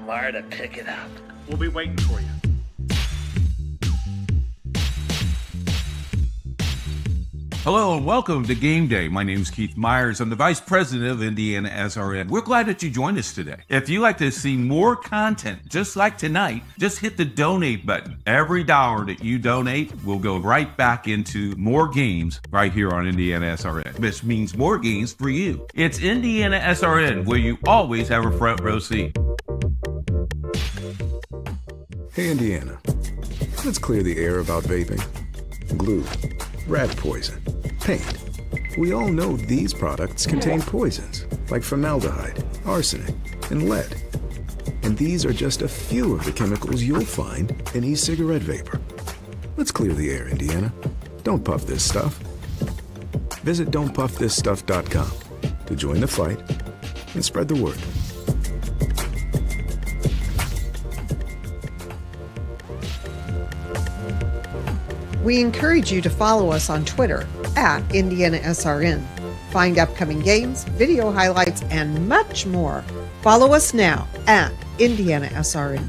Lamar to pick it up. We'll be waiting for you. Hello and welcome to Game Day. My name is Keith Myers. I'm the Vice President of IndianaSRN. We're glad that you joined us today. If you'd like to see more content just like tonight, just hit the donate button. Every dollar that you donate will go right back into more games right here on IndianaSRN. This means more games for you. It's IndianaSRN, where you always have a front row seat. Hey, Indiana. Let's clear the air about vaping. Glue, rat poison, paint. We all know these products contain poisons like formaldehyde, arsenic, and lead. And these are just a few of the chemicals you'll find in e-cigarette vapor. Let's clear the air, Indiana. Don't puff this stuff. Visit don'tpuffthisstuff.com to join the fight and spread the word. We encourage you to follow us on Twitter at IndianaSRN. Find upcoming games, video highlights, and much more. Follow us now at IndianaSRN.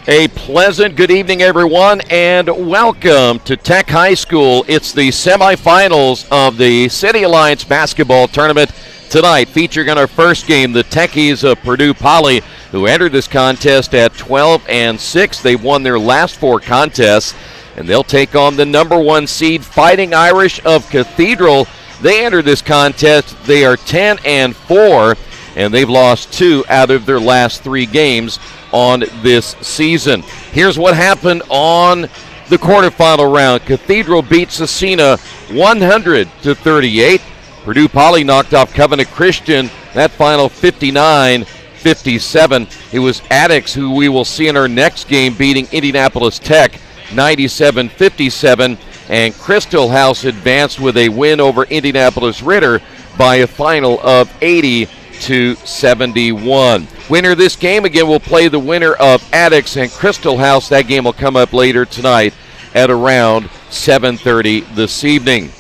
A pleasant good evening, everyone, and welcome to Tech High School. It's the semifinals of the City Alliance basketball tournament tonight, featuring on our first game the Techies of Purdue Poly, who entered this contest at 12-6. They've won their last 4 contests, and they'll take on the number 1 seed Fighting Irish of Cathedral. They entered this contest. They are 10-4, and they've lost 2 out of their last 3 games on this season. Here's what happened on the quarterfinal round. Cathedral beat Cecina 100-38. Purdue Poly knocked off Covenant Christian, that final 59-57. It was Addicts, who we will see in our next game, beating Indianapolis Tech 97-57. And Crystal House advanced with a win over Indianapolis Ritter by a final of 80-71. Winner of this game, again, will play the winner of Addicts and Crystal House. That game will come up later tonight at around 7:30 this evening.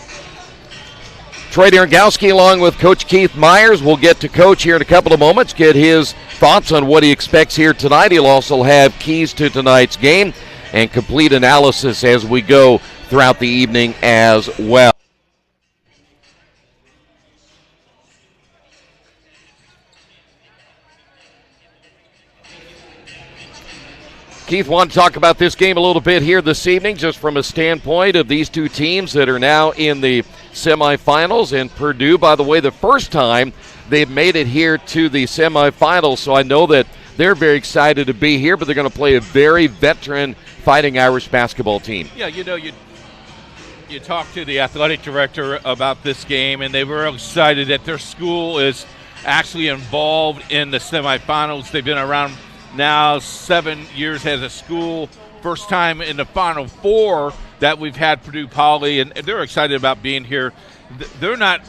Troy Darengowski along with Coach Keith Myers. We'll get to Coach here in a couple of moments, get his thoughts on what he expects here tonight. He'll also have keys to tonight's game and complete analysis as we go throughout the evening as well. Keith, want to talk about this game a little bit here this evening, just from a standpoint of these two teams that are now in the semifinals. And Purdue, by the way, the first time they've made it here to the semifinals, so I know that they're very excited to be here, but they're going to play a very veteran Fighting Irish basketball team. Yeah, you talked to the athletic director about this game, and they were excited that their school is actually involved in the semifinals. They've been around now 7 years as a school. First time in the Final Four that we've had Purdue Poly, and they're excited about being here. They're not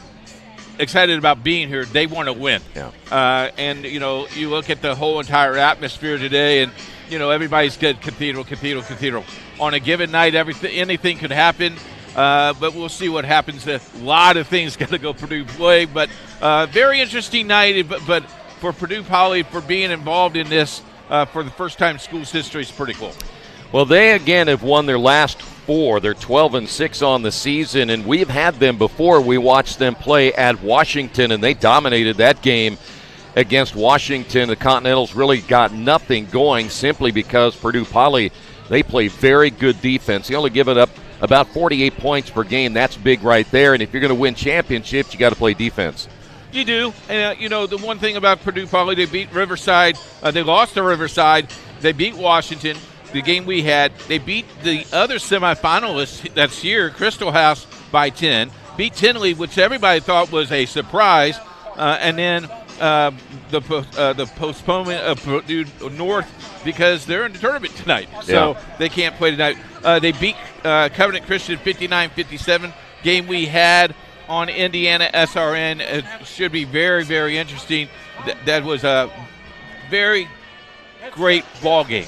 excited about being here. They want to win. Yeah. And, you look at the whole entire atmosphere today, and, everybody's good. Cathedral. On a given night, anything could happen, but we'll see what happens. A lot of things got to go Purdue's way, but very interesting night. But for Purdue Poly, for being involved in this for the first time in school's history is pretty cool. Well, they again have won their last 4. They're 12-6 on the season, and we've had them before. We watched them play at Washington, and they dominated that game against Washington. The Continentals really got nothing going simply because Purdue Poly, they play very good defense. They only give it up about 48 points per game. That's big right there. And if you're going to win championships, you got to play defense. You do. And, the one thing about Purdue Poly, they beat Riverside. They lost to Riverside. They beat Washington, the game we had. They beat the other semifinalists that's here, Crystal House, by 10. Beat Tinley, which everybody thought was a surprise. And then the postponement of Purdue North because they're in the tournament tonight. So they can't play tonight. They beat Covenant Christian 59-57. Game we had on IndianaSRN. It should be very, very interesting. That was a very great ball game.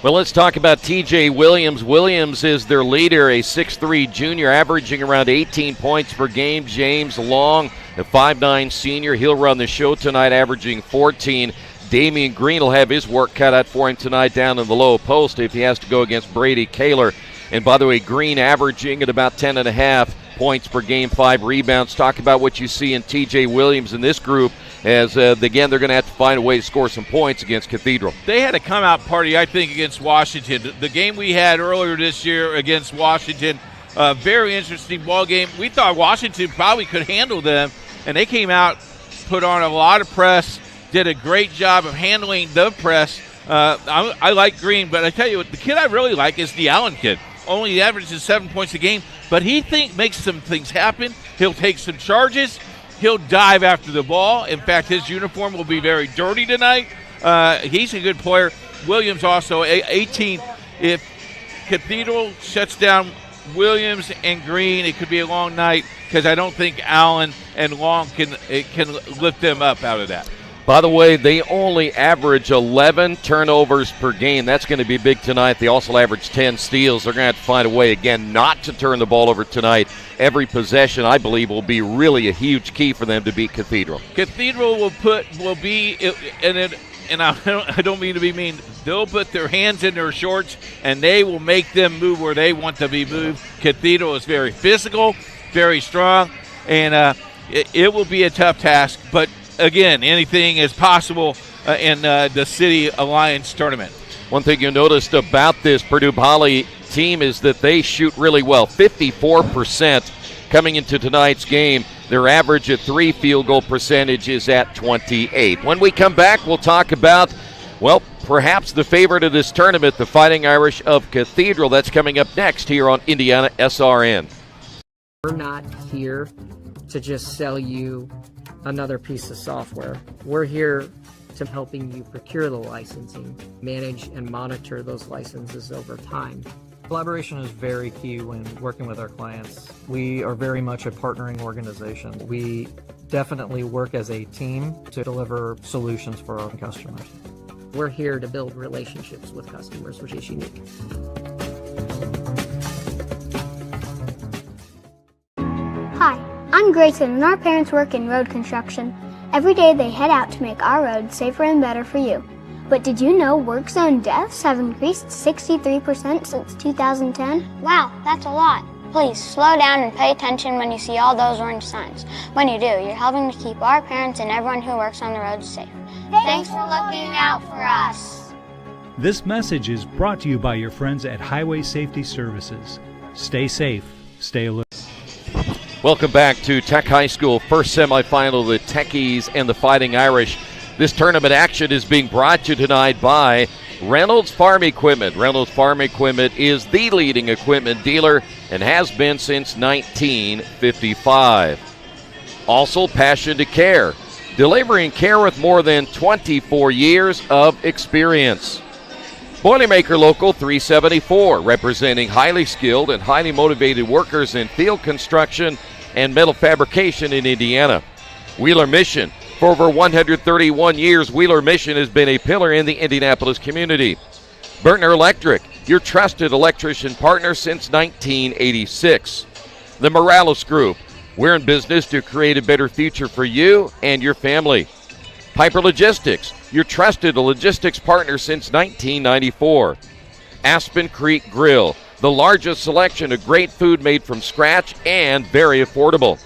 Well, let's talk about TJ Williams. Williams is their leader, a 6'3 junior, averaging around 18 points per game. James Long, a 5'9 senior, he'll run the show tonight, averaging 14. Damian Green will have his work cut out for him tonight down in the low post if he has to go against Brady Kaler. And by the way, Green averaging at about 10.5 points per game, 5 rebounds. Talk about what you see in TJ Williams in this group as, again, they're going to have to find a way to score some points against Cathedral. They had a come-out party, I think, against Washington. The game we had earlier this year against Washington, very interesting ball game. We thought Washington probably could handle them, and they came out, put on a lot of press, did a great job of handling the press. I like Green, but I tell you what, the kid I really like is the Allen kid. Only averages 7 points a game, but he makes some things happen. He'll take some charges. He'll dive after the ball. In fact, his uniform will be very dirty tonight. He's a good player. Williams also 18. If Cathedral shuts down Williams and Green, it could be a long night because I don't think Allen and Long can lift them up out of that. By the way, they only average 11 turnovers per game. That's going to be big tonight. They also average 10 steals. They're going to have to find a way, again, not to turn the ball over tonight. Every possession, I believe, will be really a huge key for them to beat Cathedral. Cathedral will be, and I don't mean to be mean, they'll put their hands in their shorts, and they will make them move where they want to be moved. Cathedral is very physical, very strong, and it will be a tough task, but again, anything is possible in the City Alliance tournament. One thing you noticed about this Purdue Poly team is that they shoot really well, 54% coming into tonight's game. Their average at 3 field goal percentage is at 28. When we come back, we'll talk about, well, perhaps the favorite of this tournament, the Fighting Irish of Cathedral. That's coming up next here on IndianaSRN. We're not here to just sell you another piece of software. We're here to helping you procure the licensing, manage and monitor those licenses over time. Collaboration is very key when working with our clients. We are very much a partnering organization. We definitely work as a team to deliver solutions for our customers. We're here to build relationships with customers, which is unique. Hi, I'm Grayson, and our parents work in road construction. Every day they head out to make our roads safer and better for you. But did you know work zone deaths have increased 63% since 2010? Wow, that's a lot. Please slow down and pay attention when you see all those orange signs. When you do, you're helping to keep our parents and everyone who works on the roads safe. Thanks for looking out for us. This message is brought to you by your friends at Highway Safety Services. Stay safe, stay alert. Welcome back to Tech High School, first semifinal, the Techies and the Fighting Irish. This tournament action is being brought to you tonight by Reynolds Farm Equipment. Reynolds Farm Equipment is the leading equipment dealer and has been since 1955. Also, Passion to Care, delivering care with more than 24 years of experience. Boilermaker Local 374, representing highly skilled and highly motivated workers in field construction and metal fabrication in Indiana. Wheeler Mission, for over 131 years, Wheeler Mission has been a pillar in the Indianapolis community. Burtner Electric, your trusted electrician partner since 1986. The Morales Group, we're in business to create a better future for you and your family. Piper Logistics, your trusted logistics partner since 1994. Aspen Creek Grill, the largest selection of great food made from scratch and very affordable.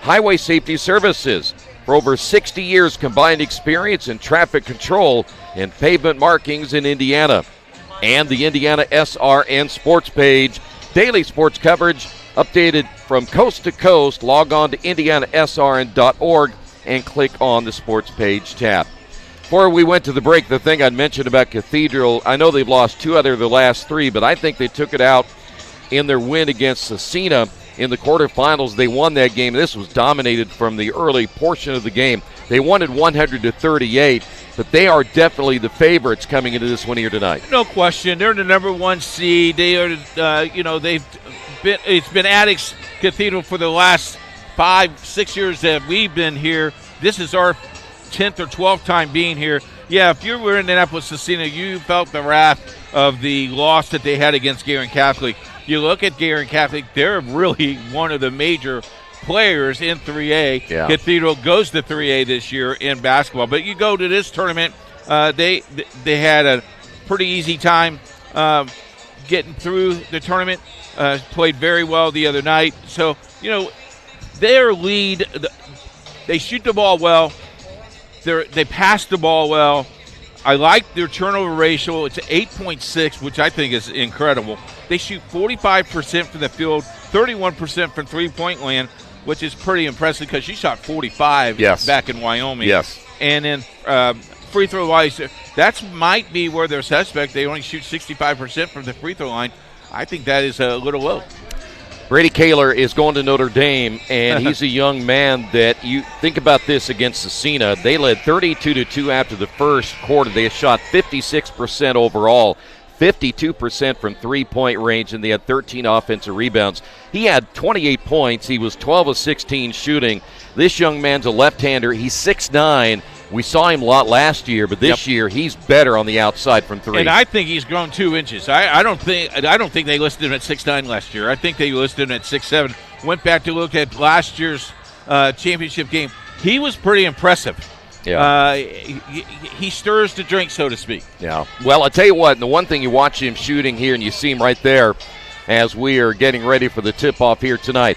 Highway Safety Services, for over 60 years combined experience in traffic control and pavement markings in Indiana. And the IndianaSRN sports page. Daily sports coverage updated from coast to coast. Log on to IndianaSRN.org and click on the sports page tab. Before we went to the break, the thing I'd mentioned about Cathedral, I know they've lost 2 out of their last 3, but I think they took it out in their win against Cecina in the quarterfinals. They won that game. This was dominated from the early portion of the game. They won it 100-38, but they are definitely the favorites coming into this one here tonight. No question. They're the number 1 seed. They are, it's been Addicts Cathedral for the last 5-6 years that we've been here. This is our 10th or 12th time being here. Yeah, if you were in Indianapolis Cecina, you felt the wrath of the loss that they had against Garin Catholic. You look at Garin Catholic, they're really one of the major players in 3A. Yeah. Cathedral goes to 3A this year in basketball. But you go to this tournament, they had a pretty easy time getting through the tournament, played very well the other night. So, their lead, they shoot the ball well. They pass the ball well. I like their turnover ratio. It's 8.6, which I think is incredible. They shoot 45% from the field, 31% from three-point land, which is pretty impressive because she shot 45 back in Wyoming. Yes. And then free throw-wise, that might be where they're suspect. They only shoot 65% from the free throw line. I think that is a little low. Brady Kaler is going to Notre Dame, and he's a young man that you think about this against Cecina. They led 32-2 after the first quarter. They had shot 56% overall, 52% from three-point range, and they had 13 offensive rebounds. He had 28 points. He was 12 of 16 shooting. This young man's a left-hander. He's 6'9". We saw him a lot last year, but this year he's better on the outside from 3. And I think he's grown 2 inches. I don't think they listed him at 6'9" last year. I think they listed him at 6'7". Went back to look at last year's championship game. He was pretty impressive. Yeah. He stirs the drink, so to speak. Yeah. Well, I'll tell you what, the one thing you watch him shooting here, and you see him right there as we are getting ready for the tip-off here tonight.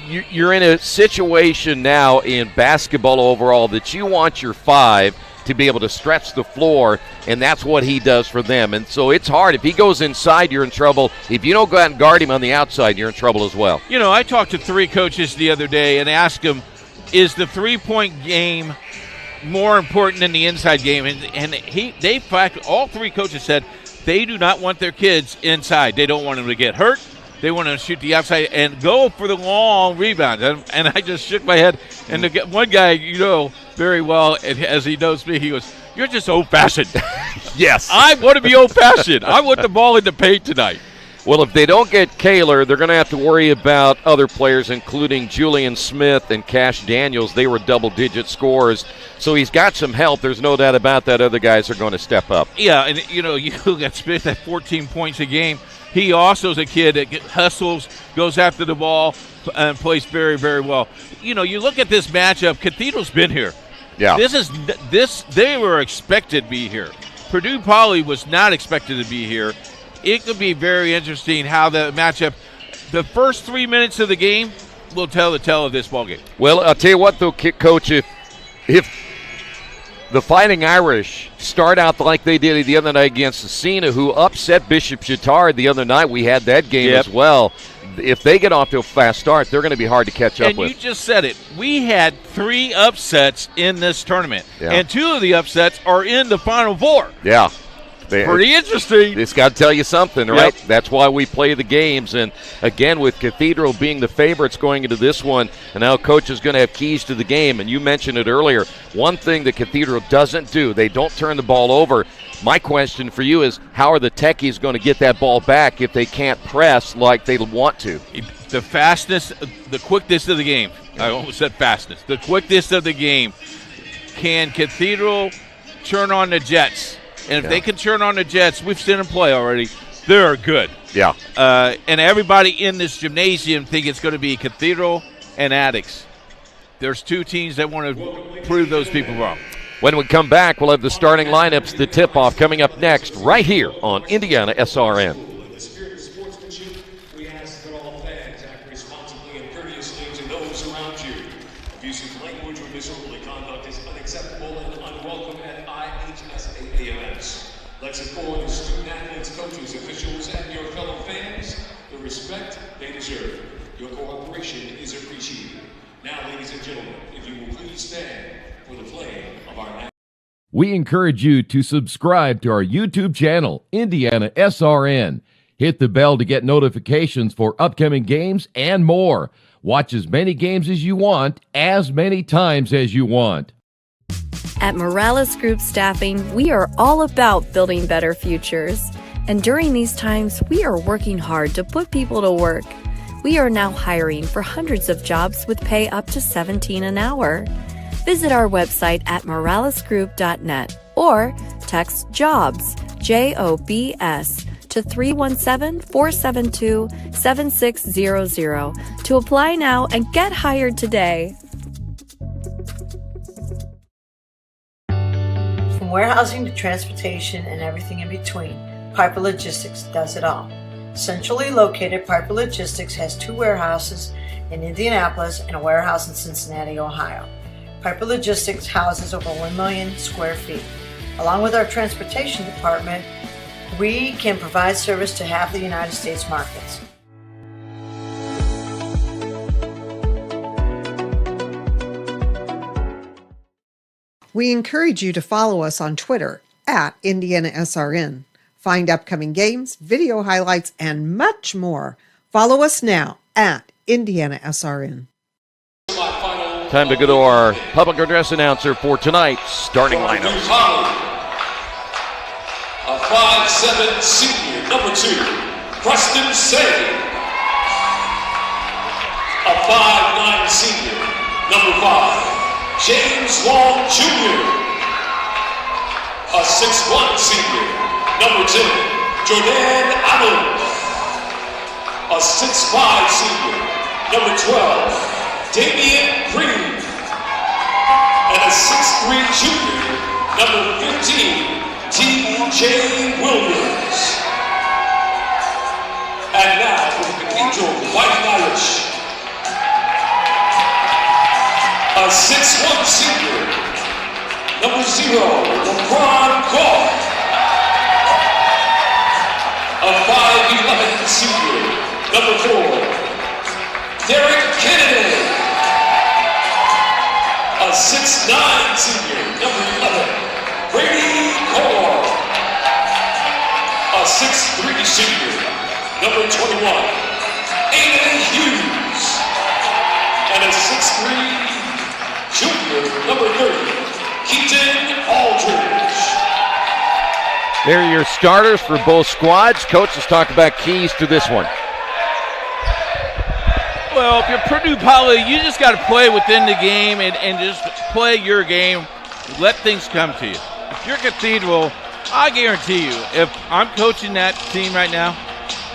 You're in a situation now in basketball overall that you want your 5 to be able to stretch the floor, and that's what he does for them. And so it's hard. If he goes inside, you're in trouble. If you don't go out and guard him on the outside, you're in trouble as well. I talked to 3 coaches the other day and asked them, is the three-point game more important than the inside game? And all 3 coaches said they do not want their kids inside. They don't want them to get hurt. They want to shoot the outside and go for the long rebound. And I just shook my head. And one guy, very well, as he knows me, he goes, "You're just old-fashioned." Yes. I want to be old-fashioned. I want the ball in the paint tonight. Well, if they don't get Kaler, they're going to have to worry about other players, including Julian Smith and Cash Daniels. They were double-digit scorers. So he's got some help. There's no doubt about that. Other guys are going to step up. Yeah, and, you look at Smith at 14 points a game. He also is a kid that hustles, goes after the ball, and plays very, very well. You look at this matchup, Cathedral's been here. Yeah. They were expected to be here. Purdue Poly was not expected to be here. It could be very interesting how the matchup, the first 3 minutes of the game will tell the tale of this ballgame. Well, I'll tell you what, though, Coach, if the Fighting Irish start out like they did the other night against Cecina, who upset Bishop Chatard the other night. We had that game as well. If they get off to a fast start, they're going to be hard to catch up with. And you just said it. We had 3 upsets in this tournament, and 2 of the upsets are in the Final Four. Yeah. Pretty interesting. It's got to tell you something, right? Yep. That's why we play the games. And, again, with Cathedral being the favorites going into this one, and now Coach is going to have keys to the game. And you mentioned it earlier. One thing that Cathedral doesn't do, they don't turn the ball over. My question for you is, how are the Techies going to get that ball back if they can't press like they want to? The fastness, the quickness of the game. I almost said fastness. The quickness of the game. Can Cathedral turn on the Jets? And if they can turn on the Jets, we've seen them play already, they're good. Yeah. And everybody in this gymnasium think it's going to be Cathedral and Addicts. There's 2 teams that want to prove those people wrong. When we come back, we'll have the starting lineups, the tip-off coming up next right here on IndianaSRN. IHSAA events. Let's inform the student athletes, coaches, officials, and your fellow fans the respect they deserve. Your cooperation is appreciated. Now, ladies and gentlemen, if you will please stand for the flag of our national. We encourage you to subscribe to our YouTube channel, IndianaSRN. Hit the bell to get notifications for upcoming games and more. Watch as many games as you want, as many times as you want. At Morales Group Staffing, we are all about building better futures. And during these times, we are working hard to put people to work. We are now hiring for hundreds of jobs with pay up to $17 an hour. Visit our website at moralesgroup.net or text JOBS, JOBS, to 317-472-7600 to apply now and get hired today. From warehousing to transportation and everything in between, Piper Logistics does it all. Centrally located, Piper Logistics has 2 warehouses in Indianapolis and a warehouse in Cincinnati, Ohio. Piper Logistics houses over 1 million square feet. Along with our transportation department, we can provide service to half the United States markets. We encourage you to follow us on Twitter at IndianaSRN. Find upcoming games, video highlights, and much more. Follow us now at IndianaSRN. Time to go to our public address announcer for tonight's starting lineup. A 5'7" senior, number 2, Preston Say. A 5'9" senior, number 5, James Long Jr. A 6'1" senior, number 10, Jordan Allen. A 6'5" senior, number 12, Damian Green. And a 6'3" junior, number 15, T.J. Williams. And now for the Cathedral White and Irish, a 6'1" senior, number 0, LeBron Goff. A 5'11" senior, number 4, Derek Kennedy. A 6'9" senior, number 11, Brady Cole. A 6'3" senior, number 21, Aiden Hughes. And a 6'3" junior, number 30, Keaton Aldridge. There are your starters for both squads. Coach, let's talk about keys to this one. Well, if you're Purdue Poly, you just got to play within the game and just play your game. Let things come to you. If you're Cathedral, I guarantee you, if I'm coaching that team right now,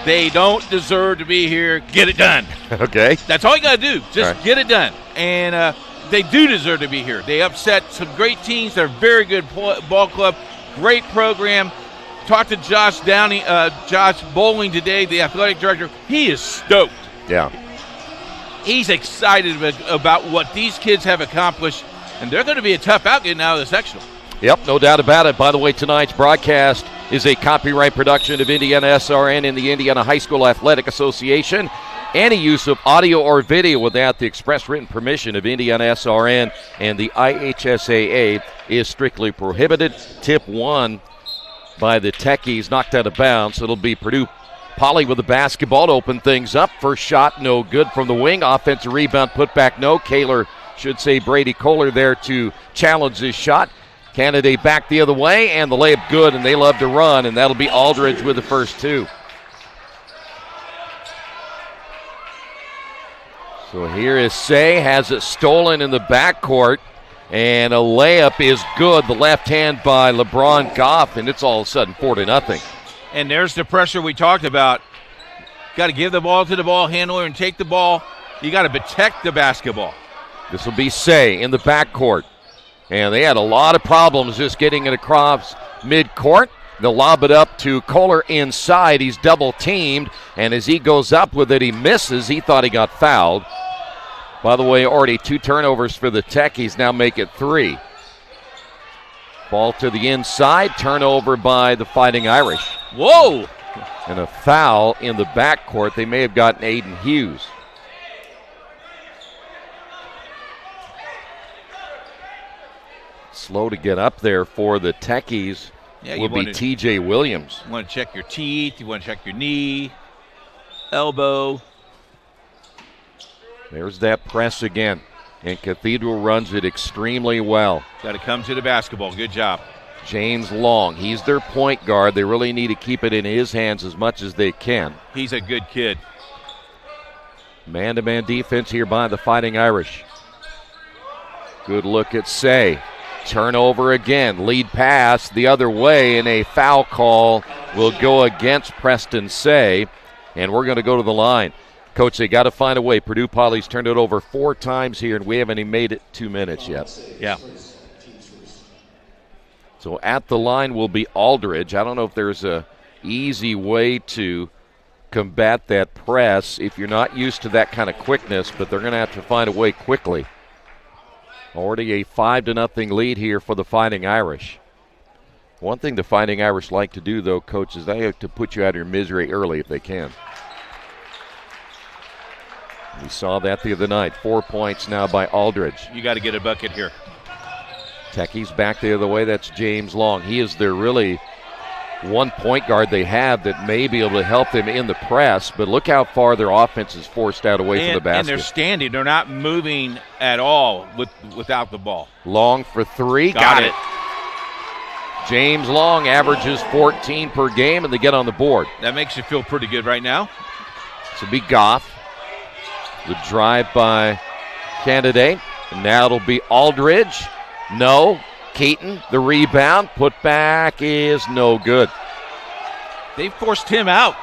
they don't deserve to be here. Get it done. Okay. That's all you got to do. Just get it done. And they do deserve to be here. They upset some great teams. They're a very good ball club, great program. Talked to Josh Downey, Josh Bowling today, the athletic director. He is stoked. Yeah. He's excited about what these kids have accomplished, and they're going to be a tough out getting out of the sectional. Yep, no doubt about it. By the way, tonight's broadcast is a copyright production of IndianaSRN and the Indiana High School Athletic Association. Any use of audio or video without the express written permission of IndianaSRN and the IHSAA is strictly prohibited. Tip 1 by the Techies, knocked out of bounds. It'll be Purdue Poly with the basketball to open things up. First shot, no good from the wing. Offensive rebound, put back, no. Kaler should say Brady Kohler there to challenge this shot. Candidate back the other way, and the layup good, and they love to run, and that'll be Aldridge with the first 2. So here is Say, has it stolen in the backcourt, and a layup is good. The left hand by LeBron Goff, and it's all of a sudden 4-0. And there's the pressure we talked about. Got to give the ball to the ball handler and take the ball. You got to protect the basketball. This will be Say in the backcourt. And they had a lot of problems just getting it across midcourt. They'll lob it up to Kohler inside. He's double teamed, and as he goes up with it, he misses. He thought he got fouled. By the way, already 2 turnovers for the Techies, now make it 3. Ball to the inside, turnover by the Fighting Irish. Whoa! And a foul in the backcourt. They may have gotten Aiden Hughes. Slow to get up there for the Techies will be TJ Williams. You want to check your teeth, you want to check your knee, elbow. There's that press again. And Cathedral runs it extremely well. Got to come to the basketball. Good job. James Long, he's their point guard. They really need to keep it in his hands as much as they can. He's a good kid. Man-to-man defense here by the Fighting Irish. Good look at Say. Turnover again. Lead pass the other way, and a foul call will go against Preston Say. And we're going to go to the line. Coach, they got to find a way. Purdue Poly's turned it over 4 times here, and we haven't even made it 2 minutes yet. Yeah. So at the line will be Aldridge. I don't know if there's a easy way to combat that press if you're not used to that kind of quickness, but they're going to have to find a way quickly. Already a 5-0 lead here for the Fighting Irish. One thing the Fighting Irish like to do, though, Coach, is they have to put you out of your misery early if they can. We saw that the other night. 4 points now by Aldridge. You got to get a bucket here. Techies back the other way. That's James Long. He is their really one point guard they have that may be able to help them in the press, but look how far their offense is forced out away from the basket. And they're standing. They're not moving at all without the ball. Long for 3. Got it. James Long averages 14 per game, and they get on the board. That makes you feel pretty good right now. This will be Goff. The drive by Candidate. And now it'll be Aldridge. No. Keaton, the rebound. Put back is no good. They forced him out.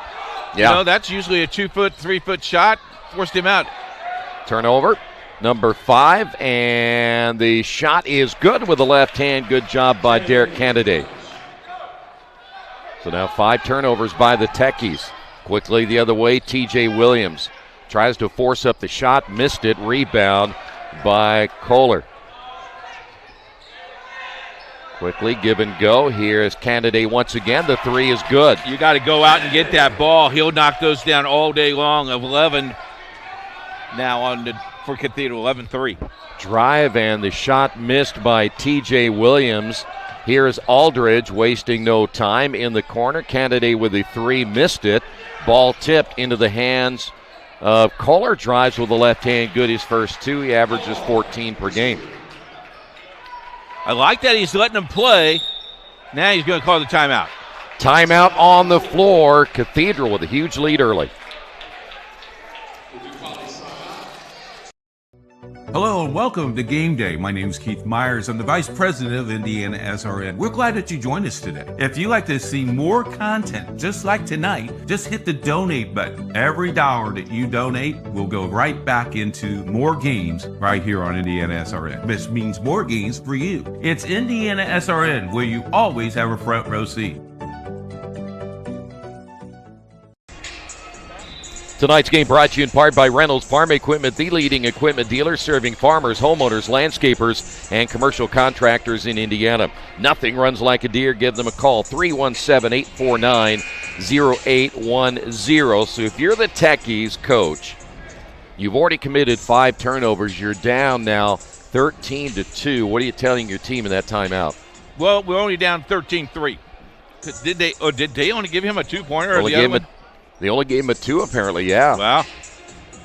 Yeah. You know, that's usually a 2-foot, 3-foot shot. Forced him out. Turnover. Number 5. And the shot is good with the left hand. Good job by Derek Candidate. So now 5 turnovers by the Techies. Quickly the other way, TJ Williams. Tries to force up the shot, missed it. Rebound by Kohler. Quickly give and go. Here is Candidate once again. The 3 is good. You got to go out and get that ball. He'll knock those down all day long. Of 11 now for Cathedral, 11-3. Drive and the shot missed by TJ Williams. Here is Aldridge wasting no time in the corner. Candidate with the 3 missed it. Ball tipped into the hands Kohler. Drives with the left hand, good his first 2. He averages 14 per game. I like that he's letting them play. Now he's going to call the timeout. Timeout on the floor. Cathedral with a huge lead early. Hello and welcome to Game Day. My name is Keith Myers. I'm the Vice President of IndianaSRN. We're glad that you joined us today. If you'd like to see more content just like tonight, just hit the donate button. Every dollar that you donate will go right back into more games right here on IndianaSRN. This means more games for you. It's IndianaSRN, where you always have a front row seat. Tonight's game brought to you in part by Reynolds Farm Equipment, the leading equipment dealer serving farmers, homeowners, landscapers, and commercial contractors in Indiana. Nothing runs like a deer. Give them a call, 317-849-0810. So if you're the Techies coach, you've already committed 5 turnovers. You're down now 13-2. What are you telling your team in that timeout? Well, we're only down 13-3. Did they only give him a 2-pointer? They only gave him a 2, apparently, yeah. Wow.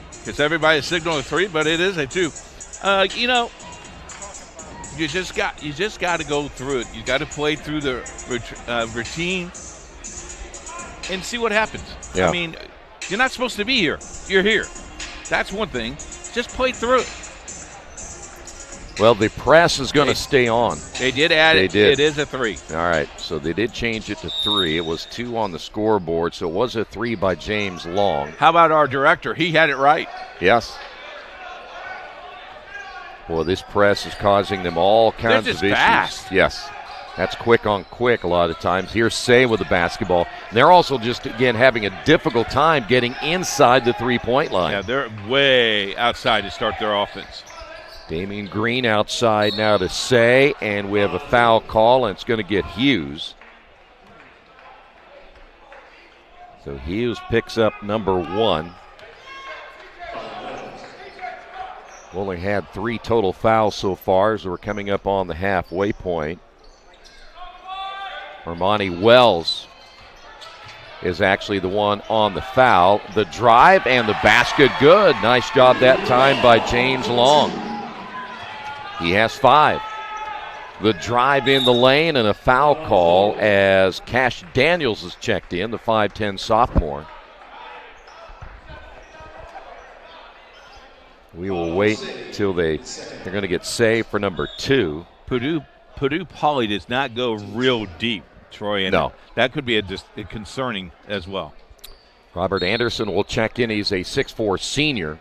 Because everybody's signaling a 3, but it is a 2. You know, you just got to go through it. You got to play through the routine and see what happens. Yeah. I mean, you're not supposed to be here. You're here. That's one thing. Just play through it. Well, the press is going to stay on. They did add it. Did. It is a 3. All right, so they did change it to 3. It was 2 on the scoreboard, so it was a 3 by James Long. How about our director? He had it right. Yes. Boy, this press is causing them all kinds of issues. Fast. Yes. That's quick on quick a lot of times. Here's Say with the basketball. And they're also just, again, having a difficult time getting inside the 3-point line. Yeah, they're way outside to start their offense. Damian Green outside now to Say, and we have a foul call, and it's going to get Hughes. So Hughes picks up number 1. We've only had 3 total fouls so far as we're coming up on the halfway point. Armani Wells is actually the one on the foul. The drive and the basket, good. Nice job that time by James Long. He has 5. The drive in the lane and a foul call as Cash Daniels is checked in, the 5'10 sophomore. We will wait until they're going to get saved for number 2. Purdue Poly does not go real deep, Troy. And no. That could be concerning as well. Robert Anderson will check in. He's a 6'4 senior.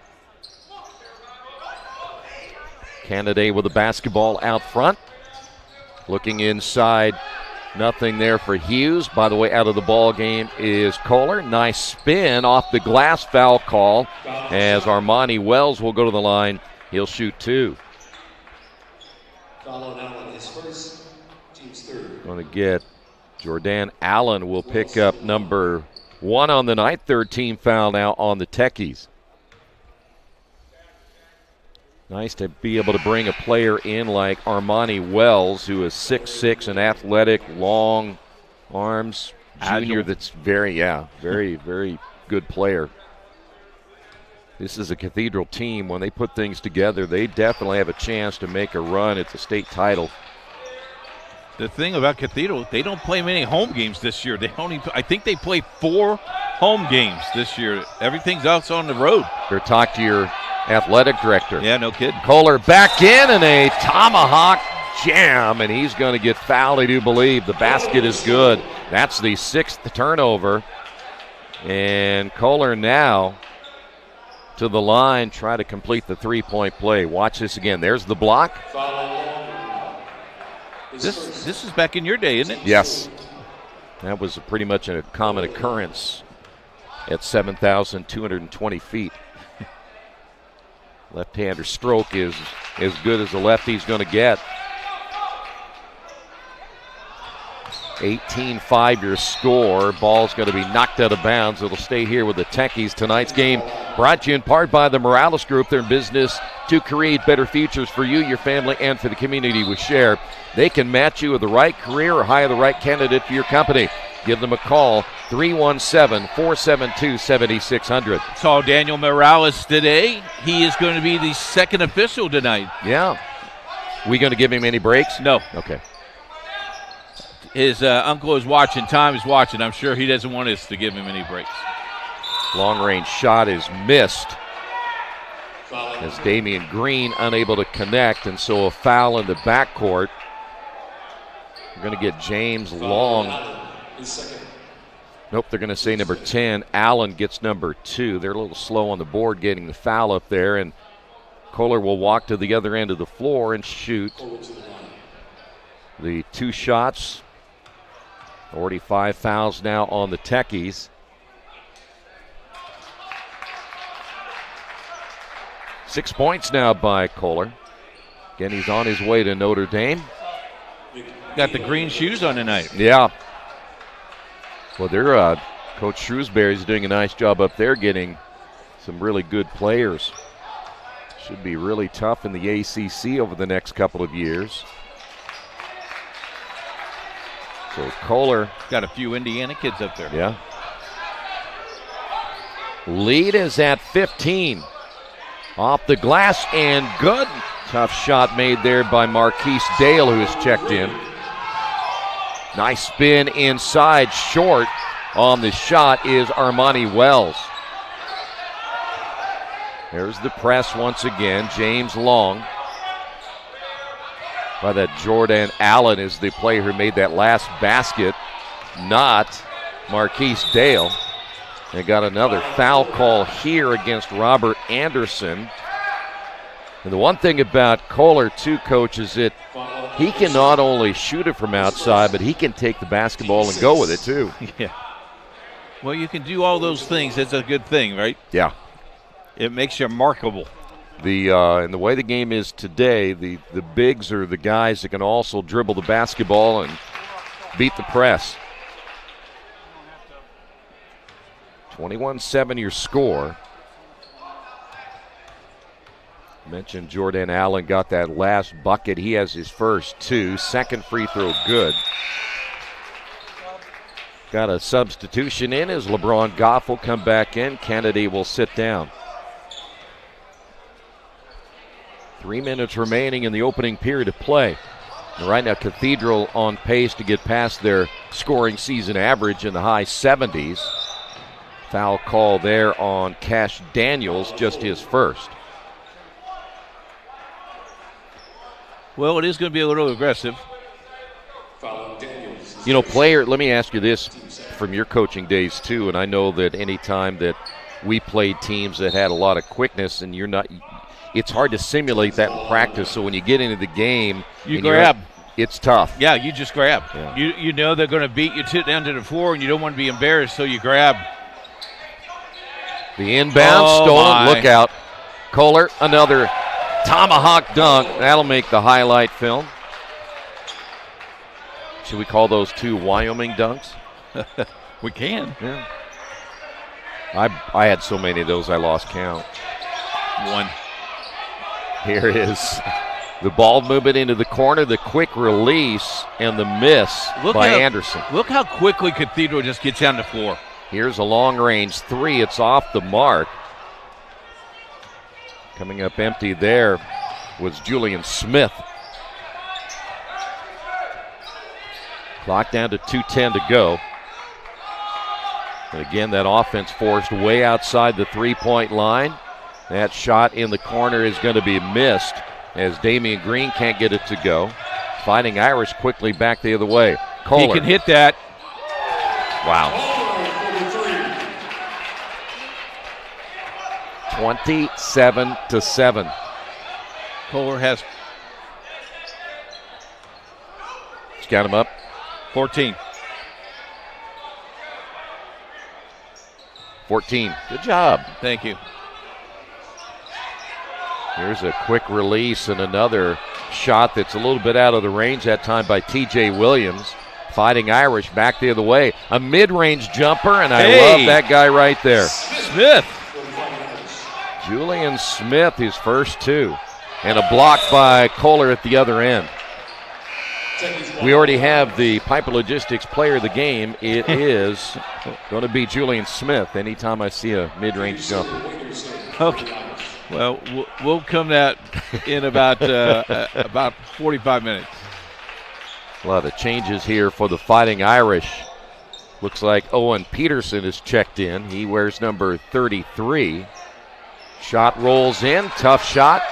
Canada with the basketball out front. Looking inside, nothing there for Hughes. By the way, out of the ball game is Kohler. Nice spin off the glass, foul call as Armani Wells will go to the line. He'll shoot 2. Foul on Allen, his first, team's third. Going to get Jordan Allen will pick up number 1 on the night. 3rd team foul now on the Techies. Nice to be able to bring a player in like Armani Wells, who is 6'6", an athletic, long arms junior that's very, very good player. This is a Cathedral team. When they put things together, they definitely have a chance to make a run at the state title. The thing about Cathedral, they don't play many home games this year. I think they play 4 home games this year. Everything's else on the road. Better talk to your athletic director. Yeah, no kidding. Kohler back in and a tomahawk jam, and he's going to get fouled, I do believe. The basket is good. That's the 6th turnover. And Kohler now to the line, try to complete the 3-point play. Watch this again. There's the block. This is back in your day, isn't it? Yes. That was pretty much a common occurrence at 7,220 feet. Left-hander stroke is as good as the lefty's going to get. 18-5 your score. Ball's going to be knocked out of bounds. It'll stay here with the Techies. Tonight's game brought to you in part by the Morales Group. They're in business to create better futures for you, your family, and for the community with Share. They can match you with the right career or hire the right candidate for your company. Give them a call, 317-472-7600. Saw Daniel Morales today. He is going to be the 2nd official tonight. Yeah. We going to give him any breaks? No. Okay. His uncle is watching. Tom is watching. I'm sure he doesn't want us to give him any breaks. Long-range shot is missed as Damian Green unable to connect, and so a foul in the backcourt. We're going to get James Long. Nope, they're going to say number 10. Allen gets number 2. They're a little slow on the board getting the foul up there, and Kohler will walk to the other end of the floor and shoot the 2 shots. Already 5 fouls now on the Techies. Six points now by Kohler. Again, he's on his way to Notre Dame. Got the green shoes on tonight. Yeah. Well, they're Coach Shrewsbury's doing a nice job up there getting some really good players. Should be really tough in the ACC over the next couple of years. So Kohler. Got a few Indiana kids up there. Yeah. Lead is at 15. Off the glass and good. Tough shot made there by Marquise Dale, who is checked in. Nice spin inside, short on the shot is Armani Wells. There's the press once again. James Long. By that Jordan Allen is the player who made that last basket, not Marquise Dale. They got another foul call here against Robert Anderson. And the one thing about Kohler, too, Coach, is that he can not only shoot it from outside, but he can take the basketball and go with it, too. Yeah. Well, you can do all those things. It's a good thing, right? Yeah. It makes you markable. And the way the game is today, the bigs are the guys that can also dribble the basketball and beat the press. 21-7 your score. Mentioned Jordan Allen got that last bucket. He has his first 2. Second free throw good. Got a substitution in as LeBron Goff will come back in. Kennedy will sit down. 3 minutes remaining in the opening period of play. And right now, Cathedral on pace to get past their scoring season average in the high 70s. Foul call there on Cash Daniels, just his first. Well, it is going to be a little aggressive. You know, let me ask you this from your coaching days too, and I know that any time that we played teams that had a lot of quickness and it's hard to simulate that in practice, so when you get into the game, you grab. It's tough. Yeah, you just grab. Yeah. You know they're going to beat you down to the floor, and you don't want to be embarrassed, so you grab. The inbound stolen. Look out. Kohler, another tomahawk dunk. That'll make the highlight film. Should we call those 2 Wyoming dunks? We can. Yeah. I had so many of those I lost count. 1. Here is the ball movement into the corner, the quick release, and the miss by Anderson. Look how quickly Cathedral just gets down the floor. Here's a long-range 3. It's off the mark. Coming up empty there was Julian Smith. Clock down to 2:10 to go. And again, that offense forced way outside the three-point line. That shot in the corner is going to be missed as Damian Green can't get it to go. Fighting Irish quickly back the other way. Kohler. He can hit that. Wow. 27-7. Kohler has. Let's count him up. 14. 14. Good job. Thank you. Here's a quick release and another shot that's a little bit out of the range that time by T.J. Williams. Fighting Irish back the other way. A mid-range jumper, and I love that guy right there. Smith. Julian Smith, his first 2. And a block by Kohler at the other end. We already have the Piper Logistics player of the game. It is going to be Julian Smith anytime I see a mid-range jumper. Okay. Well, we'll come that in about 45 minutes. A lot of changes here for the Fighting Irish. Looks like Owen Peterson is checked in. He wears number 33. Shot rolls in. Tough shot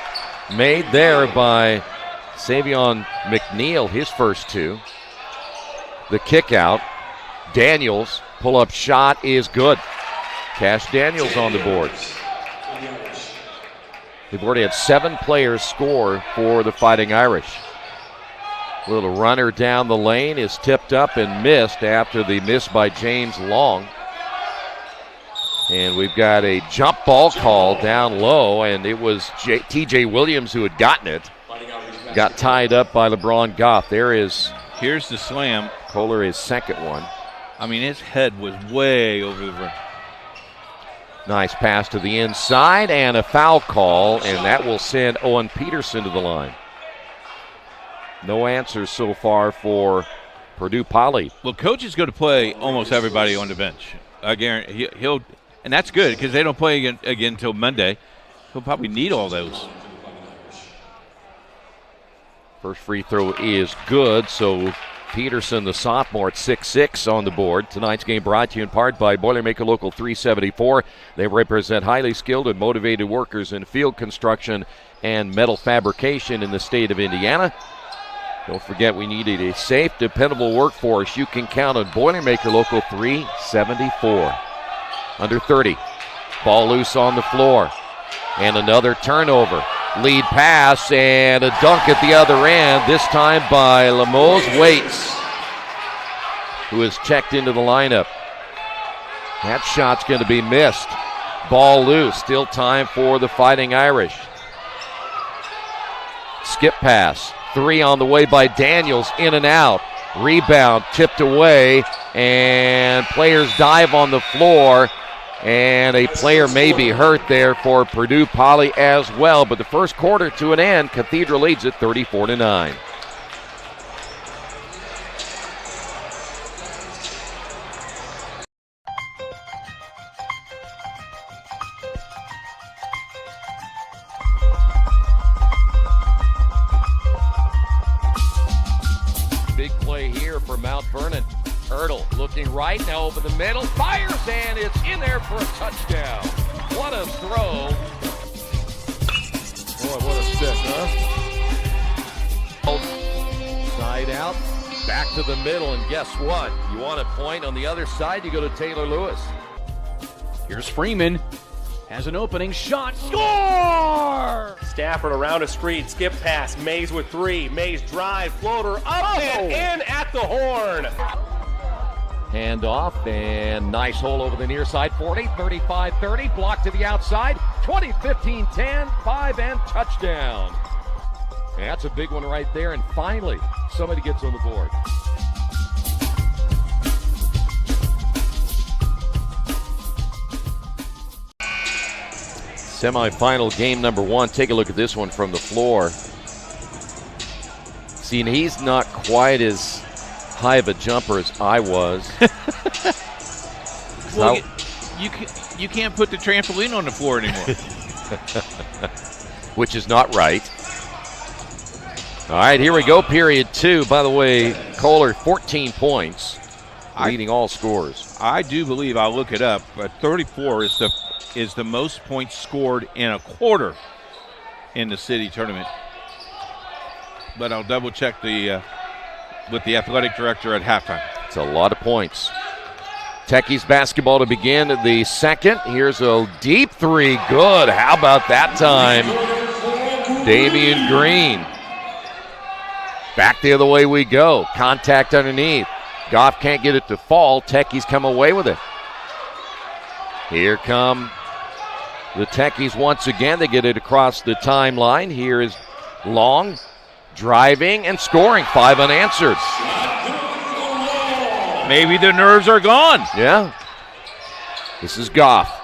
made there by Savion McNeil, his first 2. The kick out. Daniels, pull-up shot is good. Cash Daniels on the board. They've already had 7 players score for the Fighting Irish. Little runner down the lane is tipped up and missed after the miss by James Long. And we've got a jump ball call down low, and it was T.J. Williams who had gotten it. Got tied up by LeBron Goff. Here's the slam. Kohler, his second one. I mean, his head was way over the rim. Nice pass to the inside and a foul call, and that will send Owen Peterson to the line. No answers so far for Purdue Poly. Well, Coach is going to play almost everybody on the bench. I guarantee he'll, and that's good because they don't play again until Monday. He'll probably need all those. First free throw is good, so Peterson, the sophomore, at 6'6" on the board. Tonight's game brought to you in part by Boilermaker Local 374. They represent highly skilled and motivated workers in field construction and metal fabrication in the state of Indiana. Don't forget, we needed a safe, dependable workforce. You can count on Boilermaker Local 374. Under 30. Ball loose on the floor. And another turnover. Lead pass and a dunk at the other end, this time by Lemos Waits, who is checked into the lineup. That shot's going to be missed. Ball loose, still time for the Fighting Irish. skip pass. 3 on the way by Daniels, in and out. Rebound tipped away, and players dive on the floor, and a player may be hurt there for Purdue Poly as well. But the first quarter to an end, Cathedral leads it 34-9. Big play here for Mount Vernon. Hurdle looking right, now over the middle, fires, and it's in there for a touchdown. What a throw. Boy, what a stick, huh? Side out, back to the middle, and guess what? You want a point on the other side, you go to Taylor Lewis. Here's Freeman. Has an opening shot. Score! Stafford around a screen. Skip pass. Mays with 3. Mays drive. Floater up and in at the horn. Hand off, and nice hole over the near side. 40, 35-30. Block to the outside. 20, 15, 10, 5, and touchdown. And that's a big one right there. And finally, somebody gets on the board. Semifinal game number 1. Take a look at this one from the floor. See, and he's not quite as high of a jumper as I was. Well, you can't put the trampoline on the floor anymore. Which is not right. All right, here we go, period 2. By the way, Kohler, 14 points, leading all scores. I do believe, I'll look it up, but 34 is the most points scored in a quarter in the city tournament. But I'll double check with the athletic director at halftime. It's a lot of points. Techies basketball to begin the second. Here's a deep 3. Good. How about that time? Damian Green. Back the other way we go. Contact underneath. Goff can't get it to fall. Techies come away with it. Here come the Techies once again. They get it across the timeline. Here is Long driving and scoring. 5 unanswered. Maybe the nerves are gone. Yeah. This is Goff.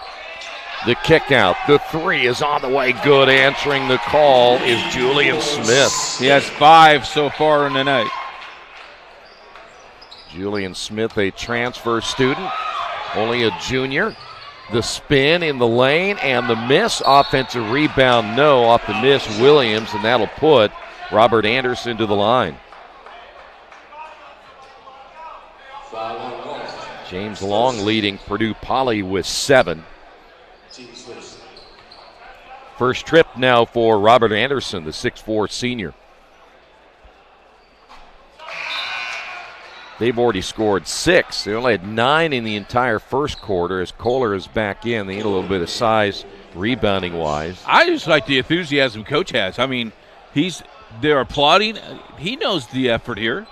The kick out. The 3 is on the way. Good. Answering the call is Julian Smith. He has 5 so far in the night. Julian Smith, a transfer student, only a junior. The spin in the lane and the miss. Offensive rebound, no. Off the miss, Williams, and that'll put Robert Anderson to the line. James Long leading Purdue Poly with 7. First trip now for Robert Anderson, the 6'4" senior. They've already scored 6. They only had 9 in the entire first quarter as Kohler is back in. They need a little bit of size rebounding-wise. I just like the enthusiasm Coach has. I mean, they're applauding. He knows the effort here.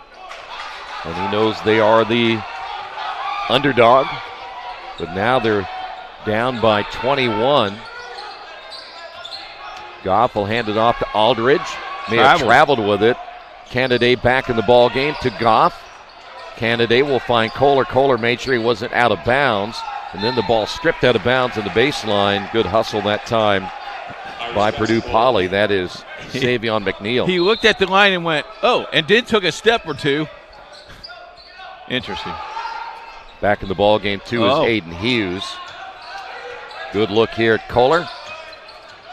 And he knows they are the underdog. But now they're down by 21. Goff will hand it off to Aldridge. May have traveled with it. Candidate back in the ball game to Goff. Candidate will find Kohler. Kohler made sure he wasn't out of bounds. And then the ball stripped out of bounds in the baseline. Good hustle that time by Purdue Poly. That is Savion McNeil. He looked at the line and went, oh, and then took a step or two. Interesting. Back in the ball game, too, is Aiden Hughes. Good look here at Kohler.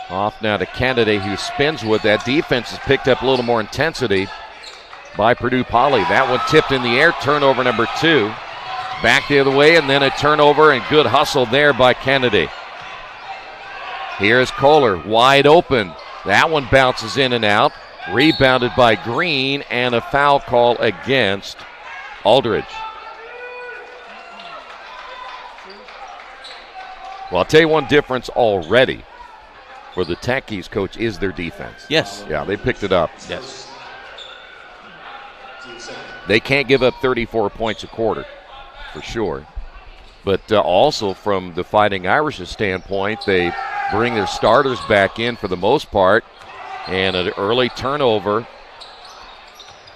Off now to Candidate, who spins with that. Defense has picked up a little more intensity by Purdue Poly. That one tipped in the air, turnover number 2. Back the other way, and then a turnover, and good hustle there by Candidate. Here's Kohler, wide open. That one bounces in and out. Rebounded by Green, and a foul call against Aldridge. Well, I'll tell you one difference already for the Techies, Coach, is their defense. Yes. Yeah, they picked it up. Yes. They can't give up 34 points a quarter, for sure. But also from the Fighting Irish's standpoint, they bring their starters back in for the most part. And an early turnover.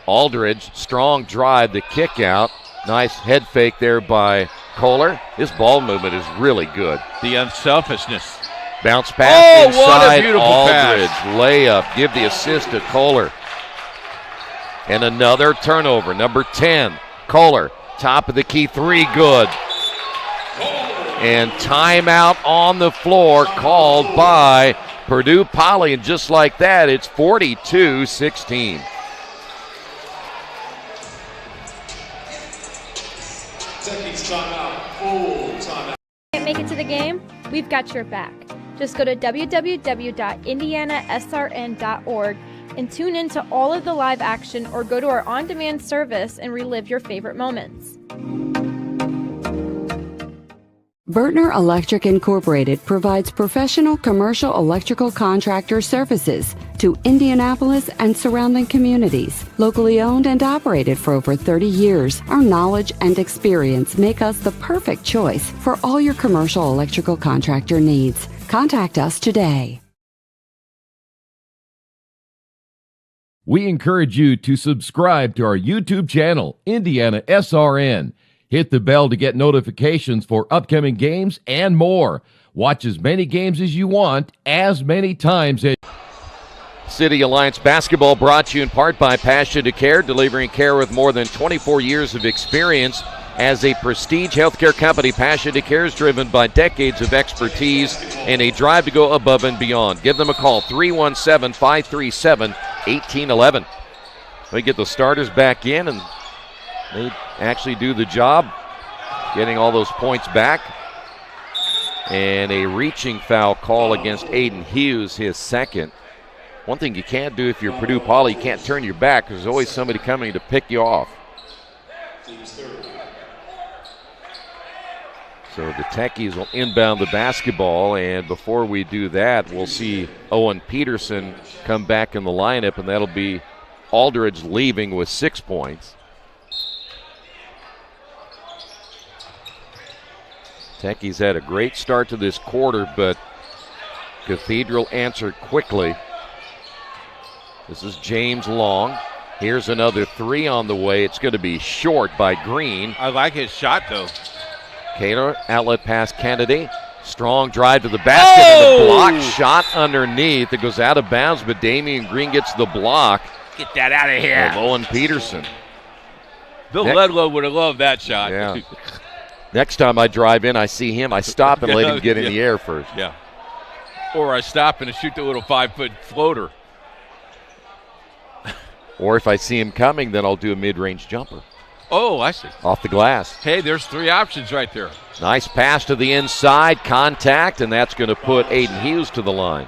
Aldridge, strong drive, the kick out. Nice head fake there by Kohler. His ball movement is really good. The unselfishness. Bounce pass inside. What a beautiful Aldridge, pass. layup. Give the assist to Kohler. And another turnover. Number 10, Kohler. Top of the key three, good. And timeout on the floor called by Purdue Poly. And just like that, it's 42-16. Techies timeout. Full timeout. Can't make it to the game? We've got your back. Just go to www.IndianaSRN.org and tune in to all of the live action, or go to our on-demand service and relive your favorite moments. Bertner Electric Incorporated provides professional commercial electrical contractor services to Indianapolis and surrounding communities. Locally owned and operated for over 30 years, our knowledge and experience make us the perfect choice for all your commercial electrical contractor needs. Contact us today. We encourage you to subscribe to our YouTube channel, IndianaSRN. Hit the bell to get notifications for upcoming games and more. Watch as many games as you want, as many times as... City Alliance basketball brought to you in part by Passion to Care, delivering care with more than 24 years of experience. As a prestige healthcare company, Passion to Care is driven by decades of expertise and a drive to go above and beyond. Give them a call, 317-537-1811. We get the starters back in, and they actually do the job, getting all those points back. And a reaching foul call against Aiden Hughes, his second. One thing you can't do if you're Purdue Poly, you can't turn your back because there's always somebody coming to pick you off. So the Techies will inbound the basketball, and before we do that, we'll see Owen Peterson come back in the lineup, and that'll be Aldridge leaving with 6 points. Techies had a great start to this quarter, but Cathedral answered quickly. This is James Long. Here's another three on the way. It's going to be short by Green. I like his shot, though. Kaler, outlet pass Kennedy. Strong drive to the basket and the block shot underneath. It goes out of bounds, but Damian Green gets the block. Get that out of here. Of Owen Peterson. Bill Ledlow would have loved that shot. Yeah. Next time I drive in, I see him, I stop and let him get in the air first. Yeah. Or I stop and shoot the little 5-foot floater. Or if I see him coming, then I'll do a mid-range jumper. Oh, I see. Off the glass. Hey, there's three options right there. Nice pass to the inside, contact, and that's going to put Aiden Hughes to the line.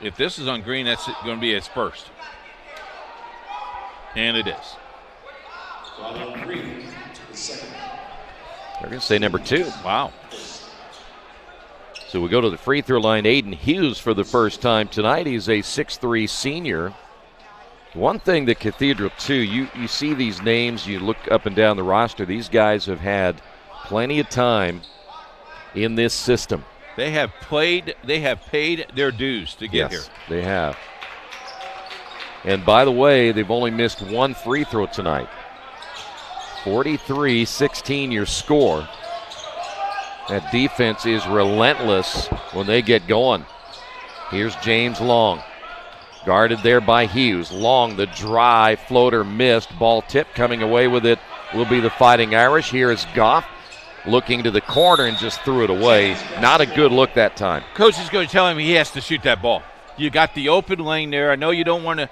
If this is on Green, that's going to be his first. And it is. They're going to say number 2. Wow. So we go to the free throw line. Aiden Hughes for the first time tonight. He's a 6'3 senior. One thing that Cathedral, too, you see these names, you look up and down the roster, these guys have had plenty of time in this system. They have paid their dues to get here. They have. And by the way, they've only missed one free throw tonight. 43-16 your score. That defense is relentless when they get going. Here's James Long. Guarded there by Hughes. Long, the drive, floater missed. Ball tip, coming away with it will be the Fighting Irish. Here is Goff looking to the corner and just threw it away. Not a good look that time. Coach is going to tell him he has to shoot that ball. You got the open lane there. I know you don't want to,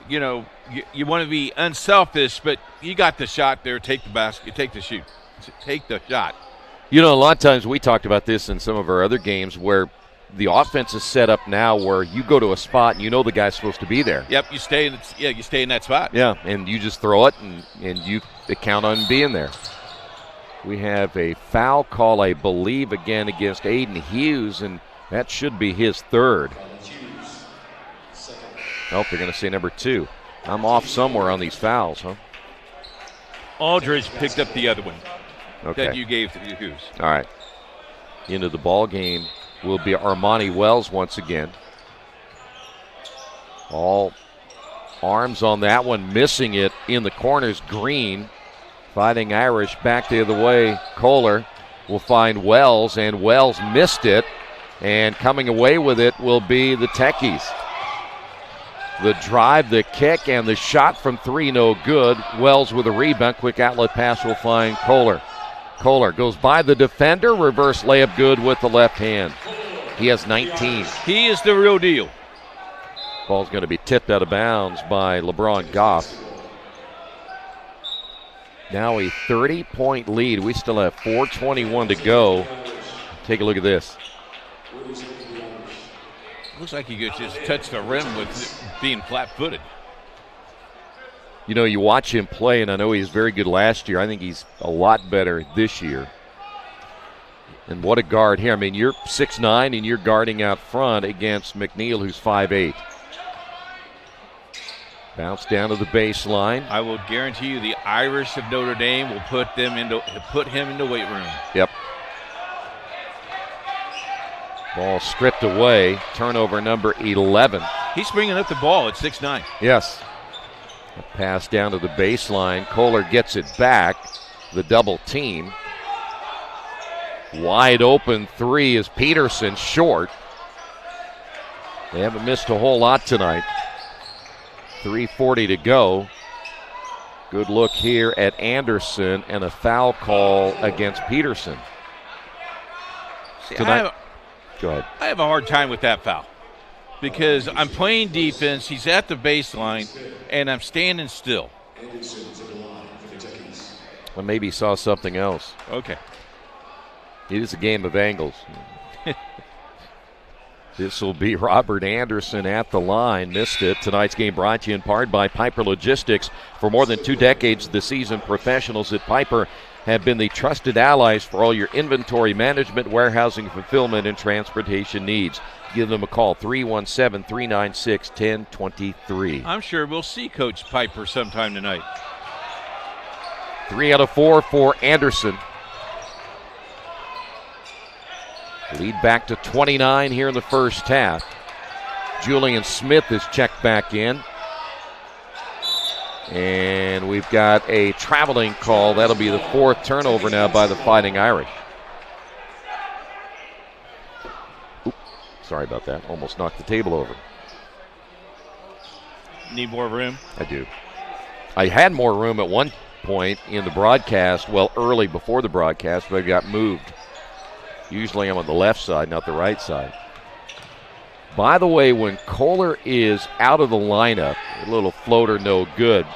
you want to be unselfish, but you got the shot there. Take the basket, take the shoot, take the shot. A lot of times we talked about this in some of our other games where the offense is set up now where you go to a spot and you know the guy's supposed to be there. Yep, you stay in that spot. Yeah, and you just throw it and you count on being there. We have a foul call, I believe, again against Aiden Hughes, and that should be his third. Nope, they're going to say number 2. I'm off somewhere on these fouls, huh? Aldridge picked up the other one Okay. that you gave to Hughes. All right. Into the ball game will be Armani Wells once again. All arms on that one, missing it in the corners. Green, Fighting Irish back the other way. Kohler will find Wells, and Wells missed it. And coming away with it will be the Techies. The drive, the kick, and the shot from three, no good. Wells with a rebound. Quick outlet pass will find Kohler. Kohler goes by the defender. Reverse layup good with the left hand. He has 19. He is the real deal. Ball's going to be tipped out of bounds by LeBron Goff. Now a 30-point lead. We still have 4:21 to go. Take a look at this. Looks like he could just touch the rim with being flat-footed. You know, you watch him play, and I know he was very good last year. I think he's a lot better this year. And what a guard here. I mean, you're 6'9", and you're guarding out front against McNeil, who's 5'8". Bounce down to the baseline. I will guarantee you the Irish of Notre Dame will put him in the weight room. Yep. Ball stripped away. Turnover number 11. He's bringing up the ball at 6'9". Yes. A pass down to the baseline. Kohler gets it back. The double team. Wide open three is Peterson, short. They haven't missed a whole lot tonight. 3:40 to go. Good look here at Anderson, and a foul call against Peterson. See, tonight. Go ahead. I have a hard time with that foul because I'm playing defense. He's at the baseline, and I'm standing still. Well, maybe he saw something else. Okay. It is a game of angles. This will be Robert Anderson at the line. Missed it. Tonight's game brought to you in part by Piper Logistics. For more than 2 decades, the seasoned professionals at Piper have been the trusted allies for all your inventory management, warehousing, fulfillment, and transportation needs. Give them a call, 317-396-1023. I'm sure we'll see Coach Piper sometime tonight. 3 out of 4 for Anderson. Lead back to 29 here in the first half. Julian Smith is checked back in. And we've got a traveling call. That'll be the 4th turnover now by the Fighting Irish. Oop, sorry about that. Almost knocked the table over. Need more room? I do. I had more room at one point in the broadcast, well, early before the broadcast, but I got moved. Usually I'm on the left side, not the right side. By the way, when Kohler is out of the lineup, a little floater no good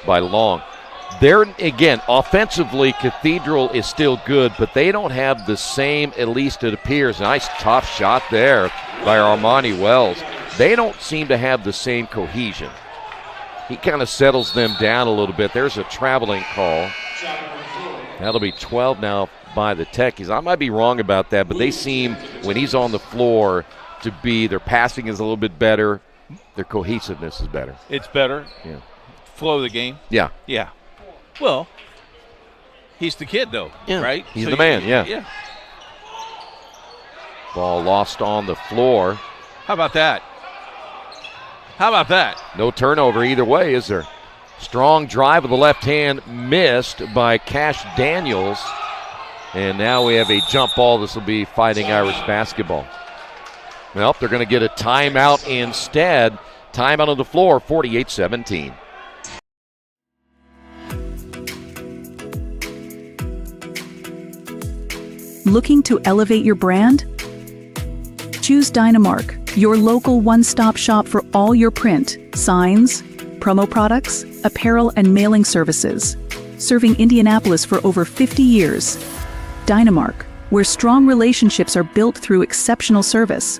by Long. They're, again, offensively, Cathedral is still good, but they don't have the same, at least it appears. Nice top shot there by Armani Wells. They don't seem to have the same cohesion. He kind of settles them down a little bit. There's a traveling call. That'll be 12 now by the Techies. I might be wrong about that, but they seem, when he's on the floor, to be, their passing is a little bit better. Their cohesiveness is better. It's better? Yeah. Flow of the game? Yeah. Yeah. Well, he's the kid, though, right? He's the man, yeah. Yeah. Ball lost on the floor. How about that? How about that? No turnover either way, is there? Strong drive with the left hand, missed by Cash Daniels. And now we have a jump ball. This will be Fighting Irish basketball. Well, they're going to get a timeout instead. Timeout on the floor, 48-17. Looking to elevate your brand? Choose Dynamark, your local one-stop shop for all your print, signs, promo products, apparel, and mailing services. Serving Indianapolis for over 50 years. Dynamark, where strong relationships are built through exceptional service.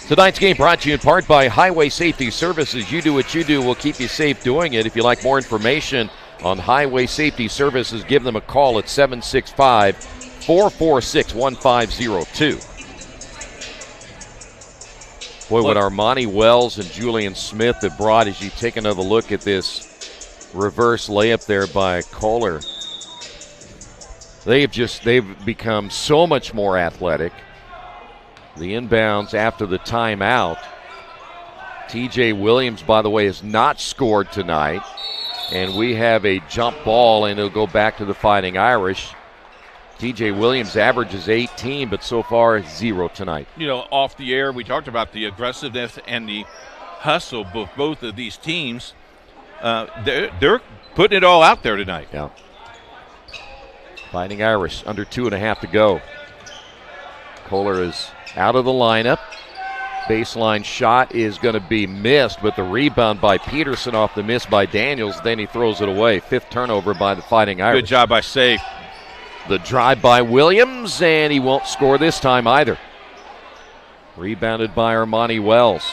Tonight's game brought to you in part by Highway Safety Services. You do what you do, we'll keep you safe doing it. If you'd like more information on Highway Safety Services, give them a call at 765-446-1502. Boy, what Armani Wells and Julian Smith have brought as you take another look at this reverse layup there by Kohler. they've become so much more athletic. The inbounds after the timeout. TJ Williams, by the way, has not scored tonight. And we have a jump ball, and it'll go back to the Fighting Irish. TJ Williams averages 18, but so far 0 tonight. You know, off the air, we talked about the aggressiveness and the hustle of both of these teams. They're putting it all out there tonight. Yeah. Fighting Irish, under 2.5 to go. Kohler is out of the lineup. Baseline shot is going to be missed, but the rebound by Peterson off the miss by Daniels. Then he throws it away. 5th turnover by the Fighting Irish. Good job by Safe. The drive by Williams, and he won't score this time either. Rebounded by Armani Wells.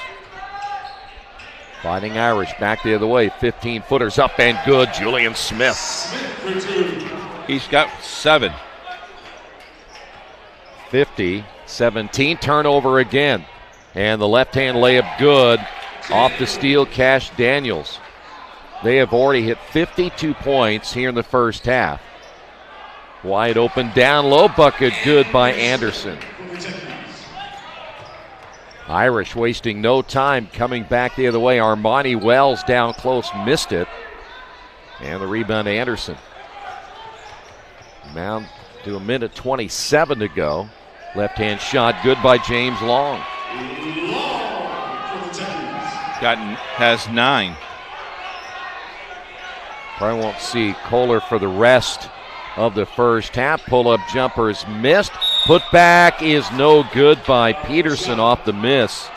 Fighting Irish back the other way. 15-footers up and good. Julian Smith. He's got 7. 50-17. Turnover again. And the left-hand layup good. Off the steal, Cash Daniels. They have already hit 52 points here in the first half. Wide open, down low, bucket good by Anderson. Irish wasting no time, coming back the other way. Armani Wells down close, missed it. And the rebound to Anderson. Now to 1:27 to go. Left-hand shot good by James Long. Has 9. Probably won't see Kohler for the rest of the first half. Pull-up jumper is missed. Put back is no good by Peterson off the miss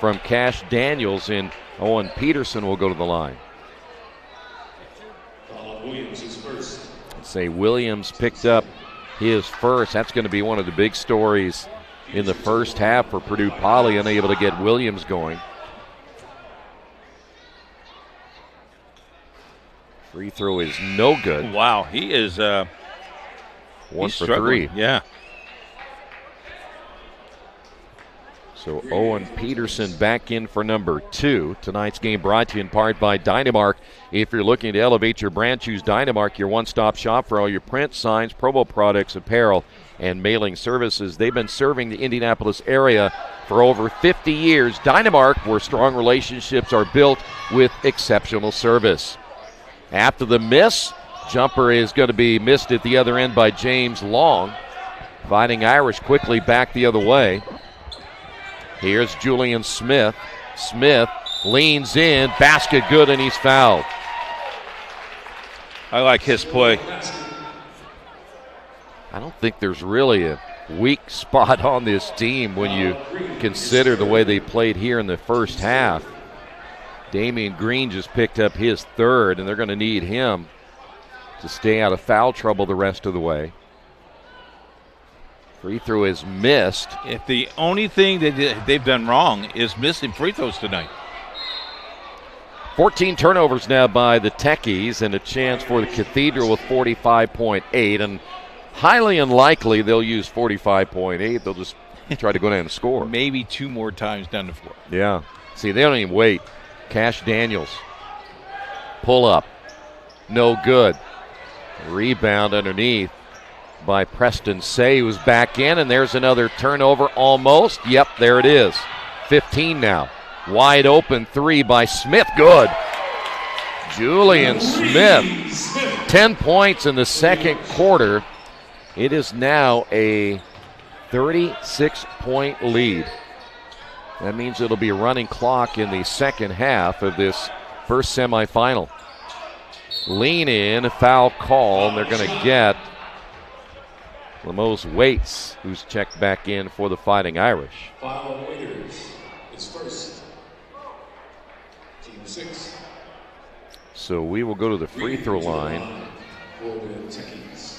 from Cash Daniels, and Owen Peterson will go to the line. Williams is first. Say Williams picked up his first. That's going to be one of the big stories in the first half for Purdue Poly, unable to get Williams going. Free throw is no good. Wow, he is 1 for 3. Yeah. So Owen Peterson back in for number 2. Tonight's game brought to you in part by Dynamark. If you're looking to elevate your brand, choose Dynamark, your one-stop shop for all your print, signs, promo products, apparel, and mailing services. They've been serving the Indianapolis area for over 50 years. Dynamark, where strong relationships are built with exceptional service. After the miss, jumper is going to be missed at the other end by James Long. Fighting Irish quickly back the other way. Here's Julian Smith. Smith leans in, basket good, and he's fouled. I like his play. I don't think there's really a weak spot on this team when you consider the way they played here in the first half. Damian Green just picked up his 3rd, and they're going to need him to stay out of foul trouble the rest of the way. Free throw is missed. If the only thing that they've done wrong is missing free throws tonight. 14 turnovers now by the Techies, and a chance for the Cathedral with 45.8. And highly unlikely they'll use 45.8. They'll just try to go down and score. Maybe 2 more times down the floor. Yeah. See, they don't even wait. Cash Daniels. Pull up. No good. Rebound underneath by Preston Say, who's back in, and there's another turnover almost. Yep, there it is. 15 now. Wide open 3 by Smith. Good. Julian Smith. 10 points in the second quarter. It is now a 36-point lead. That means it'll be a running clock in the second half of this first semifinal. Lean in, a foul call, and they're going to get Lemos Waits, who's checked back in for the Fighting Irish. Foul Waiters is first. Team 6. So we will go to the free throw line. For the Techies.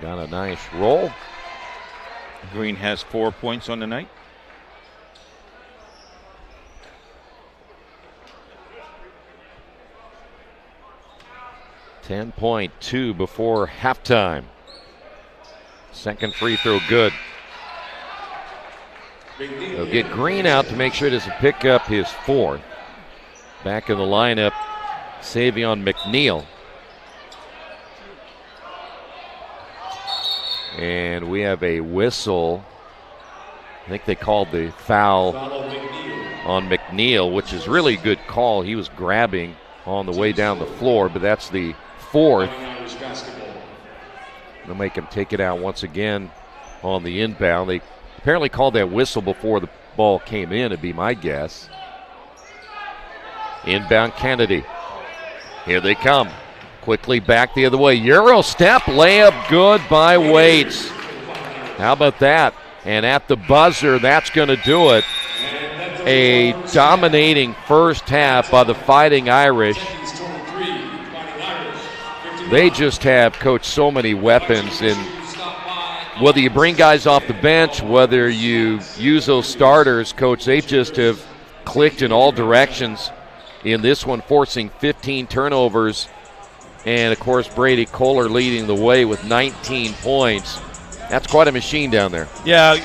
Got a nice roll. Green has 4 points on the night. .2 before halftime. Second free throw good. They'll get Green out to make sure he doesn't pick up his 4th. Back in the lineup Savion McNeil. And we have a whistle. I think they called the foul on McNeil, which is really a good call. He was grabbing on the way down the floor, but that's the fourth. They'll make him take it out once again on the inbound. They apparently called that whistle before the ball came in, would be my guess. Inbound Kennedy. Here they come. Quickly back the other way. Euro step, layup good by Waits. How about that? And at the buzzer, that's going to do it. A dominating first half by the Fighting Irish. They just have, Coach, so many weapons. And whether you bring guys off the bench, whether you use those starters, Coach, they just have clicked in all directions in this one, forcing 15 turnovers. And, of course, Brady Kohler leading the way with 19 points. That's quite a machine down there. Yeah,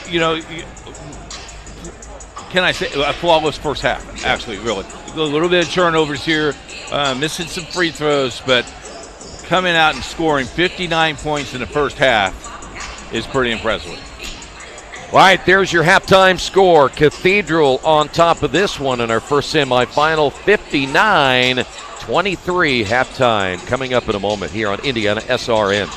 can I say a flawless first half, actually, really. A little bit of turnovers here, missing some free throws, but coming out and scoring 59 points in the first half is pretty impressive. All right, there's your halftime score. Cathedral on top of this one in our first semifinal, 59-23 halftime. Coming up in a moment here on Indiana SRN.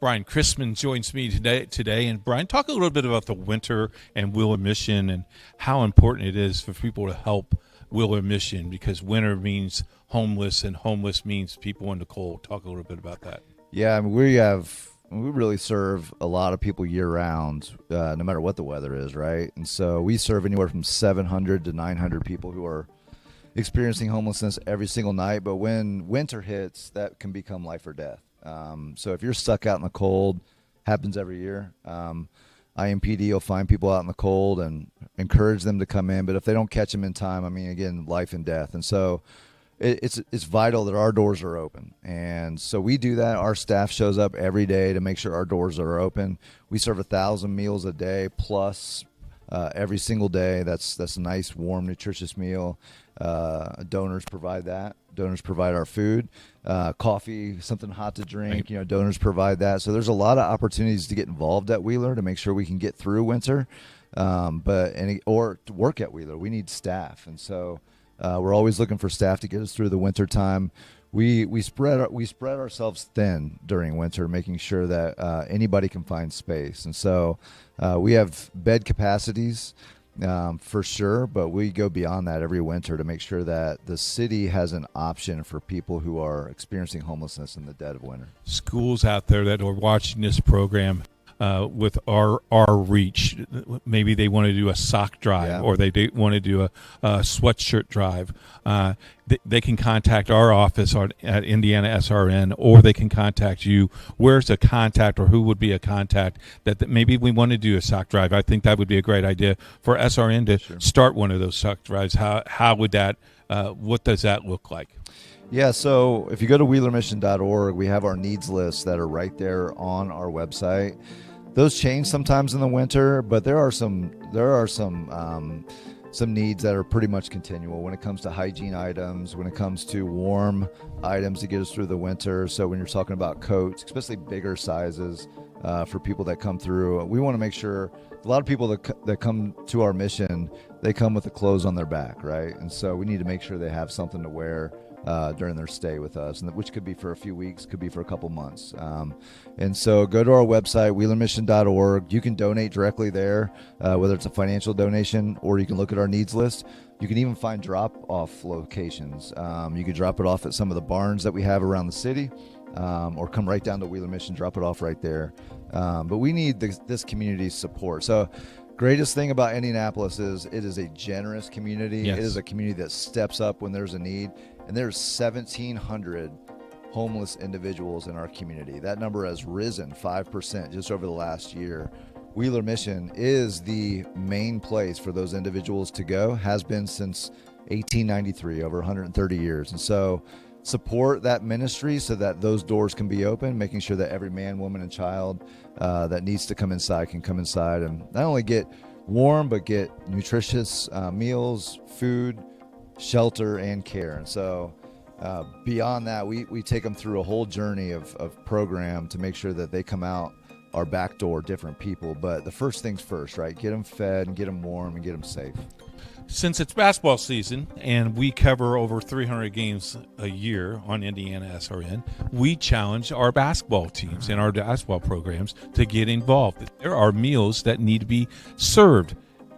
Brian Chrisman joins me today. And Brian, talk a little bit about the winter and Wheeler Mission and how important it is for people to help Wheeler Mission, because winter means homeless and homeless means people in the cold. Talk a little bit about that. Yeah, I mean, we really serve a lot of people year round, no matter what the weather is, right? And so we serve anywhere from 700 to 900 people who are experiencing homelessness every single night. But when winter hits, that can become life or death. So if you're stuck out in the cold, happens every year. IMPD will find people out in the cold and encourage them to come in. But if they don't catch them in time, I mean, again, life and death. And so it's vital that our doors are open. And so we do that. Our staff shows up every day to make sure our doors are open. We serve 1,000 meals a day plus every single day. That's a nice, warm, nutritious meal. Donors provide that. Donors provide our food, coffee, something hot to drink. Right. Donors provide that. So there's a lot of opportunities to get involved at Wheeler to make sure we can get through winter, or to work at Wheeler. We need staff, and so we're always looking for staff to get us through the winter time. We spread ourselves thin during winter, making sure that anybody can find space, and so we have bed capacities. For sure, but we go beyond that every winter to make sure that the city has an option for people who are experiencing homelessness in the dead of winter. Schools out there that are watching this program with our reach, maybe they want to do a sock drive, or they want to do a sweatshirt drive. They can contact our office at IndianaSRN, or they can contact you. Where's a contact, or who would be a contact that maybe we want to do a sock drive? I think that would be a great idea for SRN to start one of those sock drives. How would that? What does that look like? Yeah, so if you go to wheelermission.org, we have our needs lists that are right there on our website. Those change sometimes in the winter, but there are some needs that are pretty much continual when it comes to hygiene items, when it comes to warm items to get us through the winter. So when you're talking about coats, especially bigger sizes for people that come through, we want to make sure a lot of people that come to our mission, they come with the clothes on their back, right? And so we need to make sure they have something to wear during their stay with us, and which could be for a few weeks, could be for a couple months. And so go to our website, wheelermission.org. You can donate directly there, whether it's a financial donation, or you can look at our needs list. You can even find drop-off locations. You could drop it off at some of the barns that we have around the city, or come right down to Wheeler Mission, drop it off right there. But we need this community's support. So greatest thing about Indianapolis is it is a generous community. Yes. It is a community that steps up when there's a need. And there's 1,700 homeless individuals in our community. That number has risen 5% just over the last year. Wheeler Mission is the main place for those individuals to go, has been since 1893, over 130 years. And so support that ministry so that those doors can be open, making sure that every man, woman, and child that needs to come inside can come inside and not only get warm, but get nutritious meals, food, shelter, and care. And so beyond that, we take them through a whole journey of program to make sure that they come out our back door different people. But the first things first, right? Get them fed and get them warm and get them safe. Since it's basketball season and we cover over 300 games a year on IndianaSRN, we challenge our basketball teams and our basketball programs to get involved. There are meals that need to be served.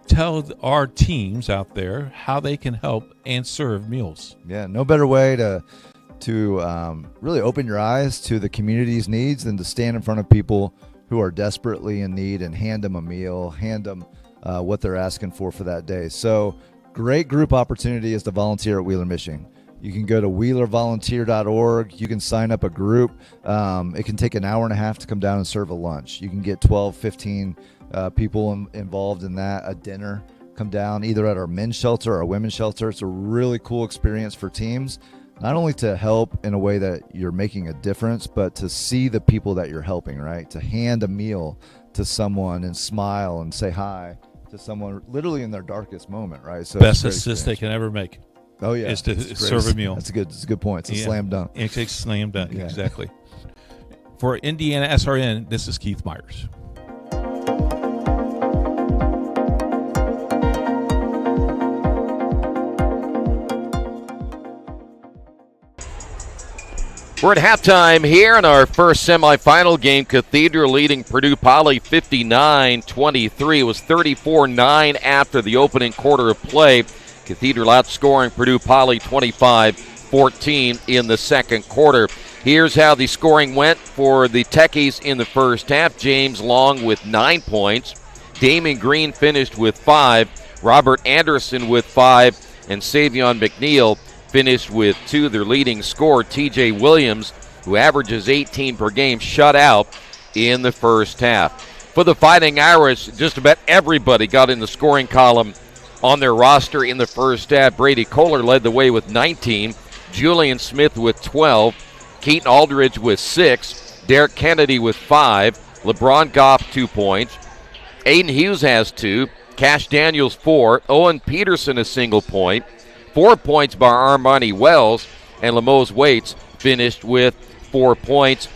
Tell our teams out there how they can help and serve meals. Yeah, no better way to really open your eyes to the community's needs than to stand in front of people who are desperately in need and hand them a meal, hand them what they're asking for that day. So great group opportunity is to volunteer at Wheeler, Michigan. You can go to wheelervolunteer.org. You can sign up a group. It can take an hour and a half to come down and serve a lunch. You can get 12, 15 people involved in that, a dinner. Come down either at our men's shelter or our women's shelter. It's a really cool experience for teams, not only to help in a way that you're making a difference, but to see the people that you're helping, right? To hand a meal to someone and smile and say hi to someone literally in their darkest moment, right? So best assist they can ever make. Oh yeah, is to serve a meal. That's a good point. It's a slam dunk. It's a slam dunk, exactly. For IndianaSRN, this is Keith Myers. We're at halftime here in our first semifinal game. Cathedral leading Purdue Poly 59-23. It was 34-9 after the opening quarter of play. Cathedral outscoring Purdue Poly 25-14 in the second quarter. Here's how the scoring went for the Techies in the first half. James Long with 9 points. Damon Green finished with 5. Robert Anderson with 5. And Savion McNeil finished with 2. Their leading scorer, T.J. Williams, who averages 18 per game, shut out in the first half. For the Fighting Irish, just about everybody got in the scoring column on their roster in the first half. Brady Kohler led the way with 19. Julian Smith with 12. Keaton Aldridge with 6. Derek Kennedy with 5. LeBron Goff 2 points. Aiden Hughes has 2. Cash Daniels 4. Owen Peterson a single point. 4 points by Armani Wells, and Lemos Waits finished with 4 points.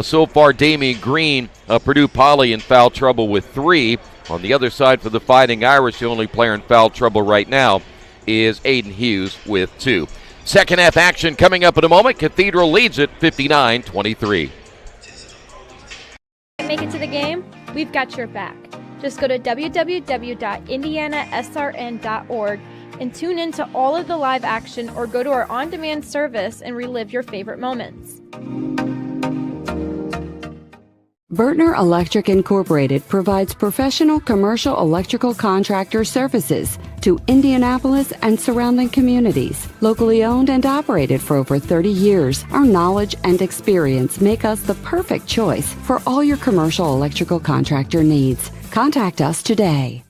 So far, Damian Green, Purdue Poly in foul trouble with 3. On the other side for the Fighting Irish, the only player in foul trouble right now is Aiden Hughes with 2. Second half action coming up in a moment. Cathedral leads it 59-23. Make it to the game? We've got your back. Just go to www.IndianaSRN.org and tune in to all of the live action, or go to our on-demand service and relive your favorite moments. Bertner Electric Incorporated provides professional commercial electrical contractor services to Indianapolis and surrounding communities. Locally owned and operated for over 30 years, our knowledge and experience make us the perfect choice for all your commercial electrical contractor needs. Contact us today.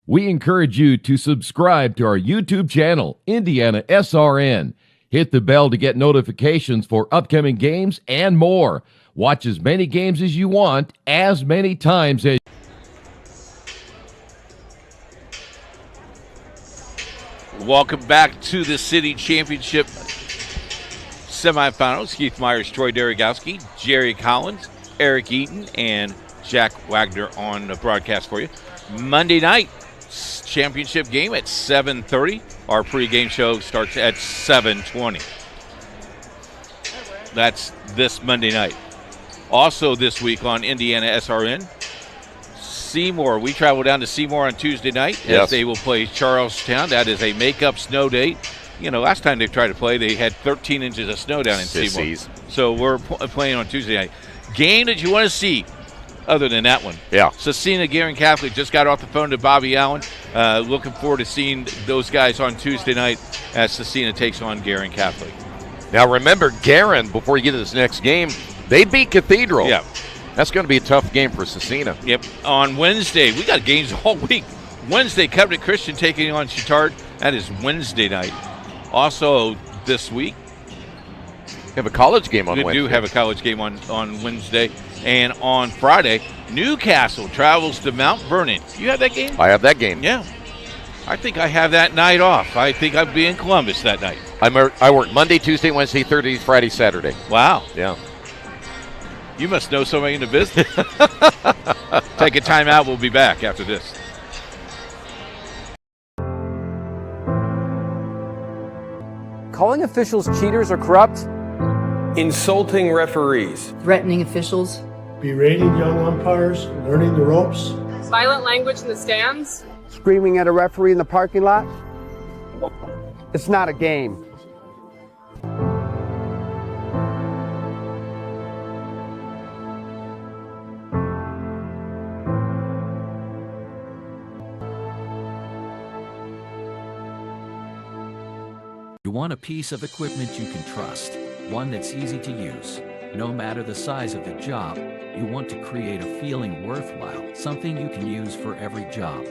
We encourage you to subscribe to our YouTube channel, IndianaSRN. Hit the bell to get notifications for upcoming games and more. Watch as many games as you want, as many times as... Welcome back to the City Championship semifinals. Keith Myers, Troy Derigowski, Jerry Collins, Eric Eaton, and Jack Wagner on the broadcast for you. Monday night championship game at 7:30. Our pregame show starts at 7:20. That's this Monday night. Also this week on IndianaSRN, Seymour. We travel down to Seymour on Tuesday night as they will play Charlestown. That is a make-up snow date. You know, last time they tried to play, they had 13 inches of snow down in Seymour. So we're playing on Tuesday night. Game that you want to see, other than that one. Yeah. Cecina Guerin Catholic just got off the phone to Bobby Allen. Looking forward to seeing those guys on Tuesday night as Cecina takes on Guerin Catholic. Now remember, Guerin, before you get to this next game, they beat Cathedral. Yeah. That's going to be a tough game for Cecina. Yep. On Wednesday, we got games all week. Wednesday, Covenant Christian taking on Chittard. That is Wednesday night. Also, this week, we have a college game on Wednesday. We do have a college game on Wednesday. And on Friday, Newcastle travels to Mount Vernon. You have that game? I have that game. Yeah. I think I have that night off. I think I'll be in Columbus that night. I work Monday, Tuesday, Wednesday, Thursday, Friday, Saturday. Wow. Yeah. You must know somebody in the business. Take a time out. We'll be back after this. Calling officials cheaters or corrupt. Insulting referees. Threatening officials. Berating young umpires, learning the ropes. Violent language in the stands. Screaming at a referee in the parking lot. It's not a game. You want a piece of equipment you can trust, one that's easy to use. No matter the size of the job, you want to create a feeling worthwhile, something you can use for every job.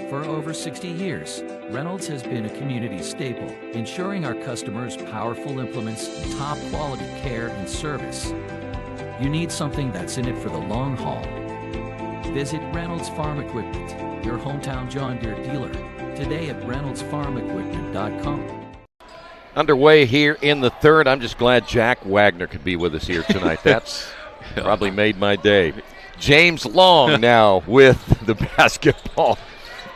For over 60 years, Reynolds has been a community staple, ensuring our customers powerful implements, top quality care and service. You need something that's in it for the long haul. Visit Reynolds Farm Equipment, your hometown John Deere dealer, today at reynoldsfarmequipment.com. Underway here in the third. I'm just glad Jack Wagner could be with us here tonight. That's probably made my day. James Long now with the basketball.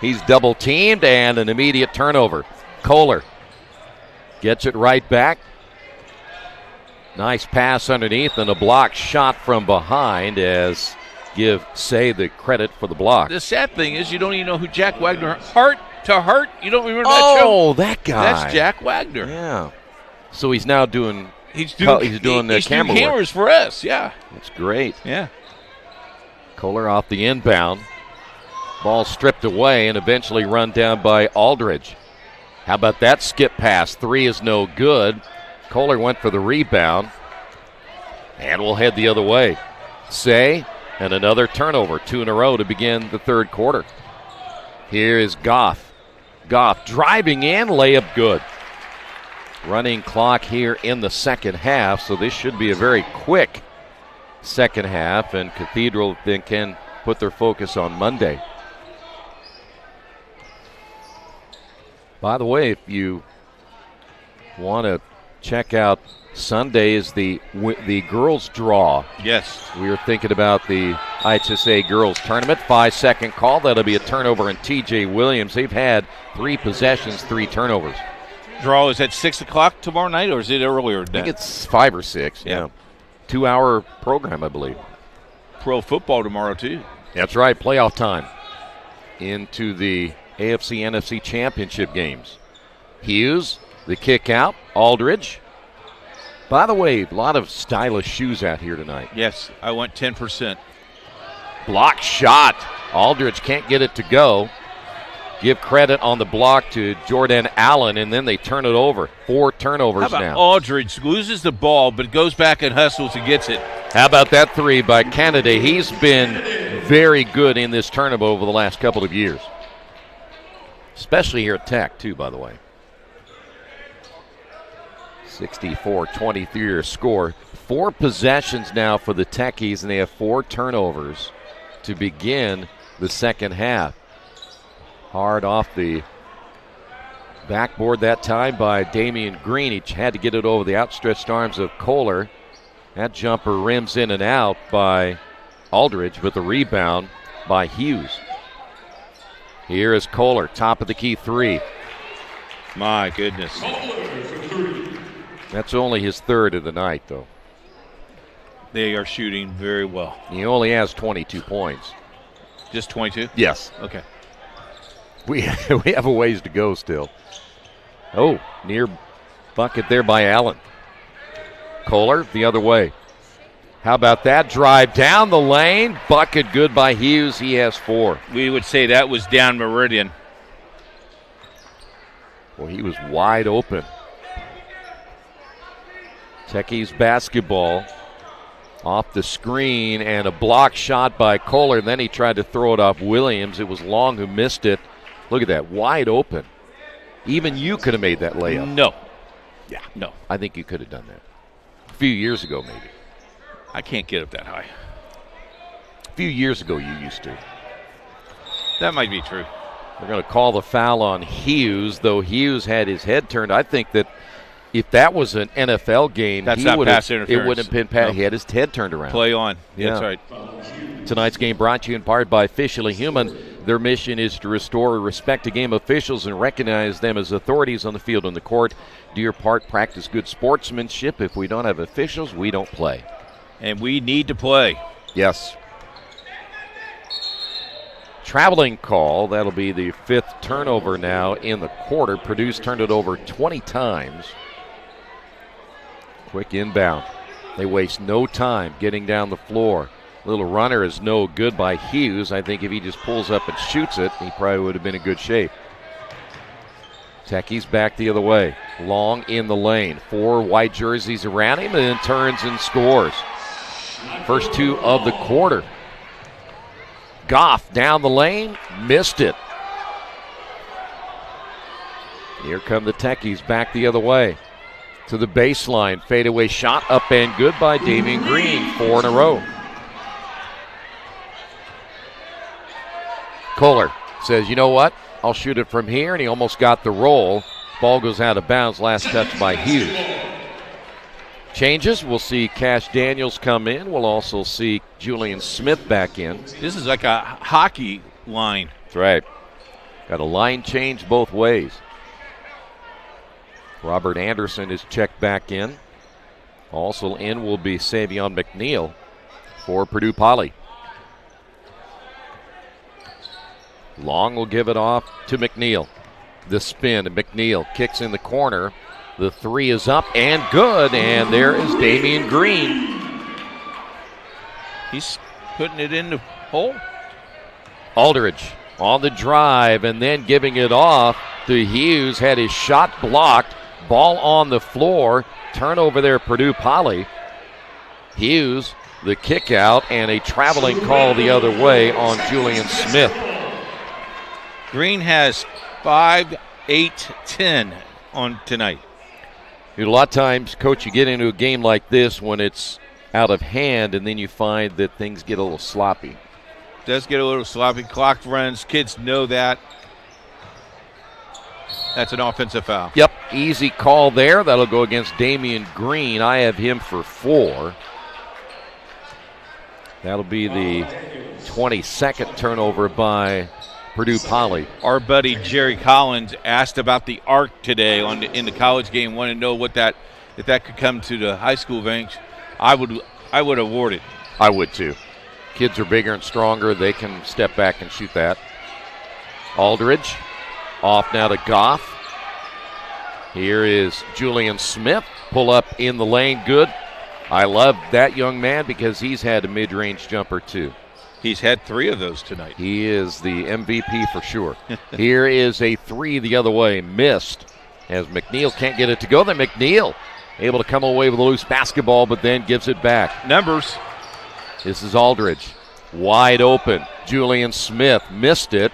He's double teamed and an immediate turnover. Kohler gets it right back. Nice pass underneath and a block shot from behind as give Say the credit for the block. The sad thing is you don't even know who Jack Wagner Heart to Heart. You don't remember that show? Oh, that guy. That's Jack Wagner. Yeah. So he's now doing cameras for us. Yeah. That's great. Yeah. Kohler off the inbound. Ball stripped away and eventually run down by Aldridge. How about that skip pass? Three is no good. Kohler went for the rebound. And we'll head the other way. Say, and another turnover. 2 in a row to begin the third quarter. Here is Goff. Goff driving in, layup good. Running clock here in the second half, so this should be a very quick second half, and Cathedral then can put their focus on Monday. By the way, if you want to check out Sunday is the girls' draw. Yes. We were thinking about the IHSA girls tournament. 5-second call. That'll be a turnover in T.J. Williams. They've had 3 possessions, 3 turnovers. Draw is at 6 o'clock tomorrow night, or is it earlier than that? I think it's 5 or 6. Yeah. 2-hour program, I believe. Pro football tomorrow, too. That's right. Playoff time into the AFC NFC championship games. Hughes, the kick out. Aldridge. By the way, a lot of stylish shoes out here tonight. Yes, I want 10%. Block shot. Aldridge can't get it to go. Give credit on the block to Jordan Allen, and then they turn it over. 4 turnovers How about now. Aldridge loses the ball, but goes back and hustles and gets it. How about that 3 by Kennedy? He's been very good in this tournament over the last couple of years. Especially here at Tech, too, by the way. 64-23 your score. 4 possessions now for the Techies, and they have 4 turnovers to begin the second half. Hard off the backboard that time by Damian Green. He had to get it over the outstretched arms of Kohler. That jumper rims in and out by Aldridge with the rebound by Hughes. Here is Kohler, top of the key 3. My goodness. That's only his 3rd of the night, though. They are shooting very well. He only has 22 points. Just 22? Yes. Okay. We have a ways to go still. Oh, near bucket there by Allen. Kohler the other way. How about that drive down the lane? Bucket good by Hughes. He has 4. We would say that was down Meridian. Well, he was wide open. Techies basketball off the screen and a block shot by Kohler. Then he tried to throw it off Williams. It was Long who missed it. Look at that, wide open. Even you could have made that layup. No. Yeah, no. I think you could have done that. A few years ago, maybe. I can't get up that high. A few years ago, you used to. That might be true. We're going to call the foul on Hughes, though Hughes had his head turned. I think that if that was an NFL game, That's not pass interference. It wouldn't have been pass. No. He had his head turned around. Play on. Yeah. That's right. Tonight's game brought to you in part by Officially Human. Their mission is to restore respect to game officials and recognize them as authorities on the field and the court. Do your part, practice good sportsmanship. If we don't have officials, we don't play. And we need to play. Yes. Traveling call. That'll be the 5th turnover now in the quarter. Purdue's turned it over 20 times. Quick inbound. They waste no time getting down the floor. Little runner is no good by Hughes. I think if he just pulls up and shoots it, he probably would have been in good shape. Techie's back the other way. Long in the lane. 4 white jerseys around him, and then turns and scores. First 2 of the quarter. Goff down the lane, missed it. Here come the Techies back the other way. To the baseline, fadeaway shot up and good by Damian Green. 4 in a row. Kohler says, you know what? I'll shoot it from here, and he almost got the roll. Ball goes out of bounds, last touch by Hughes. Changes, we'll see Cash Daniels come in. We'll also see Julian Smith back in. This is like a hockey line. That's right. Got a line change both ways. Robert Anderson is checked back in. Also in will be Savion McNeil for Purdue Poly. Long will give it off to McNeil. The spin, and McNeil kicks in the corner. The 3 is up and good, and there is Damian Green. He's putting it in the hole. Aldridge on the drive and then giving it off to Hughes. Had his shot blocked. Ball on the floor. Turnover there, Purdue Poly. Hughes, the kick out, and a traveling call the other way on Julian Smith. Green has 5, 8, 10 on tonight. A lot of times, Coach, you get into a game like this when it's out of hand, and then you find that things get a little sloppy. It does get a little sloppy. Clock runs. Kids know that. That's an offensive foul. Yep, easy call there. That'll go against Damian Green. I have him for 4. That'll be the 22nd turnover by Purdue Poly. Our buddy Jerry Collins asked about the arc today in the college game. Wanted to know what that, if that could come to the high school ranks. I would award it. I would too. Kids are bigger and stronger. They can step back and shoot that. Aldridge off now to Goff. Here is Julian Smith. Pull up in the lane. Good. I love that young man because he's had a mid-range jumper too. He's had 3 of those tonight. He is the MVP for sure. Here is a 3 the other way. Missed as McNeil can't get it to go. Then McNeil able to come away with a loose basketball, but then gives it back. Numbers. This is Aldridge. Wide open. Julian Smith missed it.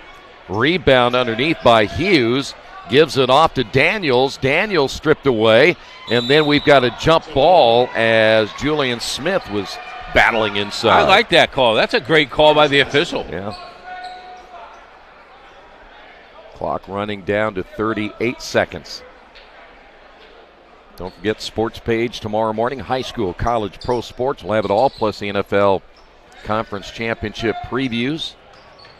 Rebound underneath by Hughes. Gives it off to Daniels. Daniels stripped away. And then we've got a jump ball as Julian Smith was battling inside. I like that call. That's a great call by the official. Yeah. Clock running down to 38 seconds. Don't forget Sports Page tomorrow morning. High school, college, pro sports. We'll have it all, plus the NFL Conference Championship previews.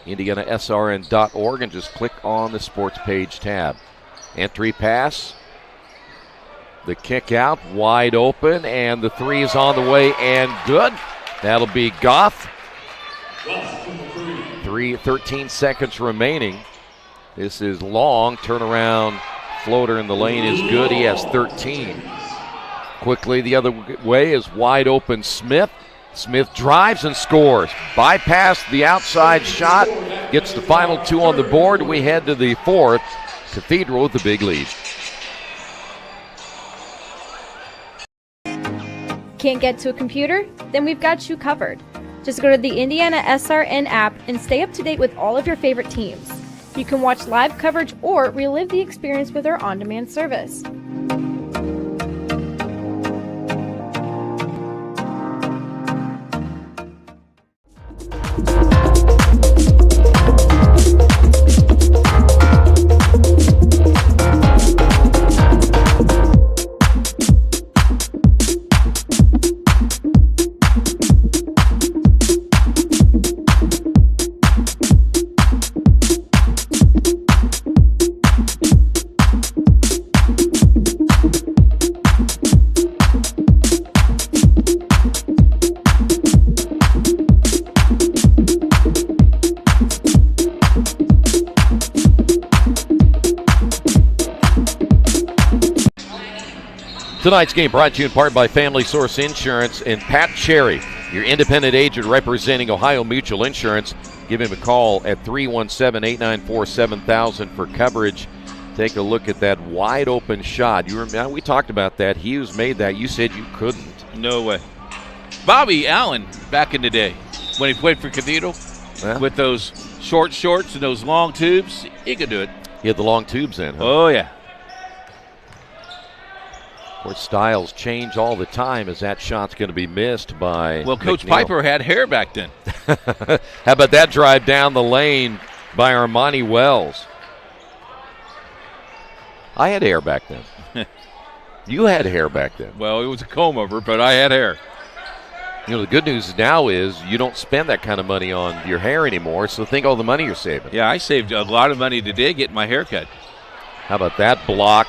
IndianaSRN.org, and just click on the Sports Page tab. Entry pass. The kick out, wide open, and the 3 is on the way and good. That'll be Goff. 13 seconds remaining. This is Long. Turnaround floater in the lane is good. He has 13. Quickly the other way is wide open Smith. Smith drives and scores. Bypass the outside shot. Gets the final 2 on the board. We head to the 4th. Cathedral with the big lead. Can't get to a computer? Then we've got you covered. Just go to the IndianaSRN app and stay up to date with all of your favorite teams. You can watch live coverage or relive the experience with our on-demand service. Tonight's game brought to you in part by Family Source Insurance and Pat Cherry, your independent agent representing Ohio Mutual Insurance. Give him a call at 317-894-7000 for coverage. Take a look at that wide open shot. We talked about that. Hughes made that. You said you couldn't. No way. Bobby Allen, back in the day, when he played for Cathedral, with those short shorts and those long tubes, he could do it. He had the long tubes in, huh? Oh, yeah. Of course, styles change all the time as that shot's going to be missed by Coach McNeil. Piper had hair back then. How about that drive down the lane by Armani Wells? I had hair back then. You had hair back then. Well, it was a comb over, but I had hair. You know, the good news now is you don't spend that kind of money on your hair anymore, so think all the money you're saving. Yeah, I saved a lot of money today getting my hair cut. How about that block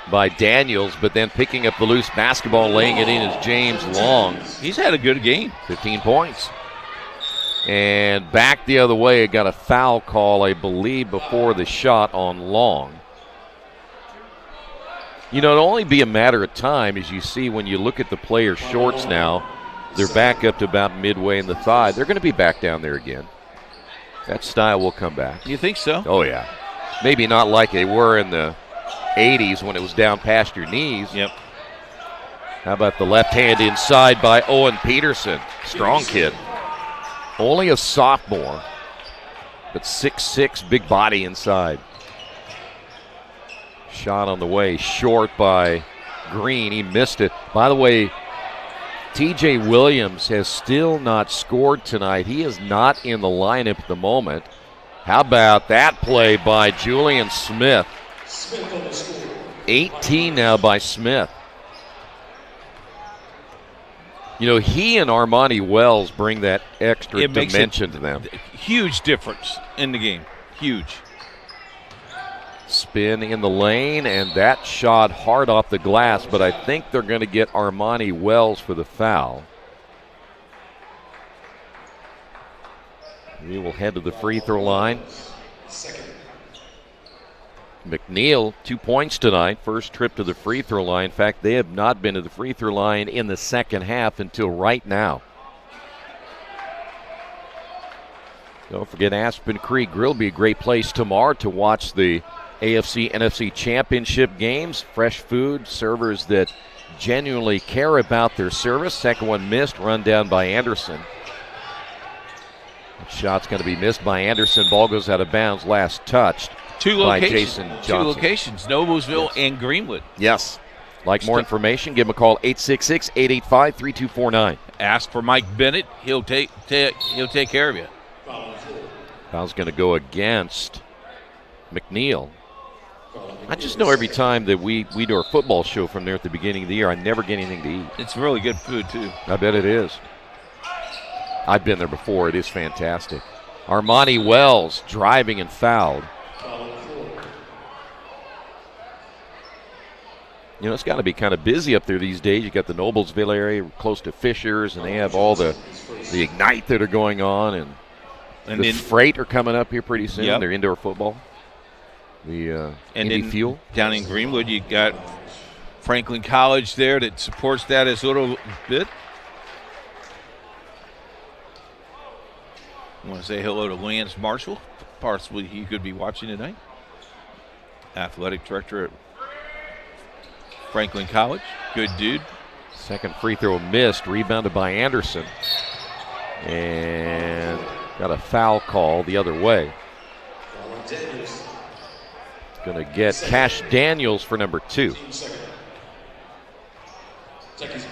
by Daniels, but then picking up the loose basketball, laying it in is James Long. He's had a good game. 15 points. And back the other way, it got a foul call, I believe, before the shot on Long. You know, it'll only be a matter of time, as you see when you look at the players' shorts now. They're back up to about midway in the thigh. They're going to be back down there again. That style will come back. You think so? Oh, yeah. Maybe not like they were in the 80s when it was down past your knees. Yep. How about the left hand inside by Owen Peterson? Strong kid. Only a sophomore, but 6'6", big body inside. Shot on the way, short by Green. He missed it. By the way, T.J. Williams has still not scored tonight. He is not in the lineup at the moment. How about that play by Julian Smith? 18 now by Smith. You know, he and Armani Wells bring that extra dimension to them. Huge difference in the game. Huge. Spin in the lane, and that shot hard off the glass, but I think they're going to get Armani Wells for the foul. We will head to the free throw line. McNeil, 2 points tonight, first trip to the free throw line. In fact, they have not been to the free throw line in the second half until right now. Don't forget Aspen Creek Grill will be a great place tomorrow to watch the AFC NFC Championship games. Fresh food, servers that genuinely care about their service. Second one missed, run down by Anderson. The shot's going to be missed by Anderson. Ball goes out of bounds, last touched. By Jason Johnson. Two locations, Noblesville and Greenwood. Yes. Like more information, give him a call, 866-885-3249. Ask for Mike Bennett. He'll take care of you. Foul's going to go against McNeil. I just know every time that we do our football show from there at the beginning of the year, I never get anything to eat. It's really good food, too. I bet it is. I've been there before. It is fantastic. Armani Wells driving and fouled. You know, it's got to be kind of busy up there these days. You got the Noblesville area close to Fishers, and they have all the Ignite that are going on, and the Freight are coming up here pretty soon. Yep. Their indoor football. The Indy Fuel. Down in Greenwood, you got Franklin College there that supports that as a little bit. I want to say hello to Lance Marshall, possibly he could be watching tonight. Athletic director at Franklin College. Good dude. Second free throw missed, rebounded by Anderson. And got a foul call the other way. Going to get Cash Daniels for number 2. If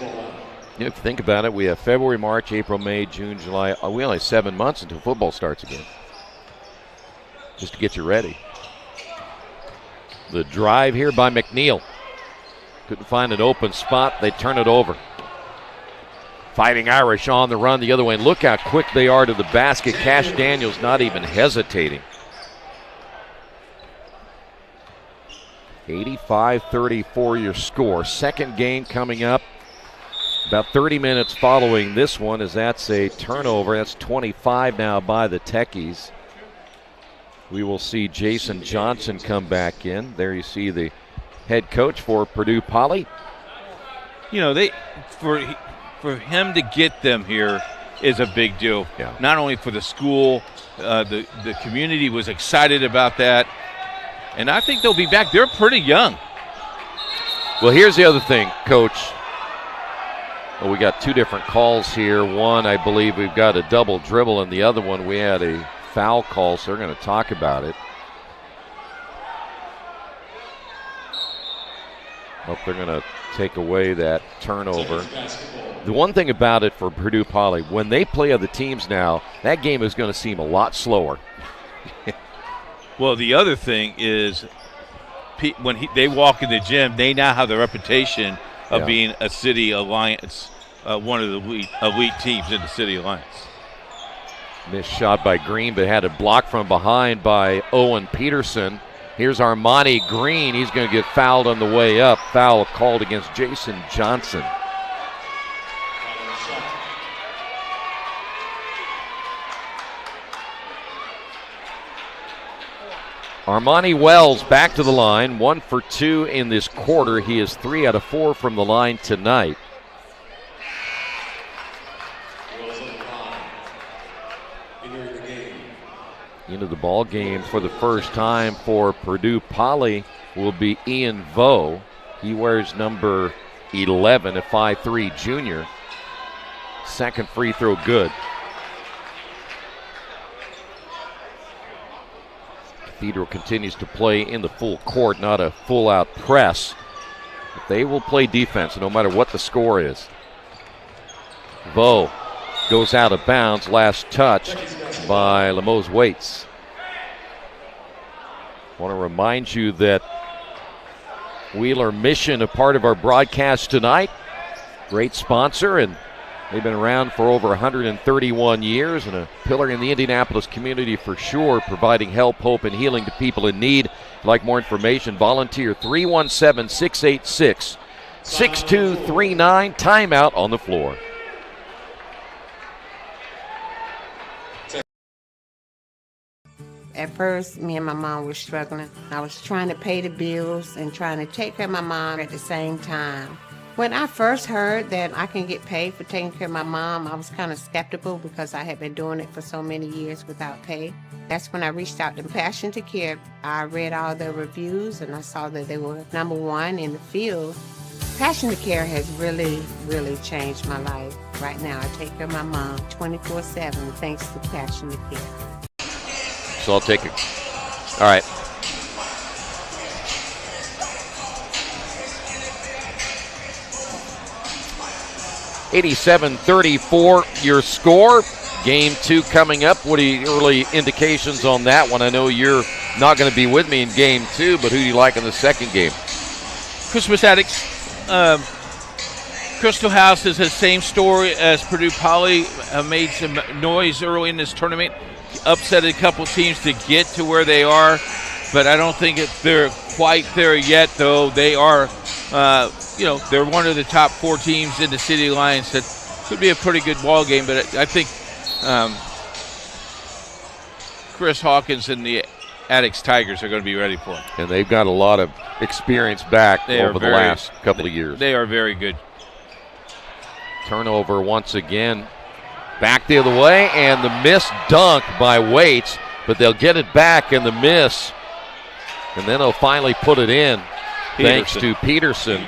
you think about it, we have February, March, April, May, June, July. We only have 7 months until football starts again. Just to get you ready. The drive here by McNeil. Couldn't find an open spot. They turn it over. Fighting Irish on the run the other way. And look how quick they are to the basket. Cash Daniels not even hesitating. 85-34 your score. Second game coming up. About 30 minutes following this one, as that's a turnover. That's 25 now by the Techies. We will see Jason Johnson come back in. There you see the head coach for Purdue Poly. You know, for him to get them here is a big deal. Yeah. Not only for the school, the community was excited about that. And I think they'll be back. They're pretty young. Well, here's the other thing, Coach. Well, we got 2 different calls here. One, I believe we've got a double dribble, and the other one we had a foul call, so they're going to talk about it. Hope they're going to take away that turnover. The one thing about it for Purdue Poly, when they play other teams now, that game is going to seem a lot slower. Well, the other thing is when they walk in the gym, they now have the reputation of being a City Alliance, one of the elite teams in the City Alliance. Missed shot by Green, but had it blocked from behind by Owen Peterson. Here's Armani Green. He's going to get fouled on the way up. Foul called against Jason Johnson. Armani Wells back to the line, 1 for 2 in this quarter. He is 3 out of 4 from the line tonight. Into the ball game for the first time for Purdue Poly will be Ian Vo. He wears number 11, a 5'3" junior. Second free throw good. Cathedral continues to play in the full court, not a full-out press. But they will play defense no matter what the score is. Vo goes out of bounds, last touch by Lemos Waits. Want to remind you that Wheeler Mission, a part of our broadcast tonight. Great sponsor, and they've been around for over 131 years and a pillar in the Indianapolis community for sure, providing help, hope, and healing to people in need. If you'd like more information, volunteer 317-686-6239. Timeout on the floor. At first, me and my mom were struggling. I was trying to pay the bills and trying to take care of my mom at the same time. When I first heard that I can get paid for taking care of my mom, I was kind of skeptical because I had been doing it for so many years without pay. That's when I reached out to Passion to Care. I read all the reviews and I saw that they were #1 in the field. Passion to Care has really, really changed my life. Right now, I take care of my mom 24/7 thanks to Passion to Care. So I'll take it. All right. (87-34) your score. Game 2 coming up. What are your early indications on that one? I know you're not going to be with me in Game 2, but who do you like in the second game? Christmas Addicts. Crystal House is the same story as Purdue Poly. Made some noise early in this tournament. Upset a couple teams to get to where they are, but I don't think they're quite there yet, though. They are, they're one of the top 4 teams in the City Alliance. That could be a pretty good ball game, but I think Chris Hawkins and the Addicts Tigers are going to be ready for him. And they've got a lot of experience back over the last couple of years. They are very good. Turnover once again. Back the other way, and the missed dunk by Waits, but they'll get it back in the miss, and then they'll finally put it in, thanks to Peterson.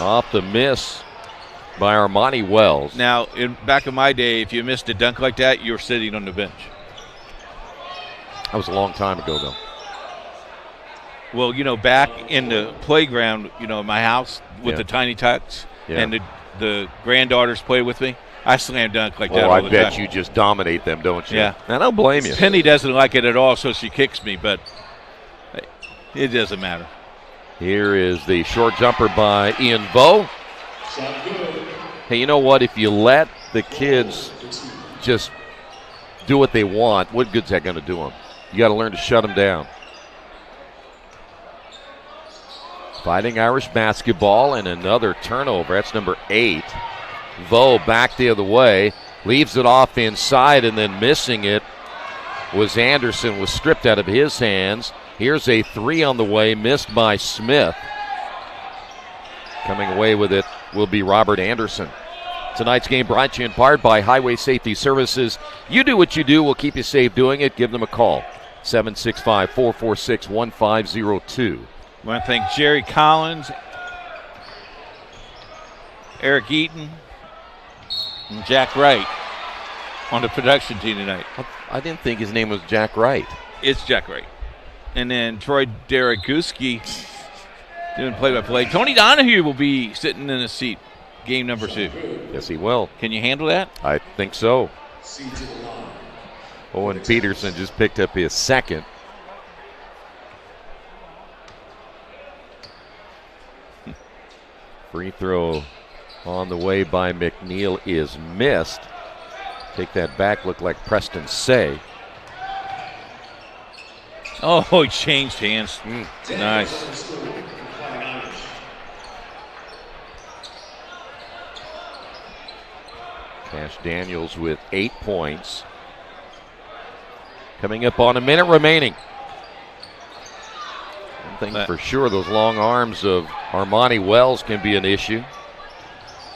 Off the miss by Armani Wells. Now, back in my day, if you missed a dunk like that, you were sitting on the bench. That was a long time ago, though. Well, back in the playground, in my house with the tiny tots, and the granddaughters play with me, I slam dunk like that all the time. I bet you just dominate them, don't you? Yeah. I don't blame you. Penny doesn't like it at all, so she kicks me, but it doesn't matter. Here is the short jumper by Ian Vo. Hey, you know what? If you let the kids just do what they want, what good's that going to do them? You got to learn to shut them down. Fighting Irish basketball and another turnover. That's number 8. Vo back the other way. Leaves it off inside, and then missing it was Anderson. Was stripped out of his hands. Here's a 3 on the way, missed by Smith. Coming away with it will be Robert Anderson. Tonight's game brought to you in part by Highway Safety Services. You do what you do. We'll keep you safe doing it. Give them a call. 765-446-1502. I want to thank Jerry Collins, Eric Eaton, and Jack Wright on the production team tonight. I didn't think his name was Jack Wright. It's Jack Wright. And then Troy Deraguski doing play-by-play. Tony Donahue will be sitting in a seat game number 2. Yes, he will. Can you handle that? I think so. Owen Peterson just picked up his second. Free throw on the way by McNeil is missed. Take that back, look like Preston Say. Oh, he changed hands. Nice. Cash Daniels with 8 points. Coming up on a minute remaining. One thing for sure, those long arms of Armani Wells can be an issue.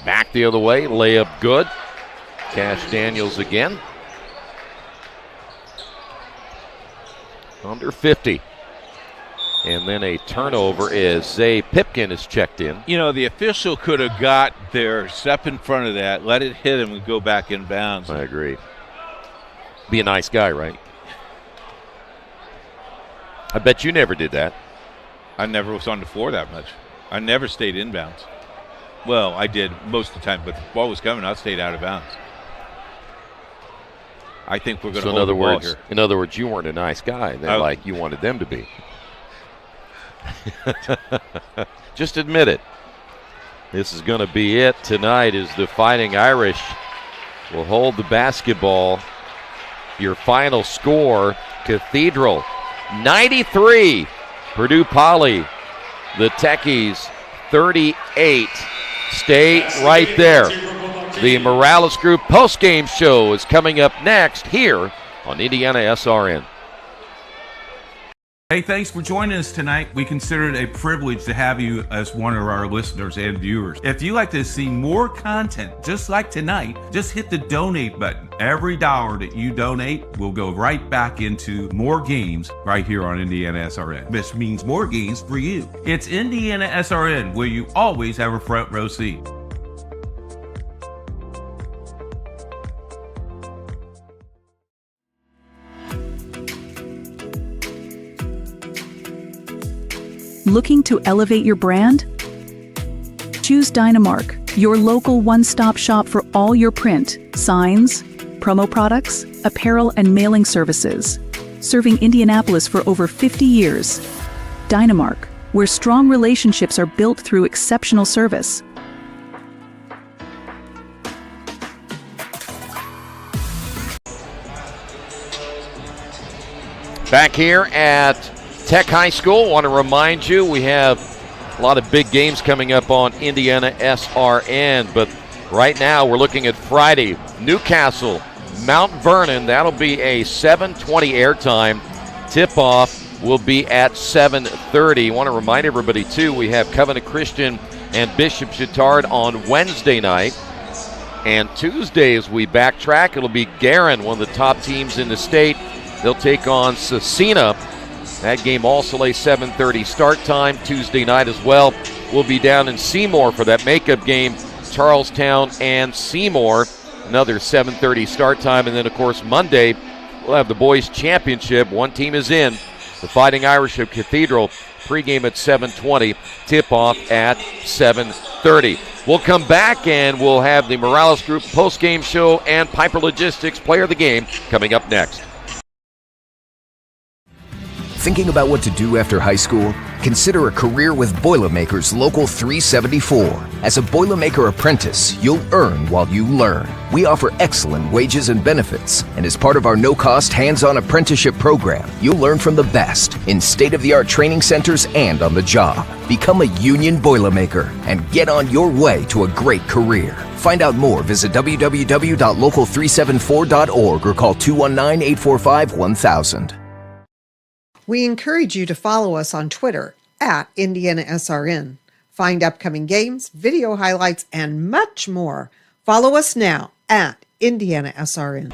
Back the other way, layup good. Cash Daniels again. Under 50. And then a turnover as Zay Pipkin is checked in. The official could have got there, step in front of that, let it hit him and go back in bounds. I agree. Be a nice guy, right? I bet you never did that. I never was on the floor that much. I never stayed inbounds. Well, I did most of the time, but the ball was coming, I stayed out of bounds. I think we're going to hold the ball here. In other words, you weren't a nice guy. Like you wanted them to be. Just admit it. This is going to be it tonight as the Fighting Irish will hold the basketball. Your final score, Cathedral 93, Purdue Poly, the Techies 38. Stay right there. The Morales Group postgame show is coming up next here on IndianaSRN. Hey, thanks for joining us tonight. We consider it a privilege to have you as one of our listeners and viewers. If you'd like to see more content just like tonight, just hit the donate button. Every dollar that you donate will go right back into more games right here on IndianaSRN. This means more games for you. It's IndianaSRN, where you always have a front row seat. Looking to elevate your brand? Choose Dynamark, your local one-stop shop for all your print, signs, promo products, apparel, and mailing services. Serving Indianapolis for over 50 years. Dynamark, where strong relationships are built through exceptional service. Back here at Tech High School, want to remind you we have a lot of big games coming up on IndianaSRN, but right now we're looking at Friday, Newcastle, Mount Vernon. That'll be a 7:20 airtime. Tip-off will be at 7:30. Want to remind everybody, too, we have Covenant Christian and Bishop Chittard on Wednesday night. And Tuesday, as we backtrack, it'll be Guerin, one of the top teams in the state. They'll take on Cecina. That game also a 7:30 start time Tuesday night as well. We'll be down in Seymour for that makeup game, Charlestown and Seymour. Another 7:30 start time. And then, of course, Monday, we'll have the boys championship. One team is in. The Fighting Irish of Cathedral. Pregame at 7:20. Tip-off at 7:30. We'll come back and we'll have the Morales Group post-game show and Piper Logistics Player of the Game coming up next. Thinking about what to do after high school? Consider a career with Boilermakers Local 374. As a Boilermaker apprentice, you'll earn while you learn. We offer excellent wages and benefits, and as part of our no-cost hands-on apprenticeship program, you'll learn from the best in state-of-the-art training centers and on the job. Become a union Boilermaker and get on your way to a great career. Find out more, visit www.local374.org or call 219-845-1000. We encourage you to follow us on Twitter at IndianaSRN. Find upcoming games, video highlights, and much more. Follow us now at IndianaSRN.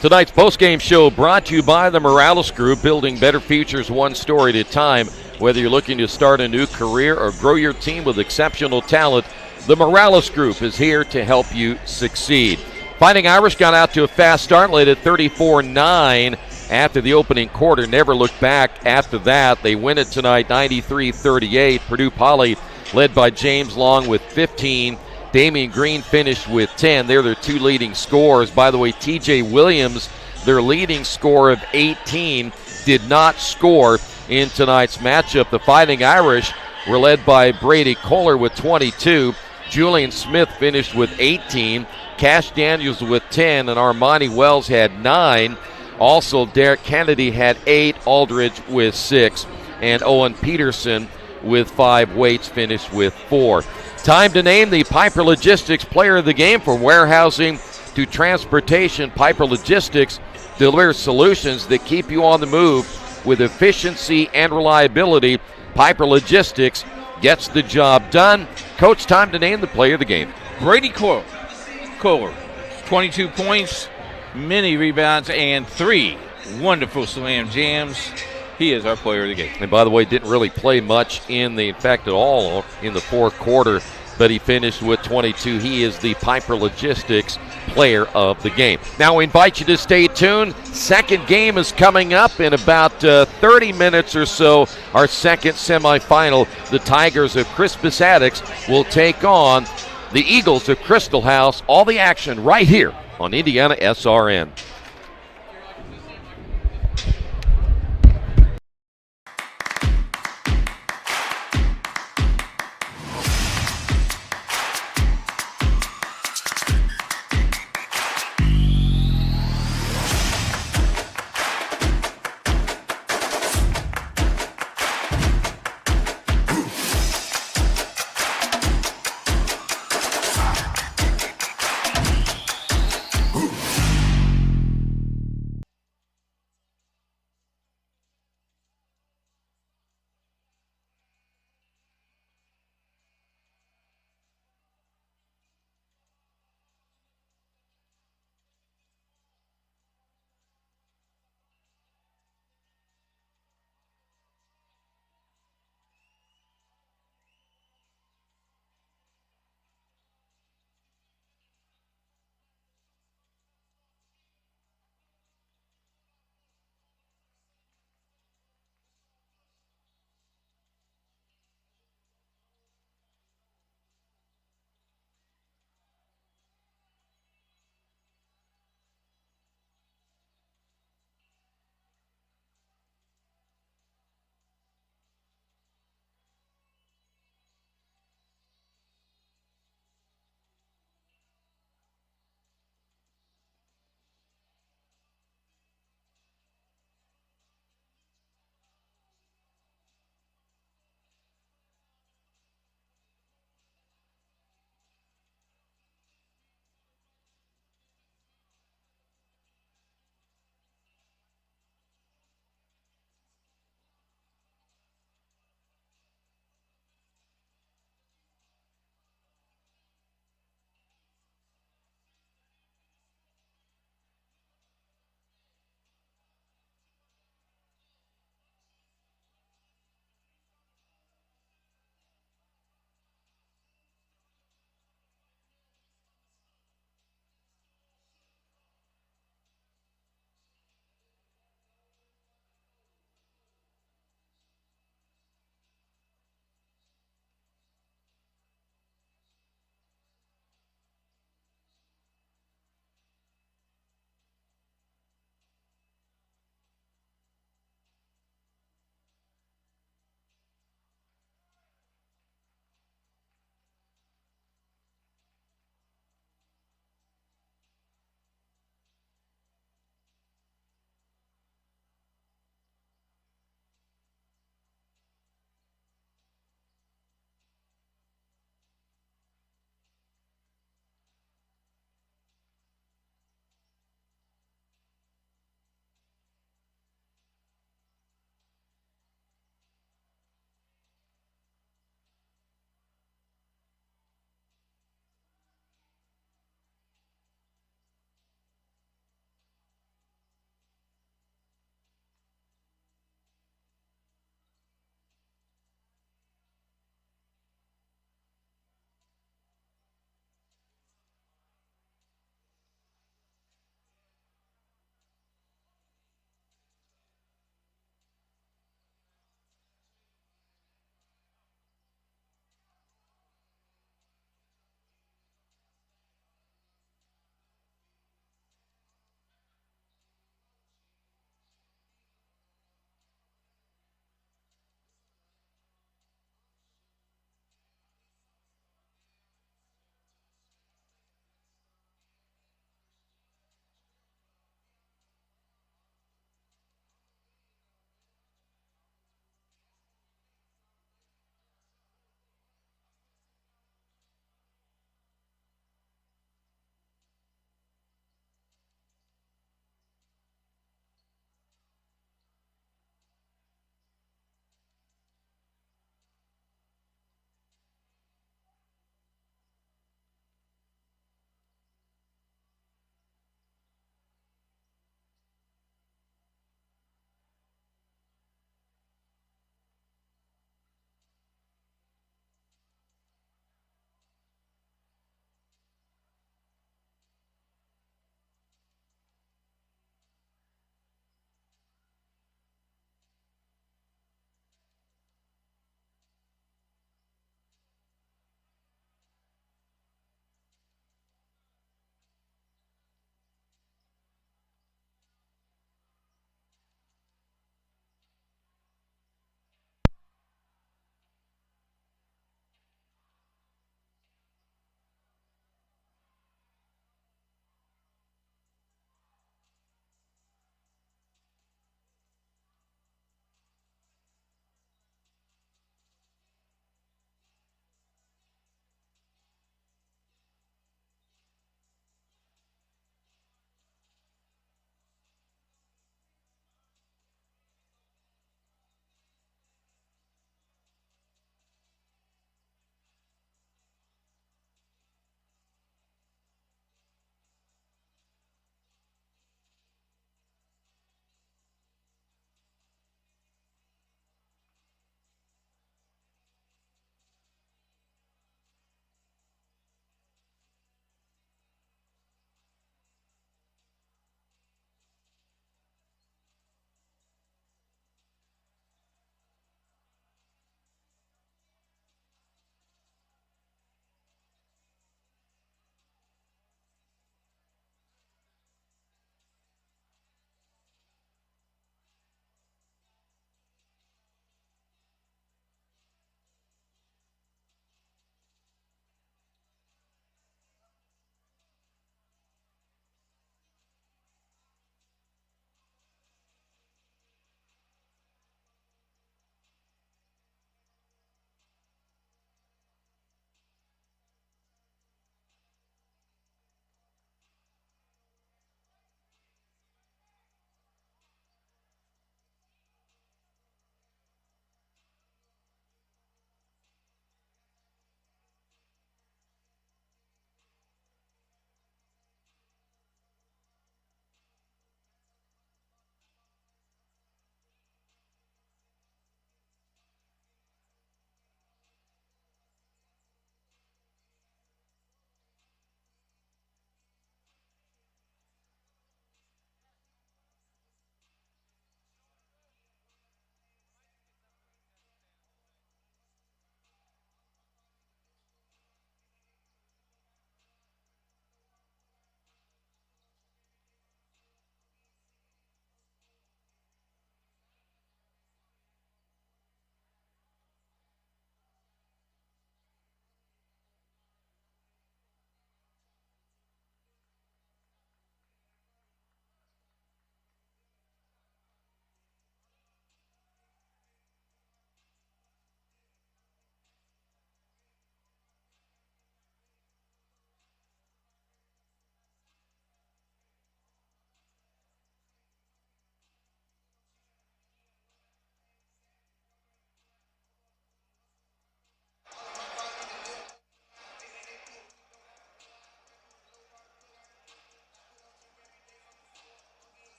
Tonight's postgame show brought to you by the Morales Group, building better futures one story at a time. Whether you're looking to start a new career or grow your team with exceptional talent, the Morales Group is here to help you succeed. Fighting Irish got out to a fast start, led at 34-9. After the opening quarter, never looked back after that. They win it tonight 93-38. Purdue Poly led by James Long with 15. Damian Green finished with 10. They're their two leading scorers. By the way, TJ Williams, their leading scorer of 18, did not score in tonight's matchup. The Fighting Irish were led by Brady Kohler with 22. Julian Smith finished with 18. Cash Daniels with 10, and Armani Wells had 9. Also, Derek Kennedy had 8, Aldridge with 6, and Owen Peterson with 5. Waits finished with 4. Time to name the Piper Logistics Player of the Game. From warehousing to transportation, Piper Logistics delivers solutions that keep you on the move with efficiency and reliability. Piper Logistics gets the job done. Coach, time to name the Player of the Game. Brady Kohler, 22 points, many rebounds, and 3 wonderful slam jams. He is our player of the game. And by the way, didn't really play much in fact, at all in the fourth quarter, but he finished with 22. He is the Piper Logistics Player of the Game. Now we invite you to stay tuned. Second game is coming up in about 30 minutes or so. Our second semifinal. The Tigers of Crispus Attucks will take on the Eagles of Crystal House. All the action right here on IndianaSRN.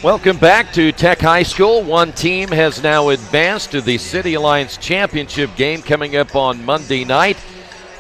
Welcome back to Tech High School. One team has now advanced to the City Alliance Championship game coming up on Monday night,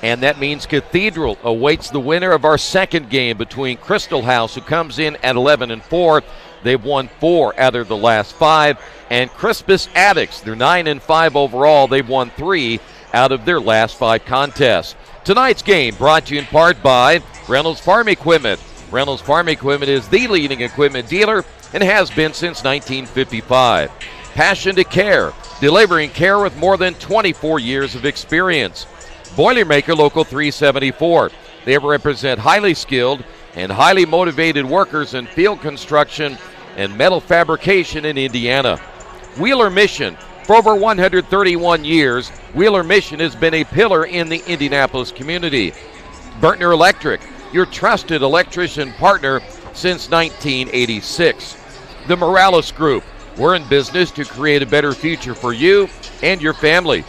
and that means Cathedral awaits the winner of our second game between Crystal House, who comes in at 11-4. They've won 4 out of the last 5, and Crispus Attucks, they're 9-5 overall. They've won 3 out of their last 5 contests. Tonight's game brought to you in part by Reynolds Farm Equipment. Reynolds Farm Equipment is the leading equipment dealer and has been since 1955. Passion to Care, delivering care with more than 24 years of experience. Boilermaker Local 374. They represent highly skilled and highly motivated workers in field construction and metal fabrication in Indiana. Wheeler Mission. For over 131 years, Wheeler Mission has been a pillar in the Indianapolis community. Bertner Electric, your trusted electrician partner since 1986. The Morales Group, we're in business to create a better future for you and your family.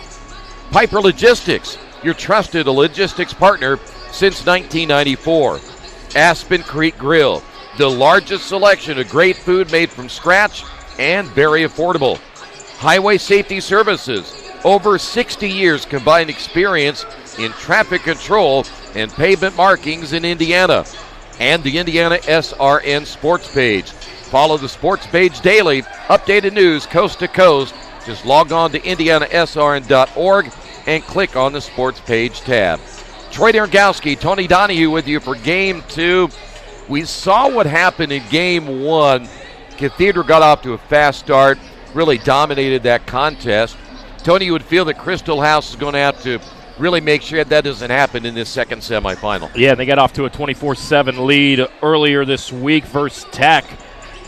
Piper Logistics, your trusted logistics partner since 1994. Aspen Creek Grill, the largest selection of great food made from scratch and very affordable. Highway Safety Services, over 60 years combined experience in traffic control and pavement markings in Indiana. And the IndianaSRN sports page. Follow the sports page daily, updated news coast to coast. Just log on to IndianaSRN.org and click on the sports page tab. Troy Dergowski, Tony Donahue with you for Game 2. We saw what happened in Game 1. Cathedral got off to a fast start, really dominated that contest. Tony, you would feel that Crystal House is going to have to really make sure that doesn't happen in this second semifinal. Yeah, they got off to a 24-7 lead earlier this week versus Tech.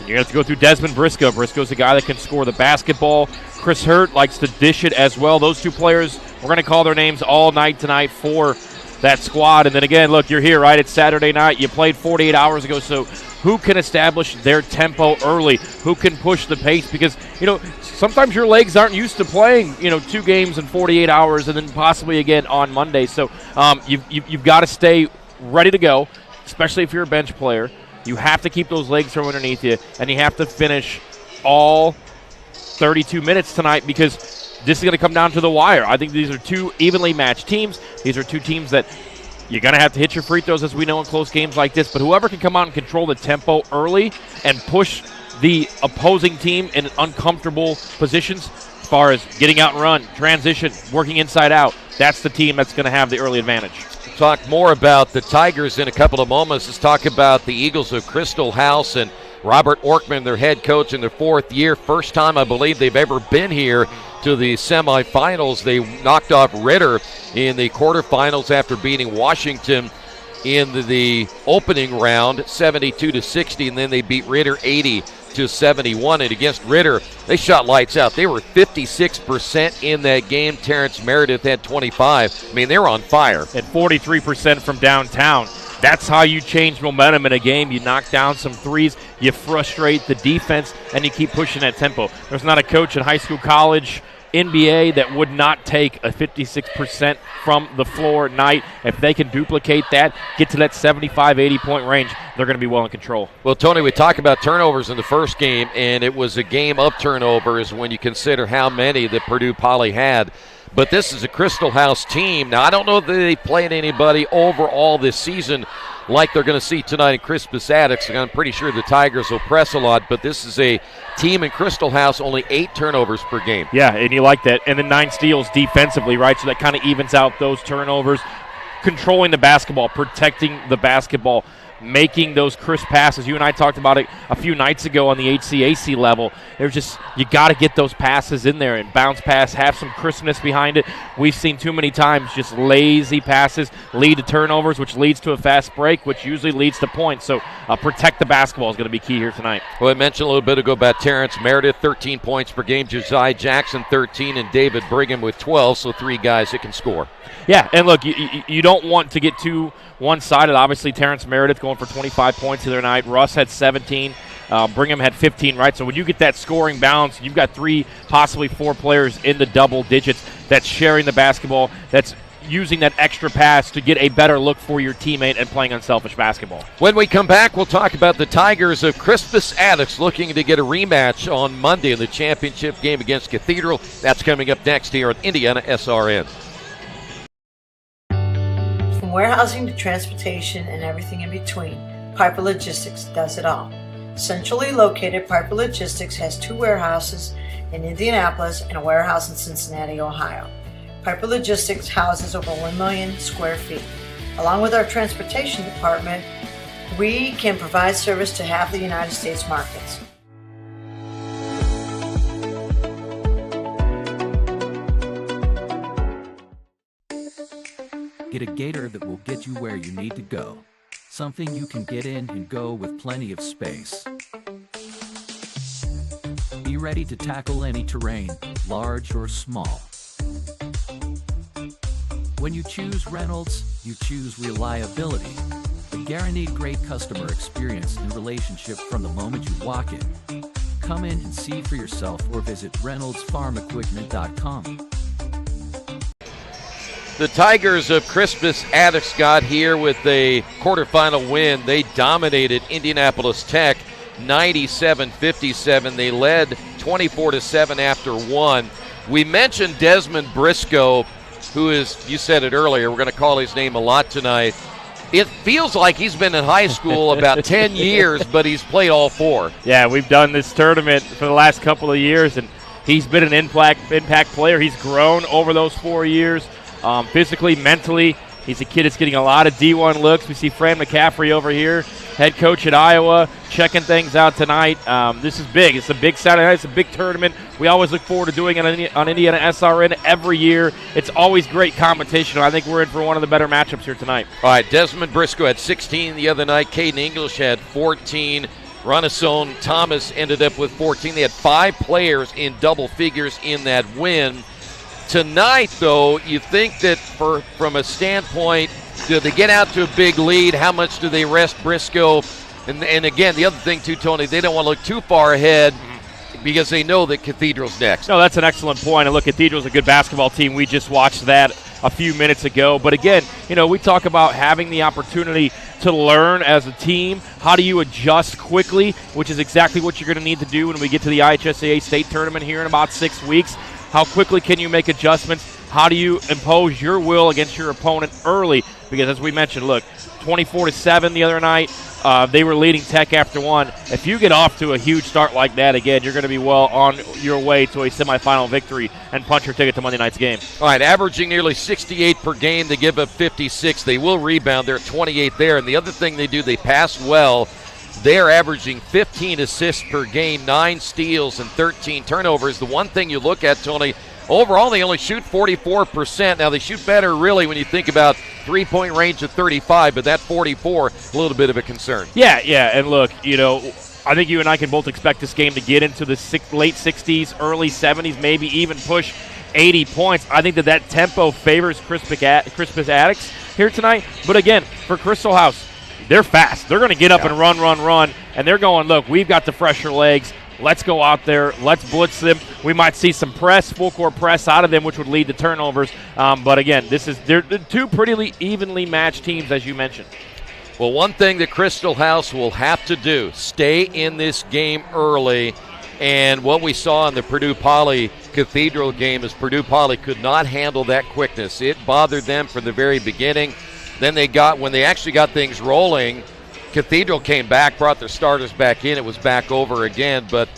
You're going to have to go through Desmond Briscoe. Briscoe's a guy that can score the basketball. Chris Hurt likes to dish it as well. Those two players, we're going to call their names all night tonight for that squad. And then again, look, you're here, right? It's Saturday night. You played 48 hours ago, so who can establish their tempo early? Who can push the pace? Because, sometimes your legs aren't used to playing, 2 games in 48 hours and then possibly again on Monday. So you've got to stay ready to go, especially if you're a bench player. You have to keep those legs from underneath you, and you have to finish all 32 minutes tonight because this is going to come down to the wire. I think these are 2 evenly matched teams. These are 2 teams that you're going to have to hit your free throws, as we know in close games like this, but whoever can come out and control the tempo early and push the opposing team in uncomfortable positions as far as getting out and run, transition, working inside out, that's the team that's going to have the early advantage. Talk more about the Tigers in a couple of moments. Let's talk about the Eagles of Crystal House and Robert Orkman, their head coach in their 4th year. First time, I believe, they've ever been here to the semifinals. They knocked off Ritter in the quarterfinals after beating Washington in the opening round, 72-60, and then they beat Ritter 80-71. And against Ritter, they shot lights out. They were 56% in that game. Terrence Meredith had 25. I mean, they were on fire. And 43% from downtown. That's how you change momentum in a game. You knock down some threes, you frustrate the defense, and you keep pushing that tempo. There's not a coach in high school, college, NBA that would not take a 56% from the floor night. If they can duplicate that, get to that 75, 80-point range, they're going to be well in control. Well, Tony, we talked about turnovers in the first game, and it was a game of turnovers when you consider how many that Purdue Poly had. But this is a Crystal House team. Now, I don't know that they've played anybody overall this season like they're going to see tonight in Crispus Attucks. I'm pretty sure the Tigers will press a lot, but this is a team in Crystal House, only 8 turnovers per game. Yeah, and you like that. And then 9 steals defensively, right? So that kind of evens out those turnovers. Controlling the basketball, protecting the basketball, making those crisp passes. You and I talked about it a few nights ago on the HCAC level. There's just, you got to get those passes in there and bounce pass, have some crispness behind it. We've seen too many times just lazy passes lead to turnovers, which leads to a fast break, which usually leads to points. So protect the basketball is going to be key here tonight. Well, I mentioned a little bit ago about Terrence Meredith, 13 points per game, Josiah Jackson 13, and David Brigham with 12, so 3 guys that can score. Yeah, and look, you don't want to get too one-sided. Obviously, Terrence Meredith going for 25 points the other night. Russ had 17. Brigham had 15, right? So when you get that scoring balance, you've got 3, possibly 4 players in the double digits that's sharing the basketball, that's using that extra pass to get a better look for your teammate and playing unselfish basketball. When we come back, we'll talk about the Tigers of Crispus Attucks looking to get a rematch on Monday in the championship game against Cathedral. That's coming up next here on Indiana SRN. From warehousing to transportation and everything in between, Piper Logistics does it all. Centrally located, Piper Logistics has 2 warehouses in Indianapolis and a warehouse in Cincinnati, Ohio. Piper Logistics houses over 1 million square feet. Along with our transportation department, we can provide service to half the United States markets. Get a gator that will get you where you need to go. Something you can get in and go with plenty of space. Be ready to tackle any terrain, large or small. When you choose Reynolds, you choose reliability. The guaranteed great customer experience and relationship from the moment you walk in. Come in and see for yourself or visit ReynoldsFarmEquipment.com. The Tigers of Crispus Attucks got here with a quarterfinal win. They dominated Indianapolis Tech 97-57. They led 24-7 after 1. We mentioned Desmond Briscoe, who is, you said it earlier, we're going to call his name a lot tonight. It feels like he's been in high school about 10 years, but he's played all 4. Yeah, we've done this tournament for the last couple of years, and he's been an impact player. He's grown over those 4 years. Physically, mentally, he's a kid that's getting a lot of D1 looks. We see Fran McCaffrey over here, head coach at Iowa, checking things out tonight. This is big. It's a big Saturday night. It's a big tournament. We always look forward to doing it on Indiana SRN every year. It's always great competition. I think we're in for one of the better matchups here tonight. All right, Desmond Briscoe had 16 the other night. Caden English had 14. Renaissance Thomas ended up with 14. They had 5 players in double figures in that win. Tonight, though, you think that from a standpoint, do they get out to a big lead? How much do they rest Briscoe? And again, the other thing, too, Tony, they don't want to look too far ahead because they know that Cathedral's next. No, that's an excellent point. And look, Cathedral's a good basketball team. We just watched that a few minutes ago. But again, we talk about having the opportunity to learn as a team. How do you adjust quickly, which is exactly what you're going to need to do when we get to the IHSAA state tournament here in about 6 weeks. How quickly can you make adjustments? How do you impose your will against your opponent early? Because as we mentioned, look, 24-7 the other night, they were leading Tech after 1. If you get off to a huge start like that again, you're going to be well on your way to a semifinal victory and punch your ticket to Monday night's game. All right, averaging nearly 68 per game. They give up 56. They will rebound. They're at 28 there. And the other thing they do, they pass well. They're averaging 15 assists per game, 9 steals, and 13 turnovers. The one thing you look at, Tony, overall they only shoot 44%. Now, they shoot better, really, when you think about three-point range of 35, but that 44, a little bit of a concern. Yeah, and look, I think you and I can both expect this game to get into the late 60s, early 70s, maybe even push 80 points. I think that tempo favors Crispus Attucks here tonight. But again, for Crystal House, they're fast. They're going to get up and run, and they're going, look, we've got the fresher legs. Let's go out there. Let's blitz them. We might see some full-court press out of them, which would lead to turnovers. But again, they're 2 pretty evenly matched teams, as you mentioned. Well, one thing that Crystal House will have to do, stay in this game early. And what we saw in the Purdue Poly Cathedral game is Purdue Poly could not handle that quickness. It bothered them from the very beginning. Then when they actually got things rolling, Cathedral came back, brought their starters back in. It was back over again. But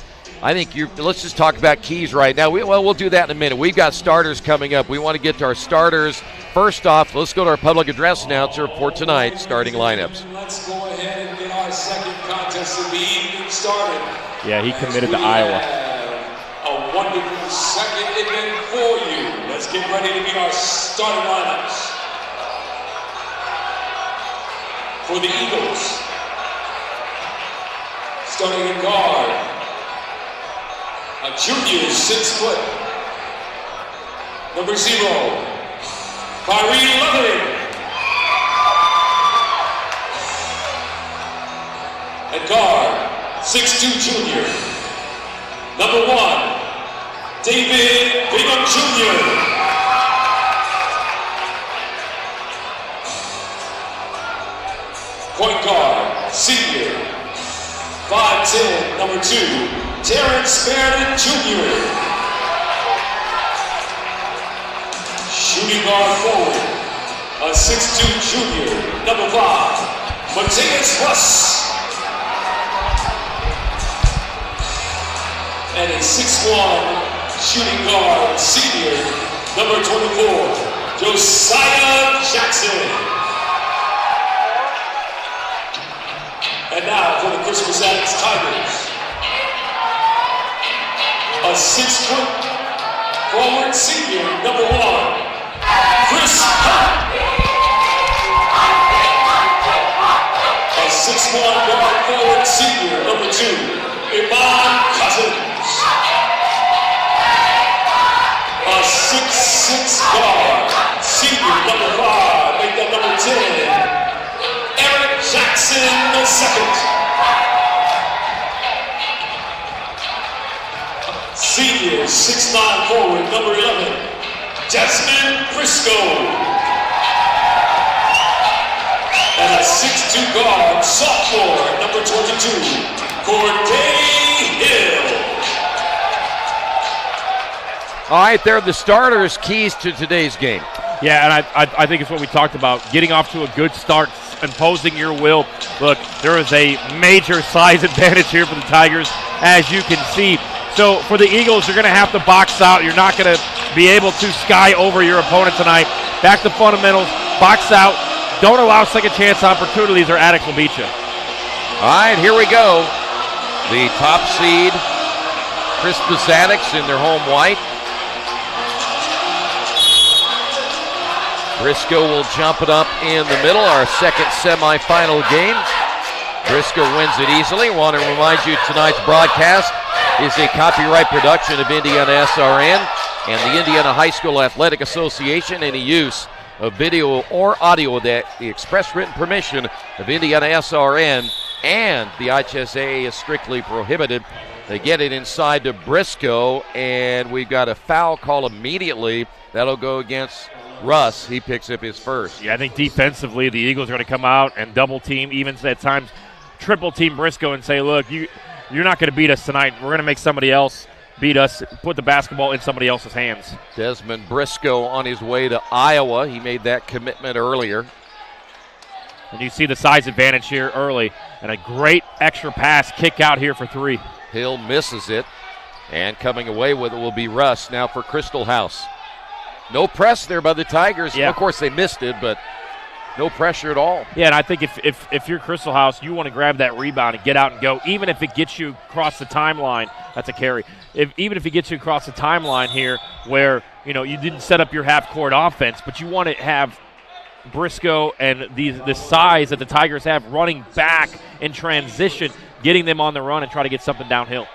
I think let's just talk about keys right now. We'll do that in a minute. We've got starters coming up. We want to get to our starters. First off, let's go to our public address announcer for tonight's starting lineups. Let's go ahead and get our second contest of the evening started. Yeah, he committed to Iowa. A wonderful second event for you. Let's get ready to meet our starting lineups. For the Eagles, starting in guard, a junior 6 foot, number 0, Kyrie Loving. At guard, 6'2" junior, number 1, David Bingham Jr. Point guard, senior, 5'10", number 2, Terrence Meredith Jr. Shooting guard forward, a 6'2" junior, number 5, Mateus Russ. And a 6'1" shooting guard, senior, number 24, Josiah Jackson. And now for the Christmas Addicts Tigers, a 6-foot forward senior, number 1, Chris Hunt. A 6'1" guard forward senior, number 2, Iman Cousins. A 6'6" guard senior, number 5, make that number 10, Eric Jackson II. Senior, 6'9" forward, number 11, Desmond Briscoe. And a 6'2" guard, sophomore, number 22, Corday Hill. All right, they're the starters, keys to today's game. Yeah, and I think it's what we talked about, getting off to a good start, imposing your will. Look, there is a major size advantage here for the Tigers, as you can see. So for the Eagles, you're going to have to box out. You're not going to be able to sky over your opponent tonight. Back to fundamentals, box out. Don't allow second chance opportunities or Addicts will beat you. All right, here we go. The top seed, Christmas Addicts in their home white. Briscoe will jump it up in the middle, our second semifinal game. Briscoe wins it easily. Want to remind you tonight's broadcast is a copyright production of IndianaSRN and the Indiana High School Athletic Association. Any use of video or audio without the express written permission of IndianaSRN and the IHSA is strictly prohibited. They get it inside to Briscoe, and we've got a foul call immediately. That'll go against Russ. He picks up his first. Yeah, I think defensively the Eagles are going to come out and double team, even at times triple team Briscoe and say, look, you're not going to beat us tonight. We're going to make somebody else beat us, put the basketball in somebody else's hands. Desmond Briscoe on his way to Iowa. He made that commitment earlier. And you see the size advantage here early. And a great extra pass kick out here for 3. Hill misses it. And coming away with it will be Russ now for Crystal House. No press there by the Tigers. Yeah. Of course, they missed it, but no pressure at all. Yeah, and I think if you're Crystal House, you want to grab that rebound and get out and go. Even if it gets you across the timeline, that's a carry. Even if it gets you across the timeline here where, you didn't set up your half-court offense, but you want to have Briscoe and the size that the Tigers have running back in transition, getting them on the run and try to get something downhill.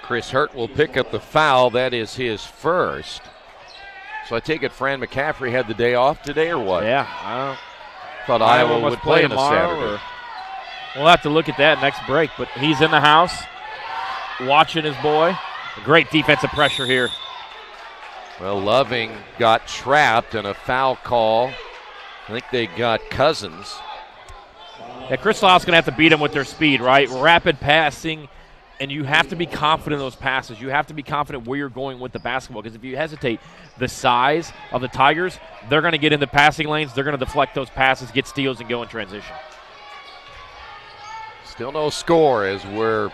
Chris Hurt will pick up the foul. That is his first. So I take it Fran McCaffrey had the day off today or what? Yeah. I thought Iowa would play on a Saturday. We'll have to look at that next break, but he's in the house watching his boy. Great defensive pressure here. Well, Loving got trapped in a foul call. I think they got Cousins. Yeah, Crystal House is going to have to beat him with their speed, right? Rapid passing, and you have to be confident in those passes. You have to be confident where you're going with the basketball, because if you hesitate, the size of the Tigers, they're going to get in the passing lanes. They're going to deflect those passes, get steals, and go in transition. Still no score as we're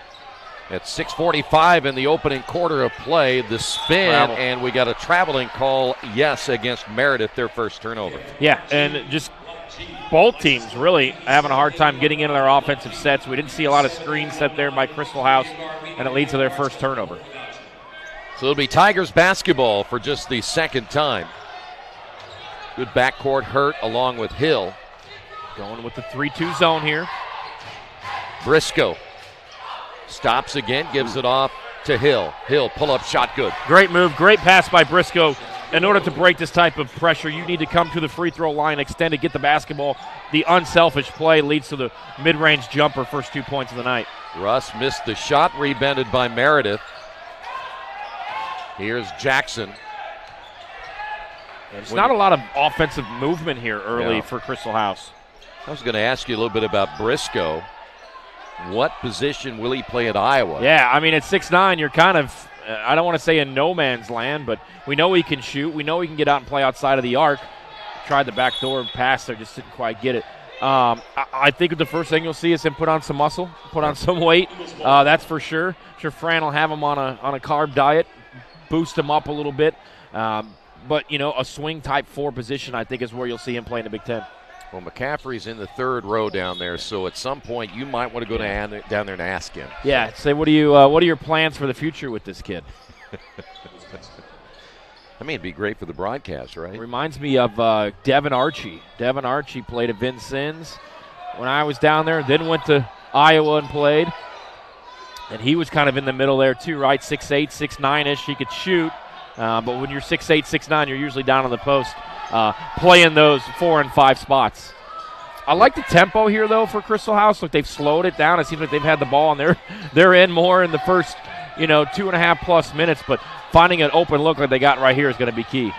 at 6:45 in the opening quarter of play. The spin, and we got a traveling call, yes, against Meredith, their first turnover. Yeah, and just both teams really having a hard time getting into their offensive sets. We didn't see a lot of screens set there by Crystal House, and it leads to their first turnover. So it'll be Tigers basketball for just the second time. Good backcourt Hurt along with Hill. Going with the 3-2 zone here. Briscoe stops again, gives it off to Hill. Hill, pull-up shot, good. Great move, great pass by Briscoe. In order to break this type of pressure, you need to come to the free throw line, extend it, get the basketball. The unselfish play leads to the mid-range jumper, first 2 points of the night. Russ missed the shot, rebounded by Meredith. Here's Jackson. There's not a lot of offensive movement here early for Crystal House. I was going to ask you a little bit about Briscoe. What position will he play at Iowa? Yeah, I mean, at 6'9", you're kind of, I don't want to say in no man's land, but we know he can shoot. We know he can get out and play outside of the arc. Tried the backdoor pass there, just didn't quite get it. I think the first thing you'll see is him put on some muscle, put on some weight. That's for sure. I'm sure Fran will have him on a carb diet, boost him up a little bit. But, a swing type 4 position, I think, is where you'll see him play in the Big Ten. Well, McCaffrey's in the third row down there, so at some point you might want to go down there and ask him. Yeah, say, what are your plans for the future with this kid? I mean, it'd be great for the broadcast, right? Reminds me of Devin Archie. Devin Archie played at Vincennes when I was down there, then went to Iowa and played. And he was kind of in the middle there too, right? 6'8", 6'9"-ish. He could shoot. But when you're 6'8", 6'9", you're usually down on the post playing those 4 and 5 spots. I like the tempo here, though, for Crystal House. Look, they've slowed it down. It seems like they've had the ball on their end more in the first, 2.5+ minutes. But finding an open look like they got right here is going to be key.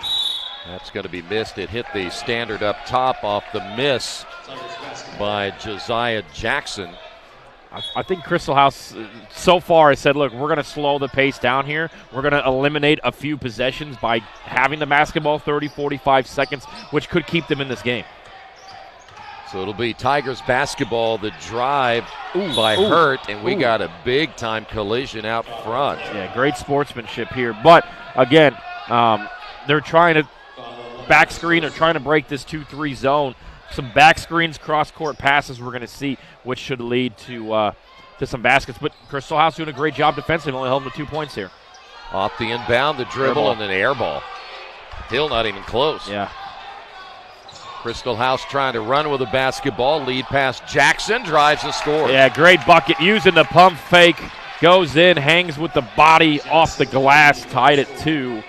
That's going to be missed. It hit the standard up top off the miss by Josiah Jackson. I think Crystal House so far has said, look, we're going to slow the pace down here. We're going to eliminate a few possessions by having the basketball 30, 45 seconds, which could keep them in this game. So it'll be Tigers basketball, the drive by Hurt, and we got a big-time collision out front. Yeah, great sportsmanship here. But, again, they're trying to back screen. They're trying to break this 2-3 zone. Some back screens, cross-court passes we're going to see, which should lead to some baskets. But Crystal House doing a great job defensively, only held them to 2 points here. Off the inbound, the dribble, and then air ball. Hill not even close. Yeah. Crystal House trying to run with the basketball. Lead pass Jackson, drives and scores. Yeah, great bucket. Using the pump fake. Goes in, hangs with the body off the glass, tied at 2.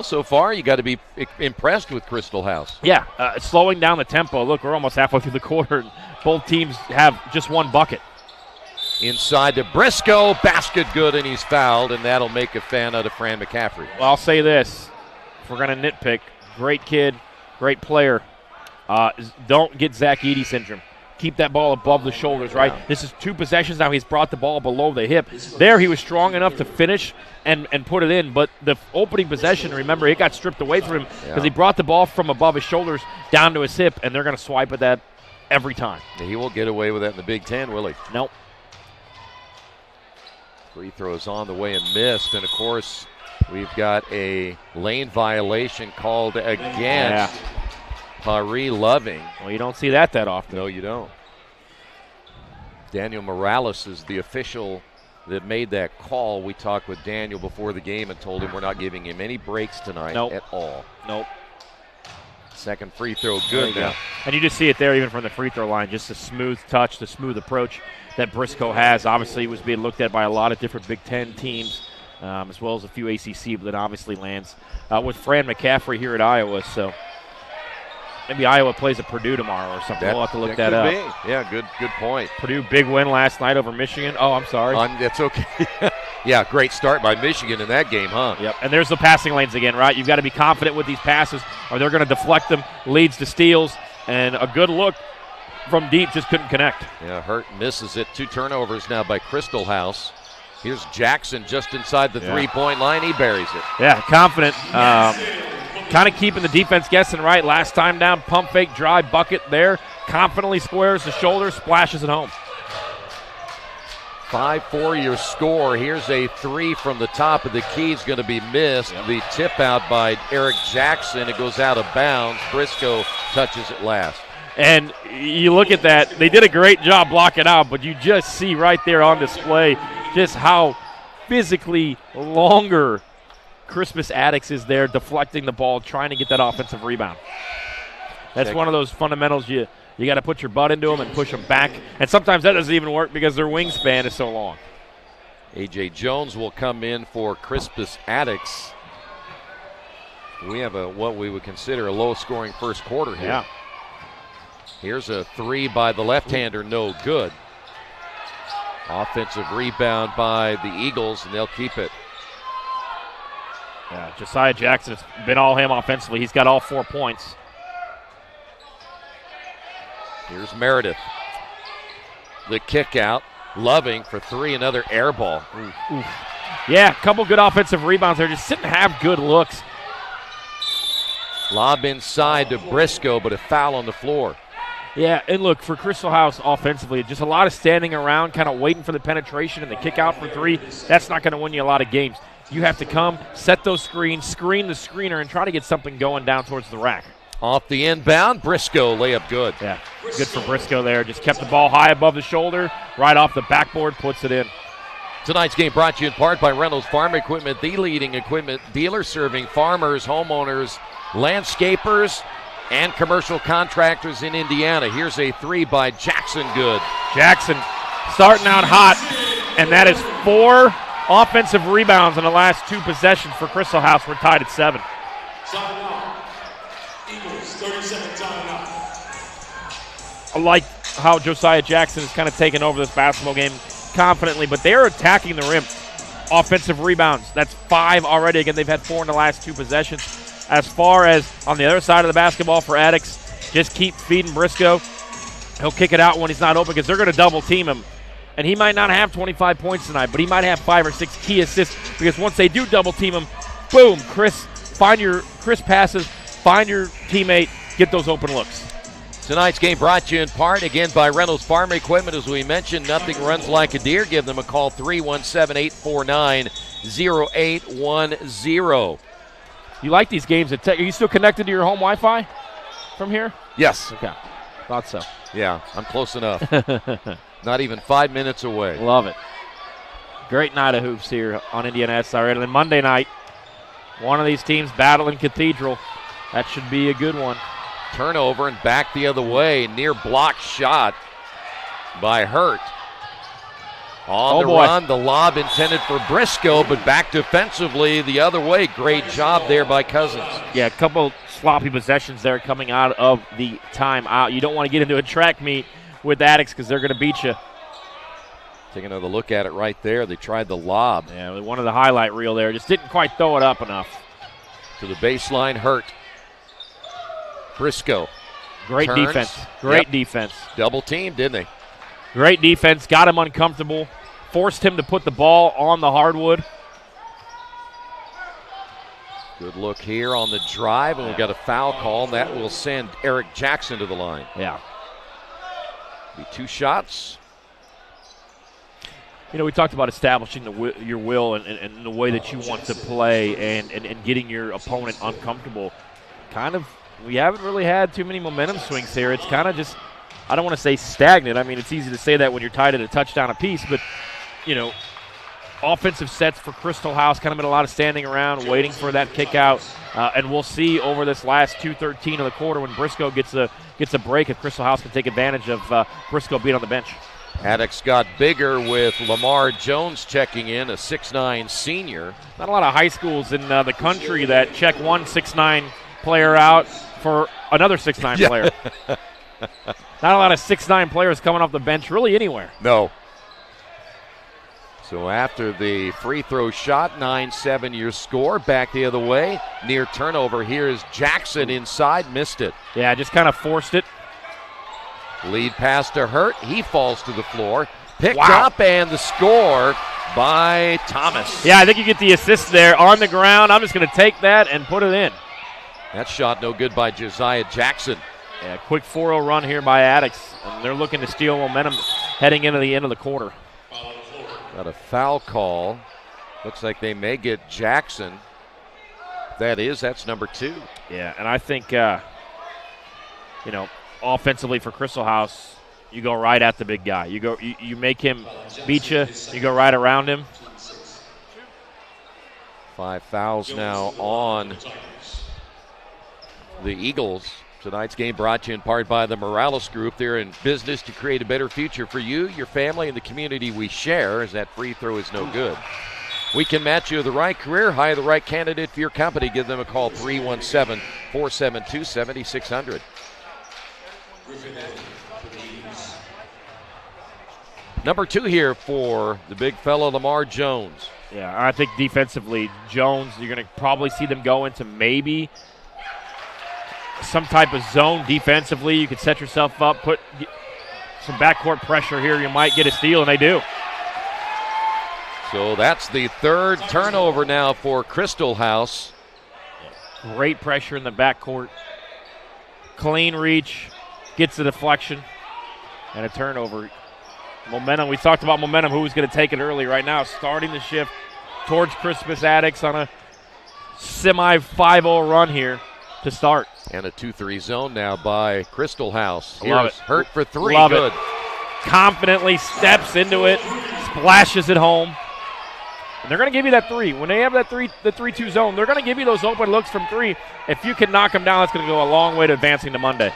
So far you got to be impressed with Crystal House. Yeah, slowing down the tempo. Look, we're almost halfway through the quarter, and both teams have just one bucket. Inside to Briscoe, basket good, and he's fouled, and that'll make a fan out of Fran McCaffrey. Well, I'll say this. If we're going to nitpick, great kid, great player. Don't get Zach Edey syndrome. Keep that ball above the shoulders, right? Yeah. This is 2 possessions now. He's brought the ball below the hip. There he was strong enough to finish and put it in, but the opening possession, remember, it got stripped away from him because he brought the ball from above his shoulders down to his hip, and they're going to swipe at that every time. He won't get away with that in the Big Ten, will he? Nope. Free throws on the way and missed, and, of course, we've got a lane violation called against Paris Loving. Well, you don't see that often. No, you don't. Daniel Morales is the official that made that call. We talked with Daniel before the game and told him we're not giving him any breaks tonight at all. Nope. Second free throw good now. And you just see it there even from the free throw line, just the smooth touch, the smooth approach that Briscoe has. Obviously, he was being looked at by a lot of different Big Ten teams, as well as a few ACC, but then obviously lands with Fran McCaffrey here at Iowa. So maybe Iowa plays at Purdue tomorrow or something. We'll have to look that up. Be. Yeah, good point. Purdue, big win last night over Michigan. Oh, I'm sorry. That's okay. Yeah, great start by Michigan in that game, huh? Yep, and there's the passing lanes again, right? You've got to be confident with these passes or they're going to deflect them, leads to steals, and a good look from deep just couldn't connect. Yeah, Hurt misses it. 2 turnovers now by Crystal House. Here's Jackson just inside the 3-point line. He buries it. Yeah, confident. Kind of keeping the defense guessing, right? Last time down, pump fake, drive, bucket there. Confidently squares the shoulder, splashes it home. 5-4 your score. Here's a 3 from the top of the key. It's going to be missed. The tip out by Eric Jackson. It goes out of bounds. Briscoe touches it last. And you look at that. They did a great job blocking out, but you just see right there on display just how physically longer Crispus Attucks is there, deflecting the ball, trying to get that offensive rebound. That's one of those fundamentals you got to put your butt into them and push them back. And sometimes that doesn't even work because their wingspan is so long. A.J. Jones will come in for Crispus Attucks. We have what we would consider a low-scoring first quarter here. Yeah. Here's a 3 by the left-hander, no good. Offensive rebound by the Eagles, and they'll keep it. Yeah, Josiah Jackson, it's been all him offensively. He's got all 4 points. Here's Meredith. The kick out. Loving for three, another air ball. Oof. Yeah, a couple good offensive rebounds there. Just didn't have good looks. Lob inside to Briscoe, but a foul on the floor. Yeah, and look, for Crystal House offensively, just a lot of standing around, kind of waiting for the penetration and the kick out for three. That's not going to win you a lot of games. You have to come, set those screens, screen the screener, and try to get something going down towards the rack. Off the inbound, Briscoe, layup good. Yeah, good for Briscoe there. Just kept the ball high above the shoulder, right off the backboard, puts it in. Tonight's game brought to you in part by Reynolds Farm Equipment, the leading equipment dealer serving farmers, homeowners, landscapers, and commercial contractors in Indiana. Here's a three by Jackson, good. Jackson starting out hot, and that is 4 offensive rebounds in the last 2 possessions for Crystal House. We're tied at 7. Eagles, 30-second timeout. I like how Josiah Jackson is kind of taking over this basketball game confidently, but they are attacking the rim. Offensive rebounds, that's 5 already. Again, they've had 4 in the last 2 possessions. As far as on the other side of the basketball for Addicts, just keep feeding Briscoe. He'll kick it out when he's not open because they're going to double team him. And he might not have 25 points tonight, but he might have 5 or 6 key assists because once they do double team him, boom, Chris passes, find your teammate, get those open looks. Tonight's game brought to you in part, again, by Reynolds Farm Equipment. As we mentioned, nothing runs like a deer. Give them a call, 317-849-0810. You like these games at Tech. Are you still connected to your home Wi-Fi from here? Yes. Okay. Thought so. Yeah, I'm close enough. Not even 5 minutes away. Love it. Great night of hoops here on IndianaSRN. And then Monday night, one of these teams battling Cathedral. That should be a good one. Turnover and back the other way. Near block shot by Hurt. On the run, the lob intended for Briscoe, but back defensively the other way. Great job there by Cousins. Yeah, a couple sloppy possessions there coming out of the timeout. You don't want to get into a track meet with Addicts because they're going to beat you. Take another look at it right there. They tried the lob. Yeah, they wanted the highlight reel there. Just didn't quite throw it up enough. To the baseline, Hurt. Briscoe. Great turns. defense. Great defense. Double team, didn't they? Great defense. Got him uncomfortable. Forced him to put the ball on the hardwood. Good look here on the drive, and we've got a foul call, and that will send Eric Jackson to the line. Yeah. Be 2 shots. You know, we talked about establishing your will and the way that you want to play and getting your opponent uncomfortable. We haven't really had too many momentum swings here. It's kind of just, I don't want to say stagnant. I mean, it's easy to say that when you're tied at a touchdown apiece, but, you know, offensive sets for Crystal House, kind of been a lot of standing around, waiting for that kick out. And we'll see over this last 2:13 of the quarter when Briscoe gets a break if Crystal House can take advantage of Briscoe being on the bench. Addicts got bigger with Lamar Jones checking in, a 6'9 senior. Not a lot of high schools in the country that check one 6'9 player out for another 6'9 player. Not a lot of 6'9 players coming off the bench really anywhere. No. So after the free throw shot, 9-7 your score. Back the other way. Near turnover. Here's Jackson inside. Missed it. Yeah, just kind of forced it. Lead pass to Hurt. He falls to the floor. Picked up, and the score by Thomas. Yeah, I think you get the assist there on the ground. I'm just going to take that and put it in. That shot no good by Josiah Jackson. Yeah, quick 4-0 run here by Addicts. And they're looking to steal momentum heading into the end of the quarter. Got a foul call. Looks like they may get Jackson. That's number 2. Yeah, and I think, offensively for Crystal House, you go right at the big guy. You make him beat you. You go right around him. 5 fouls now on the Eagles. Tonight's game brought to you in part by the Morales Group. They're in business to create a better future for you, your family, and the community we share, as that free throw is no good. We can match you with the right career, hire the right candidate for your company. Give them a call, 317-472-7600. Number 2 here for the big fella, Lamar Jones. Yeah, I think defensively, Jones, you're going to probably see them go into maybe some type of zone defensively. You can set yourself up, put some backcourt pressure here. You might get a steal, and they do. So that's the third turnover now for Crystal House. Great pressure in the backcourt. Clean reach, gets the deflection, and a turnover. Momentum, we talked about momentum, who was going to take it early. Right now, starting the shift towards Crispus Attucks on a semi-5-0 run here to start. And a 2-3 zone now by Crystal House. Love it. Hurt for three. Love Good. it. Confidently steps into it, splashes it home. And they're going to give you that three. When they have that the 3-2 zone, they're going to give you those open looks from three. If you can knock them down, it's going to go a long way to advancing to Monday.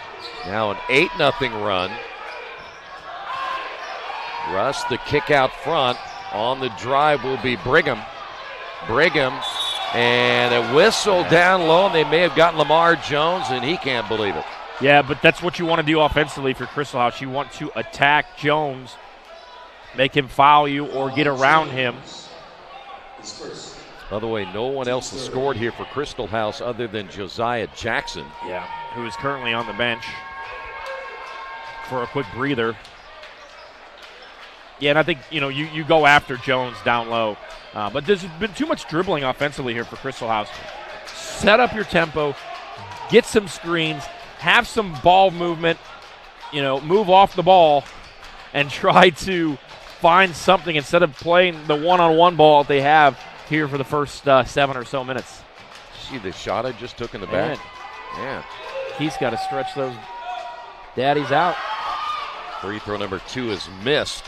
Now an 8-0 run. Russ, the kick out front. On the drive will be Brigham. And a whistle down low. And they may have gotten Lamar Jones, and he can't believe it. Yeah, but that's what you want to do offensively for Crystal House. You want to attack Jones, make him foul you, or get around him. By the way, no one else has scored here for Crystal House other than Josiah Jackson. Yeah, who is currently on the bench for a quick breather. Yeah, and I think, you go after Jones down low. But there's been too much dribbling offensively here for Crystal House. Set up your tempo, get some screens, have some ball movement, move off the ball, and try to find something instead of playing the one-on-one ball they have here for the first 7 or so minutes. See the shot I just took in the back? Yeah. He's got to stretch those daddies out. Free throw number 2 is missed.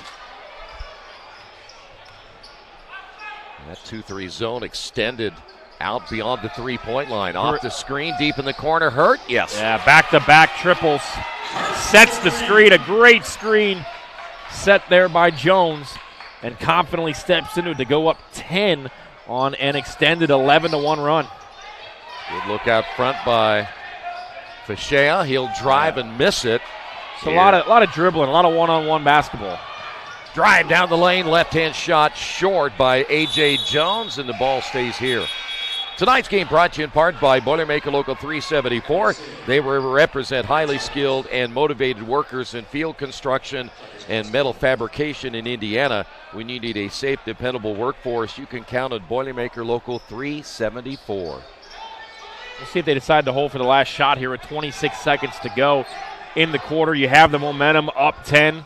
That 2-3 zone extended out beyond the three-point line. Off the screen, deep in the corner. Hurt? Yes. Yeah, back-to-back triples. Sets the screen. A great screen set there by Jones. And confidently steps into it to go up 10 on an extended 11-1 run. Good look out front by Fashea. He'll drive and miss it. It's a lot of dribbling, a lot of one-on-one basketball. Drive down the lane, left-hand shot short by A.J. Jones, and the ball stays here. Tonight's game brought to you in part by Boilermaker Local 374. They represent highly skilled and motivated workers in field construction and metal fabrication in Indiana. When you need a safe, dependable workforce, you can count on Boilermaker Local 374. Let's see if they decide to hold for the last shot here with 26 seconds to go in the quarter. You have the momentum up 10.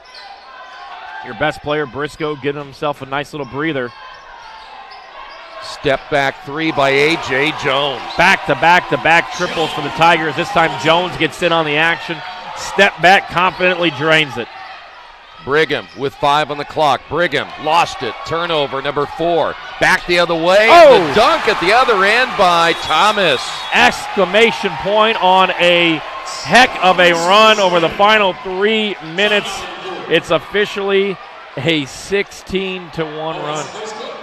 Your best player, Briscoe, getting himself a nice little breather. Step back three by A.J. Jones. Back-to-back triples for the Tigers. This time Jones gets in on the action. Step back, confidently drains it. Brigham with 5 on the clock. Brigham lost it. Turnover, number 4. Back the other way. Oh! The dunk at the other end by Thomas. Exclamation point on a heck of a run over the final 3 minutes. It's officially a 16-1 run.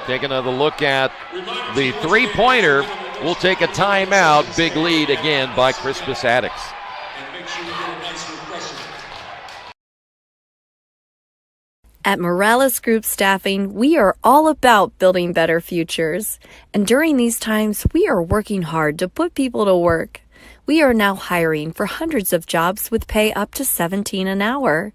Take another look at the three-pointer. We'll take a timeout. Big lead again by Crispus Attucks. At Morales Group Staffing, we are all about building better futures. And during these times, we are working hard to put people to work. We are now hiring for hundreds of jobs with pay up to $17 an hour.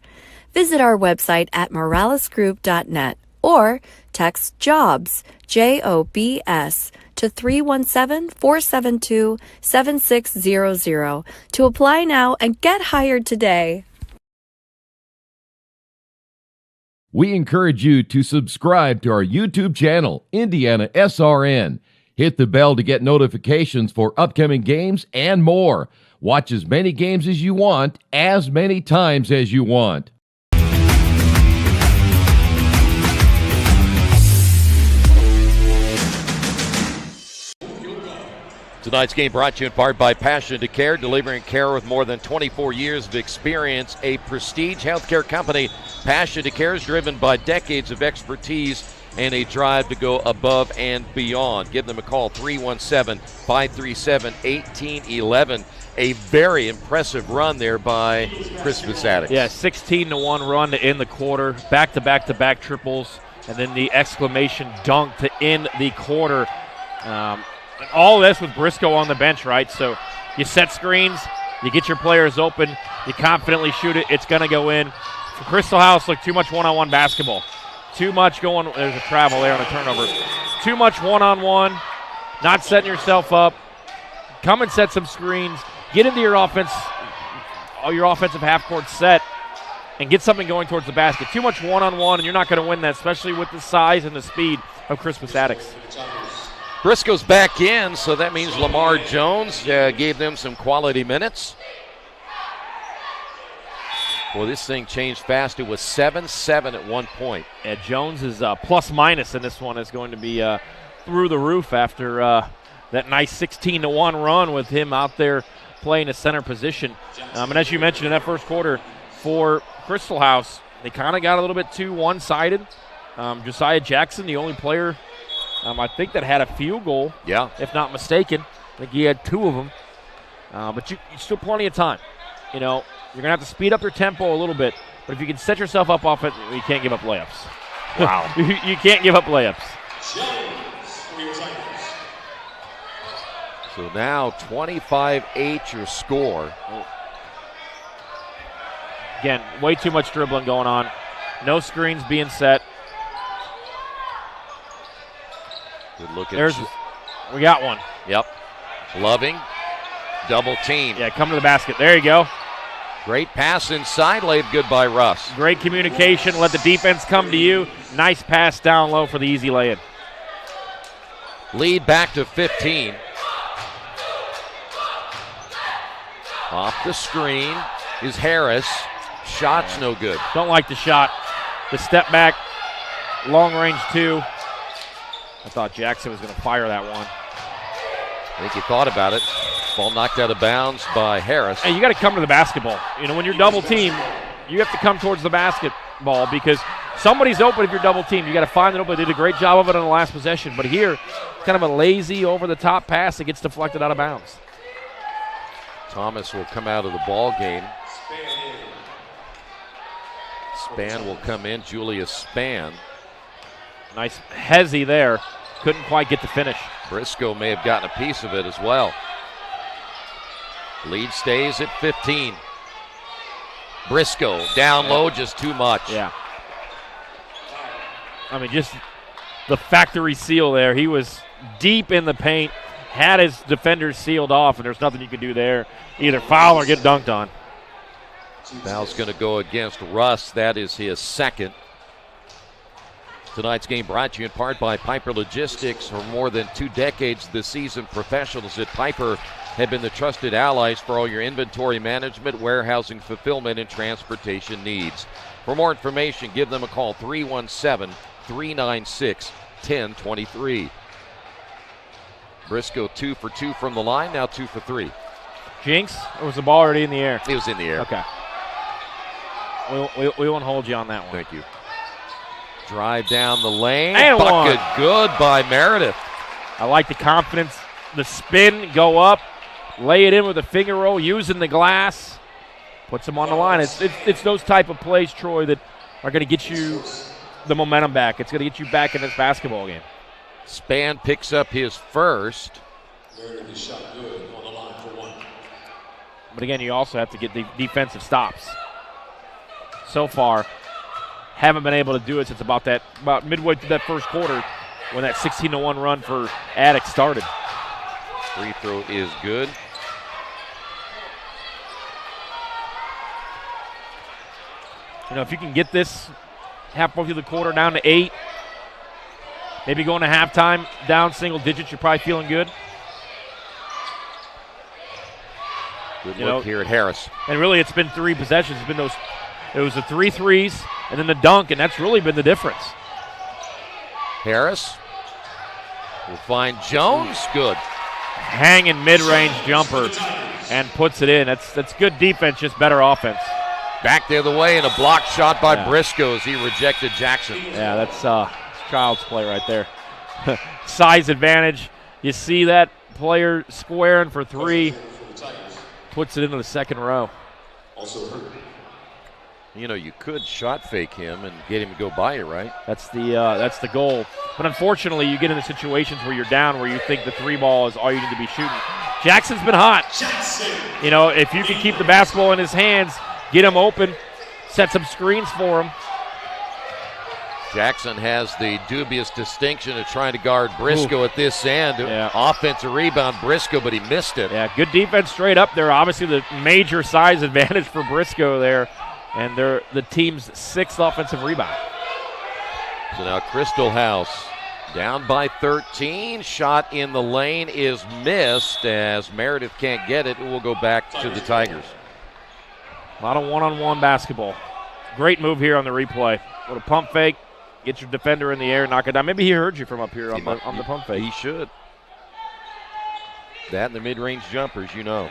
Visit our website at moralesgroup.net or text JOBS, JOBS, to 317-472-7600 to apply now and get hired today. We encourage you to subscribe to our YouTube channel, IndianaSRN. Hit the bell to get notifications for upcoming games and more. Watch as many games as you want, as many times as you want. Tonight's game brought to you in part by Passion to Care, delivering care with more than 24 years of experience. A prestige healthcare company, Passion to Care is driven by decades of expertise and a drive to go above and beyond. Give them a call, 317-537-1811. A very impressive run there by Crispus Attucks. Yeah, 16-1 run to end the quarter. Back-to-back triples, and then the exclamation dunk to end the quarter. All this with Briscoe on the bench, right? So you set screens, You get your players open. You confidently shoot it. It's going to go in. For Crystal House, look, too much one-on-one basketball. Too much going. There's a travel there on a turnover. Too much one-on-one. Not setting yourself up. Come and set some screens. Get into your offense, your offensive half-court set, and get something going towards the basket. Too much one-on-one, and you're not going to win that, especially with the size and the speed of Crispus Attucks. Briscoe's back in, so that means Lamar Jones gave them some quality minutes. Boy, this thing changed fast. It was 7-7 at one point. Yeah, Jones is plus-minus in this one is going to be through the roof after that nice 16-1 run with him out there playing a center position. And as you mentioned in that first quarter, for Crystal House, they kind of got a little bit too one-sided. Josiah Jackson, the only player I think that had a field goal, if not mistaken. I think he had 2 of them. But you still plenty of time. You know, you're going to have to speed up your tempo a little bit. But if you can set yourself up off it, you can't give up layups. Wow. You can't give up layups. So now 25-8 your score. Again, way too much dribbling going on. No screens being set. Good look at we got one. Yep. Loving. Double team. Yeah, come to the basket. There you go. Great pass inside, laid good by Russ. Great communication. Let the defense come to you. Nice pass down low for the easy lay-in. Lead back to 15. Off the screen is Harris. Shot's no good. Don't like the shot. The step back, long range 2. I thought Jackson was going to fire that one. I think he thought about it. Ball knocked out of bounds by Harris. Hey, you got to come to the basketball. You know, when you're double team, you have to come towards the basketball because somebody's open if you're double team. You got to find it open. They did a great job of it on the last possession. But here, it's kind of a lazy over-the-top pass that gets deflected out of bounds. Thomas will come out of the ball game. Span will come in. Julius Span. Nice hezzy there. Couldn't quite get the finish. Briscoe may have gotten a piece of it as well. Lead stays at 15. Briscoe down low, just too much. Yeah. I mean, just the factory seal there. He was deep in the paint, had his defenders sealed off, and there's nothing you could do there. Either foul or get dunked on. Foul's going to go against Russ. That is his second. Tonight's game brought to you in part by Piper Logistics. For more than 2 decades, the seasoned professionals at Piper have been the trusted allies for all your inventory management, warehousing, fulfillment, and transportation needs. For more information, give them a call, 317-396-1023. Briscoe 2 for 2 from the line, now 2 for 3. Jinx, or was the ball already in the air? It was in the air. Okay. We won't hold you on that one. Thank you. Drive down the lane. And bucket one. Good by Meredith. I like the confidence. The spin, go up, lay it in with a finger roll, using the glass. Puts him on the line. It's those type of plays, Troy, that are going to get you the momentum back. It's going to get you back in this basketball game. Span picks up his first. Meredith shot good on the line for 1. But again, you also have to get the defensive stops. So far, haven't been able to do it since about midway through that first quarter when that 16-1 run for Attucks started. Free throw is good. You know, if you can get this halfway through the quarter down to 8, maybe going to halftime down single digits, you're probably feeling good. Good look here at Harris. And really, it's been 3 possessions. It's been those. It was the 3 threes and then the dunk, and that's really been the difference. Harris will find Jones. Good. Hanging mid-range jumper and puts it in. That's good defense, just better offense. Back the other way and a blocked shot by Briscoe as he rejected Jackson. Yeah, that's child's play right there. Size advantage. You see that player squaring for 3. Puts it into the second row. You know, you could shot fake him and get him to go by you, right? That's the goal. But unfortunately, you get into situations where you're down, where you think the 3 ball is all you need to be shooting. Jackson's been hot. You know, if you can keep the basketball in his hands, get him open, set some screens for him. Jackson has the dubious distinction of trying to guard Briscoe at this end. Yeah. Offensive rebound, Briscoe, but he missed it. Yeah, good defense straight up there. Obviously the major size advantage for Briscoe there, and they're the team's 6th offensive rebound. So now Crystal House down by 13. Shot in the lane is missed as Meredith can't get it. It will go back to the Tigers. A lot of one-on-one basketball. Great move here on the replay. Little pump fake. Get your defender in the air, knock it down. Maybe he heard you from up here on the pump fake. He should. That and the mid-range jumpers, you know.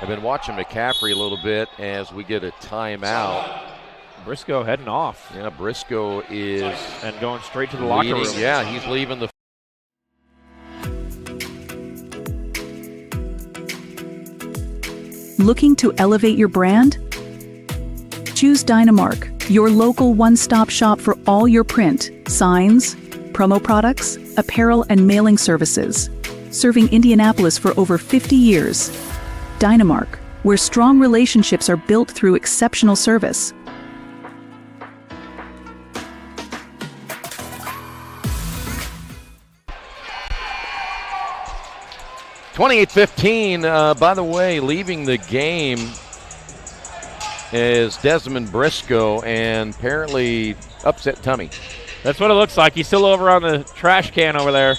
I've been watching McCaffrey a little bit as we get a timeout. Briscoe heading off. Yeah, Briscoe is. And going straight to the locker room. Yeah, he's leaving the. Looking to elevate your brand? Choose Dynamark, your local one-stop shop for all your print, signs, promo products, apparel, and mailing services. Serving Indianapolis for over 50 years. Dynamark, where strong relationships are built through exceptional service. (28-15). By the way, leaving the game is Desmond Briscoe, and apparently upset tummy. That's what it looks like. He's still over on the trash can over there.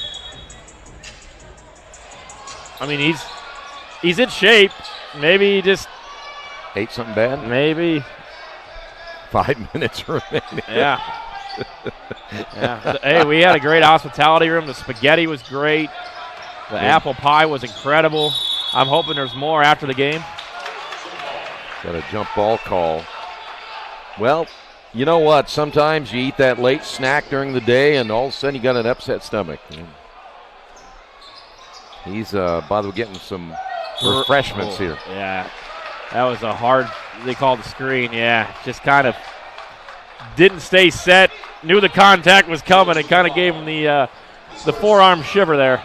I mean, he's in shape. Maybe he just ate something bad. Maybe 5 minutes remaining. Yeah. Yeah. Hey, we had a great hospitality room. The spaghetti was great. The apple pie was incredible. I'm hoping there's more after the game. Got a jump ball call. Well, you know what? Sometimes you eat that late snack during the day, and all of a sudden you got an upset stomach. He's, by the way, getting some refreshments here. Yeah, that was a hard, they called the screen. Yeah, just kind of didn't stay set. Knew the contact was coming and kind of gave him the forearm shiver there.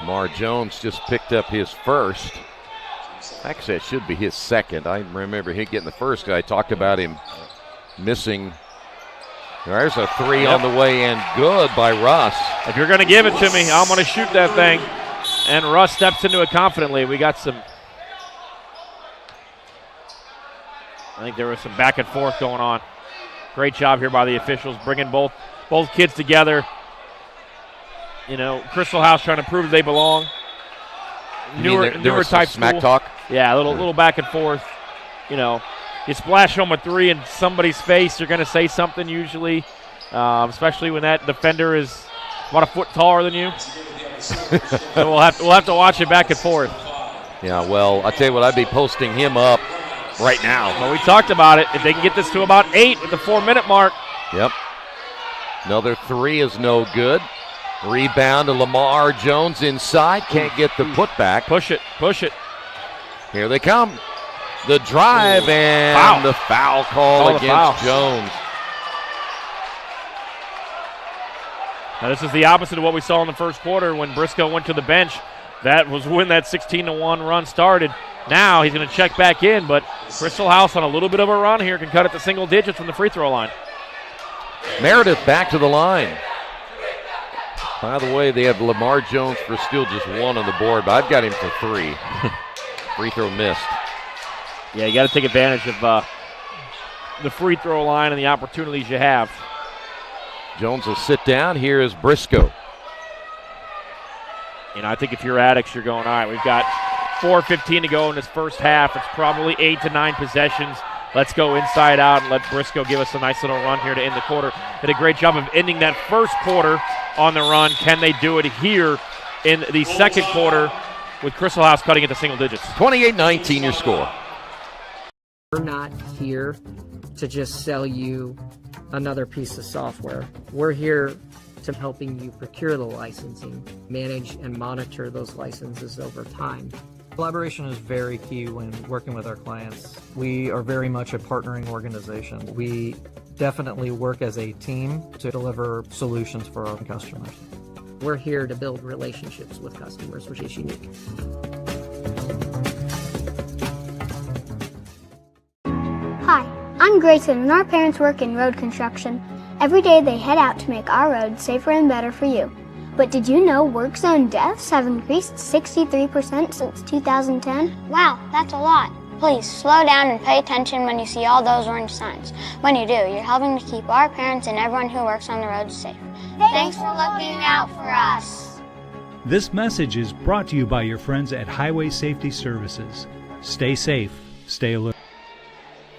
Lamar Jones just picked up his first. Actually, it should be his second. I remember him getting the first. I talked about him missing. There's a three on the way in. Good by Russ. If you're going to give it to me, I'm going to shoot that thing. And Russ steps into it confidently. We got some. I think there was some back and forth going on. Great job here by the officials, bringing both kids together. You know, Crystal House trying to prove they belong. Newer type smack school. talk. Yeah, a little back and forth. You know, you splash home a three in somebody's face, you're going to say something usually, especially when that defender is about a foot taller than you. So we'll have to watch it back and forth. Yeah, well, I tell you what, I'd be posting him up right now. Well, we talked about it. If they can get this to about 8 at the 4-minute mark. Yep. Another three is no good. Rebound to Lamar Jones inside. Can't get the putback. Push it. Here they come. The drive and the foul call against Jones. Now this is the opposite of what we saw in the first quarter when Briscoe went to the bench. That was when that 16-1 run started. Now he's going to check back in, but Crystal House on a little bit of a run here can cut it to single digits from the free throw line. Meredith back to the line. By the way, they have Lamar Jones for still just one on the board, but I've got him for 3. Free throw missed. Yeah, you got to take advantage of the free throw line and the opportunities you have. Jones will sit down. Here is Briscoe. You know, I think if you're addicts, you're going, all right, we've got 4:15 to go in this first half. It's probably 8 to 9 possessions. Let's go inside out and let Briscoe give us a nice little run here to end the quarter. Did a great job of ending that first quarter on the run. Can they do it here in the second quarter with Crystal House cutting it to single digits? 28-19 your score. We're not here to just sell you another piece of software. We're here to helping you procure the licensing, manage and monitor those licenses over time. Collaboration is very key when working with our clients. We are very much a partnering organization. We definitely work as a team to deliver solutions for our customers. We're here to build relationships with customers, which is unique. Hi, I'm Grayson, and our parents work in road construction. Every day they head out to make our roads safer and better for you. But did you know work zone deaths have increased 63% since 2010? Wow, that's a lot. Please slow down and pay attention when you see all those orange signs. When you do, you're helping to keep our parents and everyone who works on the roads safe. Thanks for looking out for us. This message is brought to you by your friends at Highway Safety Services. Stay safe, stay alert.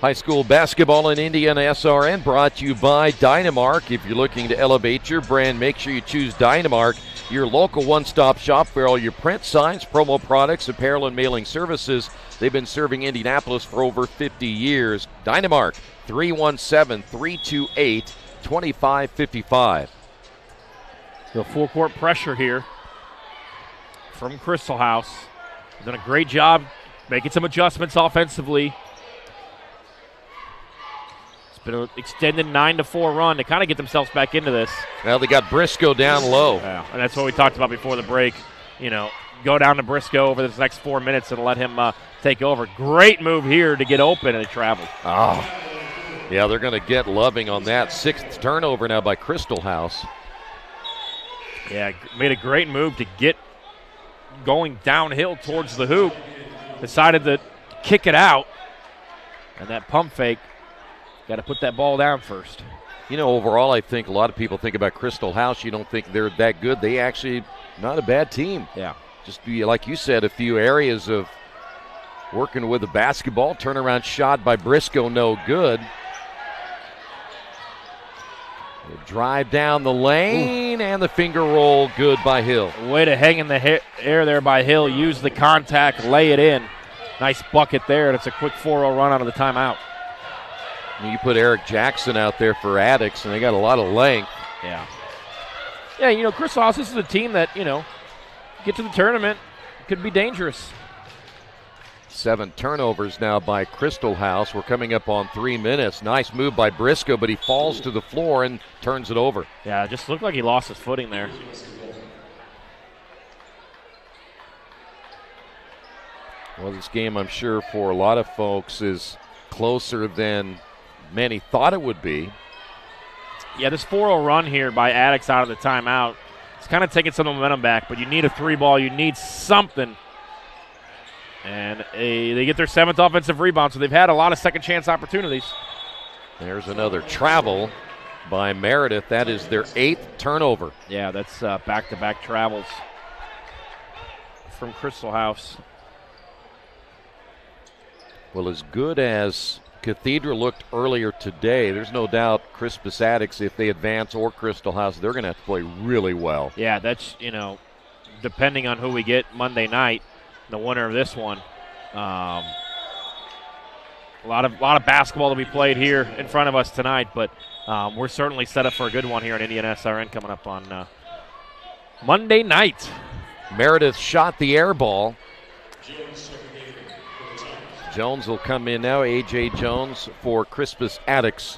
High school basketball in IndianaSRN brought to you by Dynamark. If you're looking to elevate your brand, make sure you choose Dynamark, your local one-stop shop for all your print, signs, promo products, apparel, and mailing services. They've been serving Indianapolis for over 50 years. Dynamark, 317-328-2555. The full-court pressure here from Crystal House. Done a great job making some adjustments offensively. Been an extended 9-4 run to kind of get themselves back into this. Well, they got Briscoe down low. Yeah, and that's what we talked about before the break. You know, go down to Briscoe over this next 4 minutes and let him take over. Great move here to get open, and it traveled. Oh, yeah, they're going to get Loving on that. 6th turnover now by Crystal House. Yeah, made a great move to get going downhill towards the hoop. Decided to kick it out, and that pump fake. Got to put that ball down first. You know, overall, I think a lot of people think about Crystal House. You don't think they're that good. They actually not a bad team. Yeah. Just be, like you said, a few areas of working with the basketball. Turnaround shot by Briscoe, no good. The drive down the lane, and the finger roll, good by Hill. Way to hang in the air there by Hill. Use the contact, lay it in. Nice bucket there, and it's a quick 4-0 run out of the timeout. You put Eric Jackson out there for Addicts, and they got a lot of length. Yeah. Yeah, you know, Crystal House, this is a team that, you know, get to the tournament, could be dangerous. 7 turnovers now by Crystal House. We're coming up on 3 minutes. Nice move by Briscoe, but he falls to the floor and turns it over. Yeah, it just looked like he lost his footing there. Well, this game, I'm sure, for a lot of folks is closer than many thought it would be. Yeah, this 4-0 run here by Addicts out of the timeout, it's kind of taking some momentum back, but you need a 3-ball. You need something. And they get their 7th offensive rebound, so they've had a lot of second-chance opportunities. There's another travel by Meredith. That is their 8th turnover. Yeah, that's back-to-back travels from Crystal House. Well, as good as Cathedral looked earlier today, there's no doubt Crispus Attucks, if they advance, or Crystal House, they're going to have to play really well. Yeah, that's, you know, depending on who we get Monday night, the winner of this one. A lot of basketball to be played here in front of us tonight, but we're certainly set up for a good one here in IndianaSRN coming up on Monday night. Meredith shot the air ball. Jones will come in now. A.J. Jones for Crispus Attucks.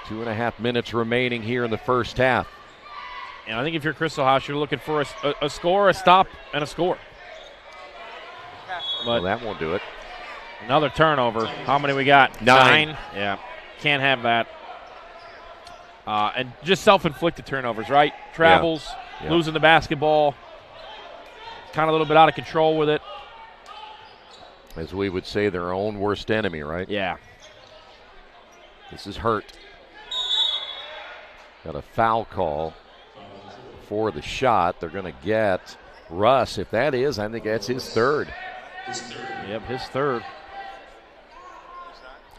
2.5 minutes remaining here in the first half. And I think if you're Crystal House, you're looking for a score, a stop, and a score. But well, that won't do it. Another turnover. How many we got? 9. Yeah, can't have that. And just self-inflicted turnovers, right? Travels, losing the basketball. Kind of a little bit out of control with it. As we would say, their own worst enemy, right? Yeah. This is Hurt. Got a foul call for the shot. They're going to get Russ. If that is, I think that's his 3rd. Yep, his 3rd.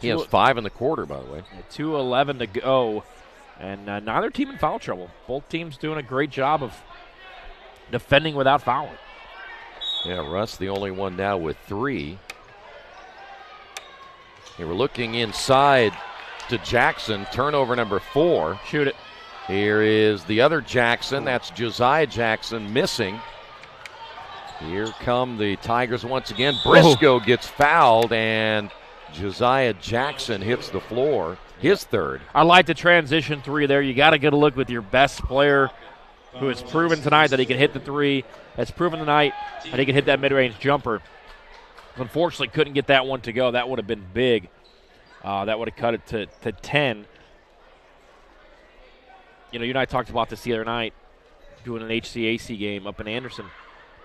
He has 5 in the quarter, by the way. 2:11 to go. And neither team in foul trouble. Both teams doing a great job of defending without fouling. Yeah, Russ the only one now with 3. Here we're looking inside to Jackson. Turnover number 4. Shoot it. Here is the other Jackson. That's Josiah Jackson missing. Here come the Tigers once again. Briscoe gets fouled, and Josiah Jackson hits the floor. his third. I like the transition three there. You got to get a look with your best player who has proven tonight that he can hit the three, has proven tonight that he can hit that mid-range jumper. Unfortunately, couldn't get that one to go. That would have been big. That would have cut it to 10. You know, you and I talked about this the other night, doing an HCAC game up in Anderson.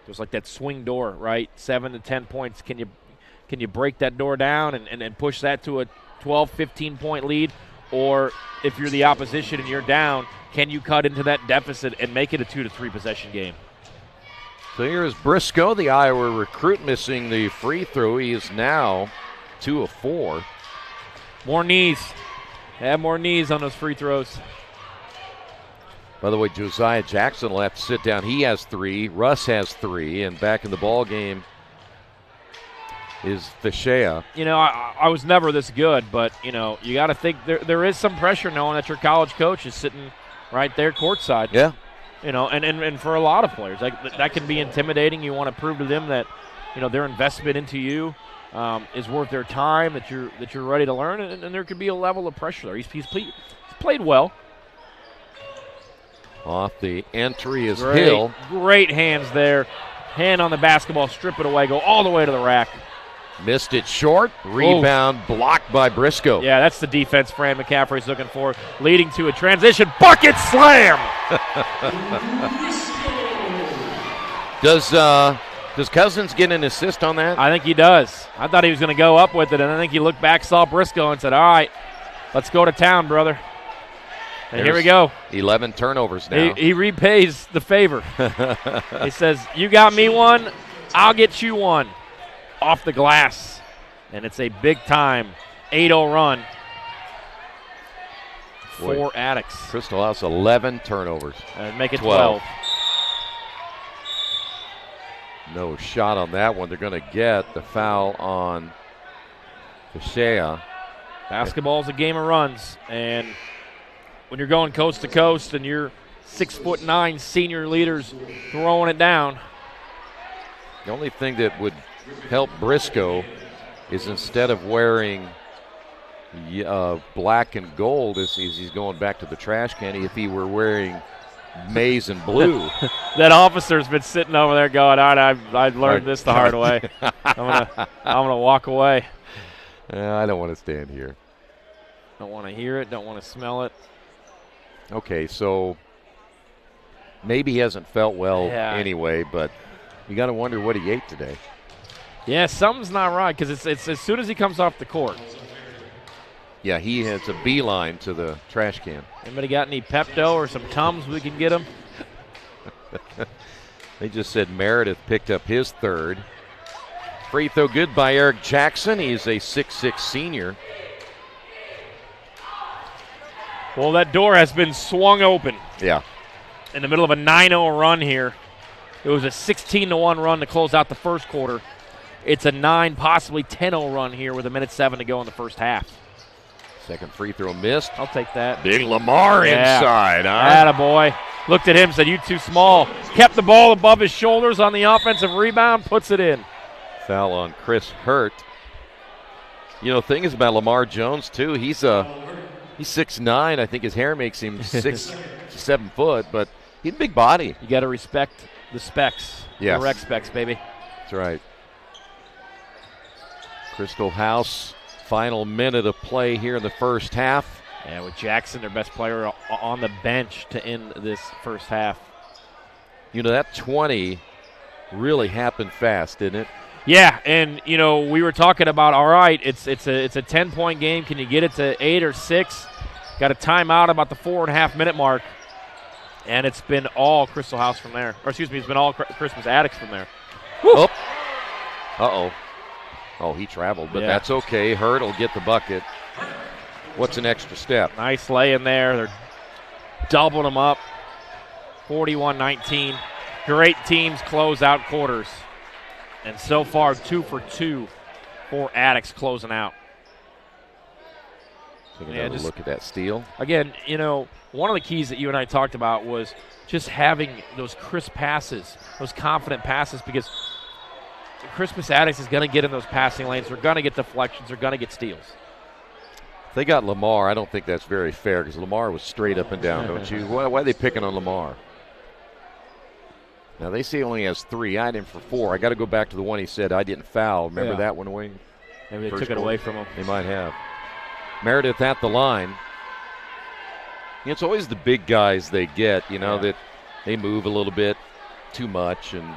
It was like that swing door, right? 7 to 10 points. Can you break that door down and push that to a 12, 15-point lead? Or if you're the opposition and you're down, can you cut into that deficit and make it a 2 to 3 possession game? So here's Briscoe, the Iowa recruit, missing the free throw. He is now 2 of 4. More knees. Have more knees on those free throws. By the way, Josiah Jackson will have to sit down. He has 3. Russ has 3. And back in the ball game is Theshea. You know, I was never this good, but, you know, you got to think there is some pressure knowing that your college coach is sitting right there courtside. Yeah. You know, and for a lot of players, that can be intimidating. You want to prove to them that, you know, their investment into you is worth their time, that you're ready to learn, and there could be a level of pressure there. He's played well. Off the entry is Great, Hill. Great hands there. Hand on the basketball, strip it away, go all the way to the rack. Missed it short. Rebound blocked by Briscoe. Yeah, that's the defense Fran McCaffrey's looking for, leading to a transition bucket slam. Does Cousins get an assist on that? I think he does. I thought he was going to go up with it, and I think he looked back, saw Briscoe, and said, all right, let's go to town, brother. And here we go. 11 turnovers now. He repays the favor. He says, you got me one, I'll get you one. Off the glass. And it's a big-time 8-0 run for Addicts. Crystal House, 11 turnovers. And make it 12. No shot on that one. They're going to get the foul on Theshea. Basketball's a game of runs, and when you're going coast to coast and you're 6'9" senior leaders throwing it down. The only thing that would help Briscoe is instead of wearing black and gold as he's going back to the trash can, if he were wearing maize and blue. That officer's been sitting over there going, all right, I learned this the hard way. I'm gonna walk away. I don't want to stand here. Don't want to hear it, don't want to smell it. Okay, so maybe he hasn't felt well anyway, but you got to wonder what he ate today. Yeah, something's not right because it's as soon as he comes off the court. Yeah, he has a beeline to the trash can. Anybody got any Pepto or some Tums we can get him? They just said Meredith picked up his third. Free throw good by Eric Jackson. He's a 6'6" senior. Well, that door has been swung open. Yeah. In the middle of a 9-0 run here. It was a 16-1 run to close out the first quarter. It's a 9, possibly 10-0 run here with 1:07 to go in the first half. Second free throw missed. I'll take that. Big Lamar inside, huh? Attaboy. Looked at him, said, you too small. Kept the ball above his shoulders on the offensive rebound, puts it in. Foul on Chris Hurt. You know, the thing is about Lamar Jones, too, he's 6'9". I think his hair makes him 6, 7 foot, but he's a big body. You got to respect the specs. Yes. The rec specs, baby. That's right. Crystal House, final minute of play here in the first half. Yeah, with Jackson, their best player, on the bench to end this first half. You know, that 20 really happened fast, didn't it? Yeah, and, you know, we were talking about, all right, it's a 10-point game. Can you get it to 8 or 6? Got a timeout about the 4.5-minute mark, and it's been all Crystal House from there. Or, excuse me, it's been all Christmas Addicts from there. Woo! Oh. Uh-oh. Oh, he traveled, but that's okay. Hurt will get the bucket. What's an extra step? Nice lay in there. They're doubling them up. 41-19. Great teams close out quarters. And so far, 2 for 2 for Addicts closing out. Take another look at that steal. Again, you know, one of the keys that you and I talked about was just having those crisp passes, those confident passes, because Christmas Addicts is going to get in those passing lanes. They're going to get deflections. They're going to get steals. They got Lamar. I don't think that's very fair because Lamar was straight up and down, don't you? Why are they picking on Lamar? Now, they say he only has 3. I had him for 4. I got to go back to the one he said I didn't foul. Remember that one away? Maybe they took it away from him. They might have. Meredith at the line. It's always the big guys they get, that they move a little bit too much. And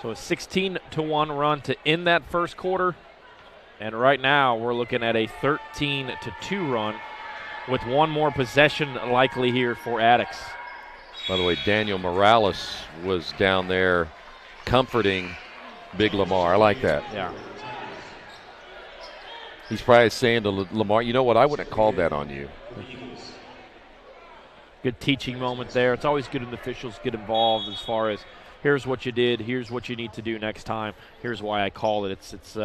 so a 16-1 run to end that first quarter. And right now we're looking at a 13-2 run with one more possession likely here for Addicts. By the way, Daniel Morales was down there comforting Big Lamar. I like that. Yeah. He's probably saying to Lamar, you know what, I wouldn't have called that on you. Good teaching moment there. It's always good when the officials get involved as far as here's what you did, here's what you need to do next time, here's why I called it. It's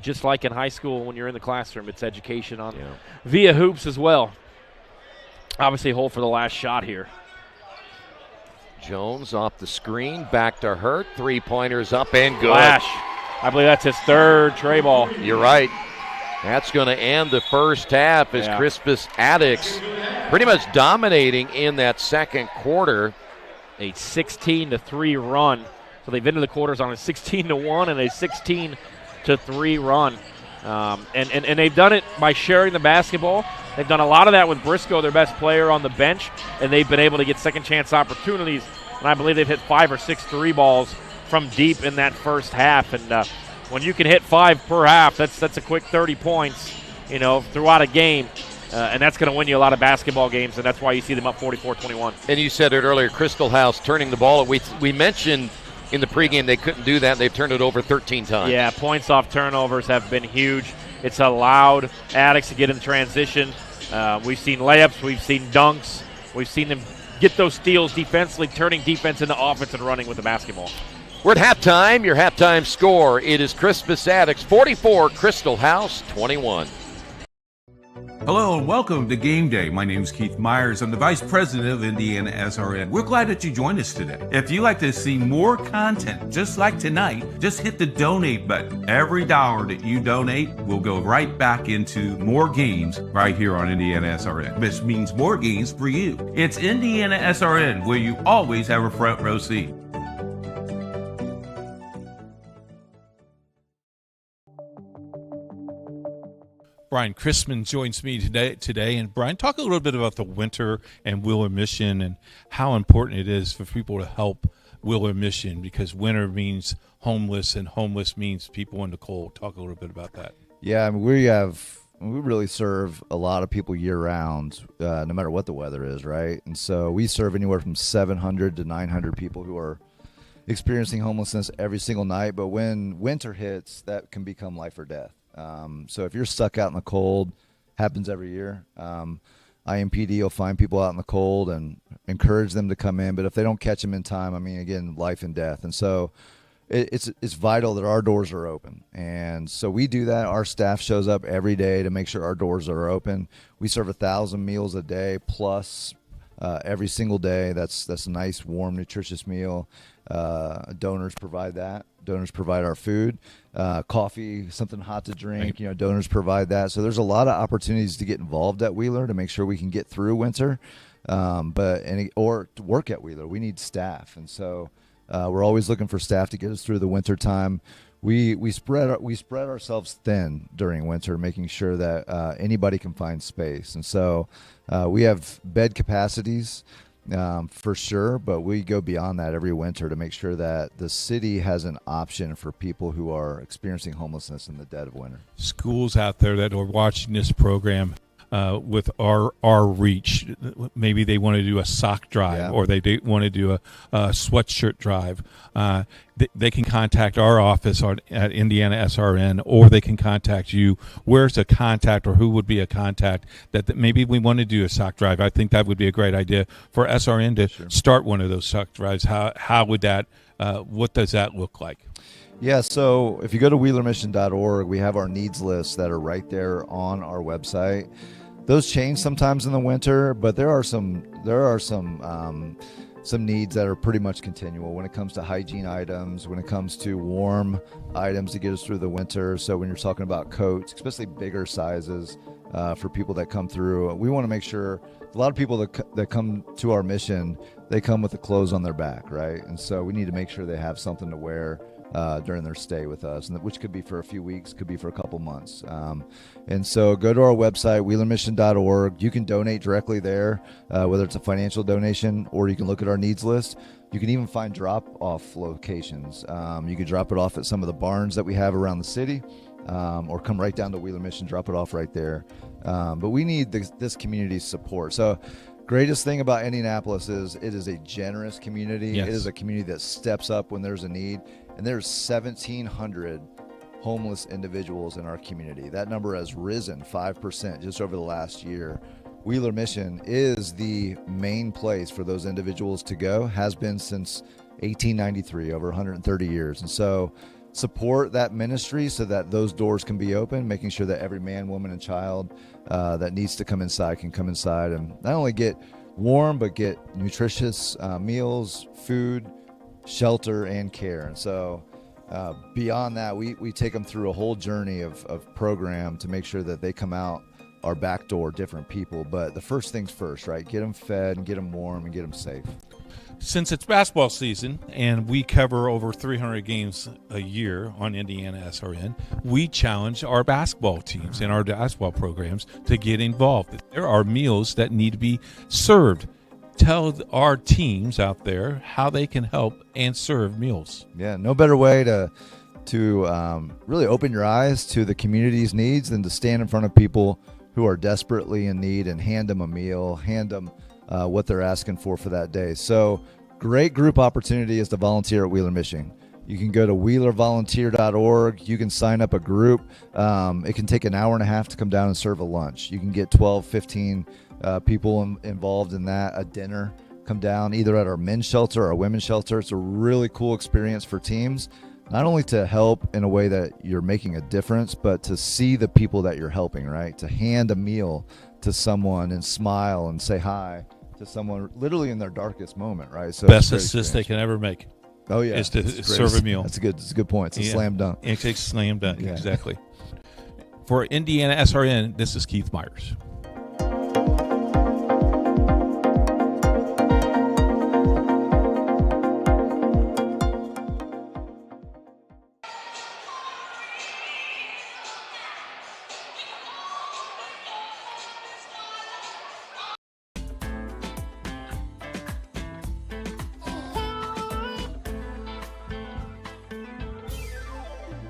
just like in high school when you're in the classroom, it's education on via hoops as well. Obviously, hold for the last shot here. Jones off the screen, back to Hurt, 3-pointers up and good. Flash. I believe that's his third tray ball. You're right. That's going to end the first half as Crispus Attucks pretty much dominating in that second quarter. A 16-3 run. So they've ended the quarters on a 16-1 and a 16-3 run. And they've done it by sharing the basketball. They've done a lot of that with Briscoe, their best player, on the bench, and they've been able to get second chance opportunities. And I believe they've hit 5 or 6 3 balls from deep in that first half. And when you can hit 5 per half, that's a quick 30 points, throughout a game. And that's going to win you a lot of basketball games, and that's why you see them up 44-21. And you said it earlier, Crystal House turning the ball. We mentioned in the pregame they couldn't do that. They've turned it over 13 times. Yeah, points off turnovers have been huge. It's allowed Addicts to get in transition. We've seen layups. We've seen dunks. We've seen them get those steals defensively, turning defense into offense and running with the basketball. We're at halftime. Your halftime score, it is Crispus Attucks 44, Crystal House 21. Hello and welcome to Game Day. My name is Keith Myers. I'm the Vice President of IndianaSRN. We're glad that you joined us today. If you'd like to see more content just like tonight, just hit the donate button. Every dollar that you donate will go right back into more games right here on IndianaSRN. This means more games for you. It's IndianaSRN, where you always have a front row seat. Brian Chrisman joins me today. And Brian, talk a little bit about the winter and Wheeler Mission and how important it is for people to help Wheeler Mission, because winter means homeless and homeless means people in the cold. Talk a little bit about that. Yeah, I mean, we really serve a lot of people year round, no matter what the weather is, right? And so we serve anywhere from 700 to 900 people who are experiencing homelessness every single night. But when winter hits, that can become life or death. So if you're stuck out in the cold, happens every year. IMPD will find people out in the cold and encourage them to come in. But if they don't catch them in time, I mean, again, life and death. And so it's vital that our doors are open. And so we do that. Our staff shows up every day to make sure our doors are open. We serve 1,000 meals a day plus every single day. That's a nice, warm, nutritious meal. Donors provide that. Donors provide our food, coffee, something hot to drink. Donors provide that. So there's a lot of opportunities to get involved at Wheeler to make sure we can get through winter, or to work at Wheeler. We need staff, and so we're always looking for staff to get us through the winter time. We spread ourselves thin during winter, making sure that anybody can find space, and so we have bed capacities. For sure, but we go beyond that every winter to make sure that the city has an option for people who are experiencing homelessness in the dead of winter. Schools out there that are watching this program with our reach, maybe they want to do a sock drive, or they want to do a sweatshirt drive. They can contact our office at IndianaSRN, or they can contact you. Where's a contact, or who would be a contact that maybe we want to do a sock drive? I think that would be a great idea for SRN to start one of those sock drives. How would that? What does that look like? Yeah, so if you go to wheelermission.org, we have our needs lists that are right there on our website. Those change sometimes in the winter, but there are some some needs that are pretty much continual when it comes to hygiene items, when it comes to warm items to get us through the winter. So when you're talking about coats, especially bigger sizes for people that come through, we want to make sure a lot of people that come to our mission, they come with the clothes on their back, right? And so we need to make sure they have something to wear during their stay with us, and which could be for a few weeks, could be for a couple months. And so go to our website, wheelermission.org. You can donate directly there, whether it's a financial donation or you can look at our needs list. You can even find drop-off locations. You can drop it off at some of the barns that we have around the city, or come right down to Wheeler Mission, drop it off right there. But we need this community's support. So greatest thing about Indianapolis is it is a generous community. Yes. It is a community that steps up when there's a need. And there's 1,700 homeless individuals in our community. That number has risen 5% just over the last year. Wheeler Mission is the main place for those individuals to go, has been since 1893, over 130 years. And so support that ministry so that those doors can be open, making sure that every man, woman, and child that needs to come inside can come inside and not only get warm, but get nutritious meals, food, shelter, and care. And so beyond that, we take them through a whole journey of program to make sure that they come out our back door different people. But the first things first, right? Get them fed and get them warm and get them safe. Since it's basketball season and we cover over 300 games a year on IndianaSRN, we challenge our basketball teams and our basketball programs to get involved. There are meals that need to be served. Tell our teams out there how they can help and serve meals. Yeah, no better way to really open your eyes to the community's needs than to stand in front of people who are desperately in need and hand them a meal, hand them what they're asking for that day. So great group opportunity is to volunteer at Wheeler Mission. You can go to wheelervolunteer.org. You can sign up a group. It can take an hour and a half to come down and serve a lunch. You can get 12, 15 people involved in that, a dinner. Come down either at our men's shelter or our women's shelter. It's a really cool experience for teams, not only to help in a way that you're making a difference, but to see the people that you're helping, right? To hand a meal to someone and smile and say hi to someone literally in their darkest moment, right? So best assist they can ever make. Oh yeah, is to serve a meal. That's a good point. It's a slam dunk. It's a slam dunk, exactly. For IndianaSRN, this is Keith Myers.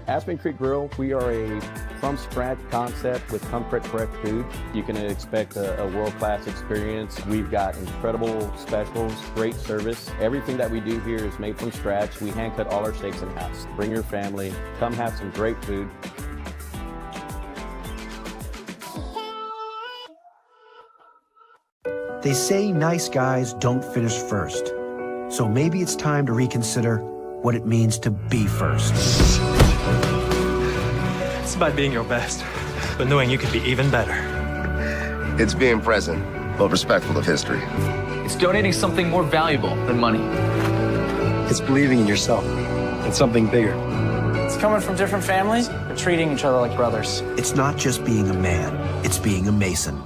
Aspen Creek Grill, we are a from-scratch concept with comfort-correct food. You can expect a world-class experience. We've got incredible specials, great service. Everything that we do here is made from scratch. We hand-cut all our steaks in-house. Bring your family. Come have some great food. They say nice guys don't finish first. So maybe it's time to reconsider what it means to be first. It's about being your best, but knowing you could be even better. It's being present, but respectful of history. It's donating something more valuable than money. It's believing in yourself and something bigger. It's coming from different families, but treating each other like brothers. It's not just being a man, it's being a Mason.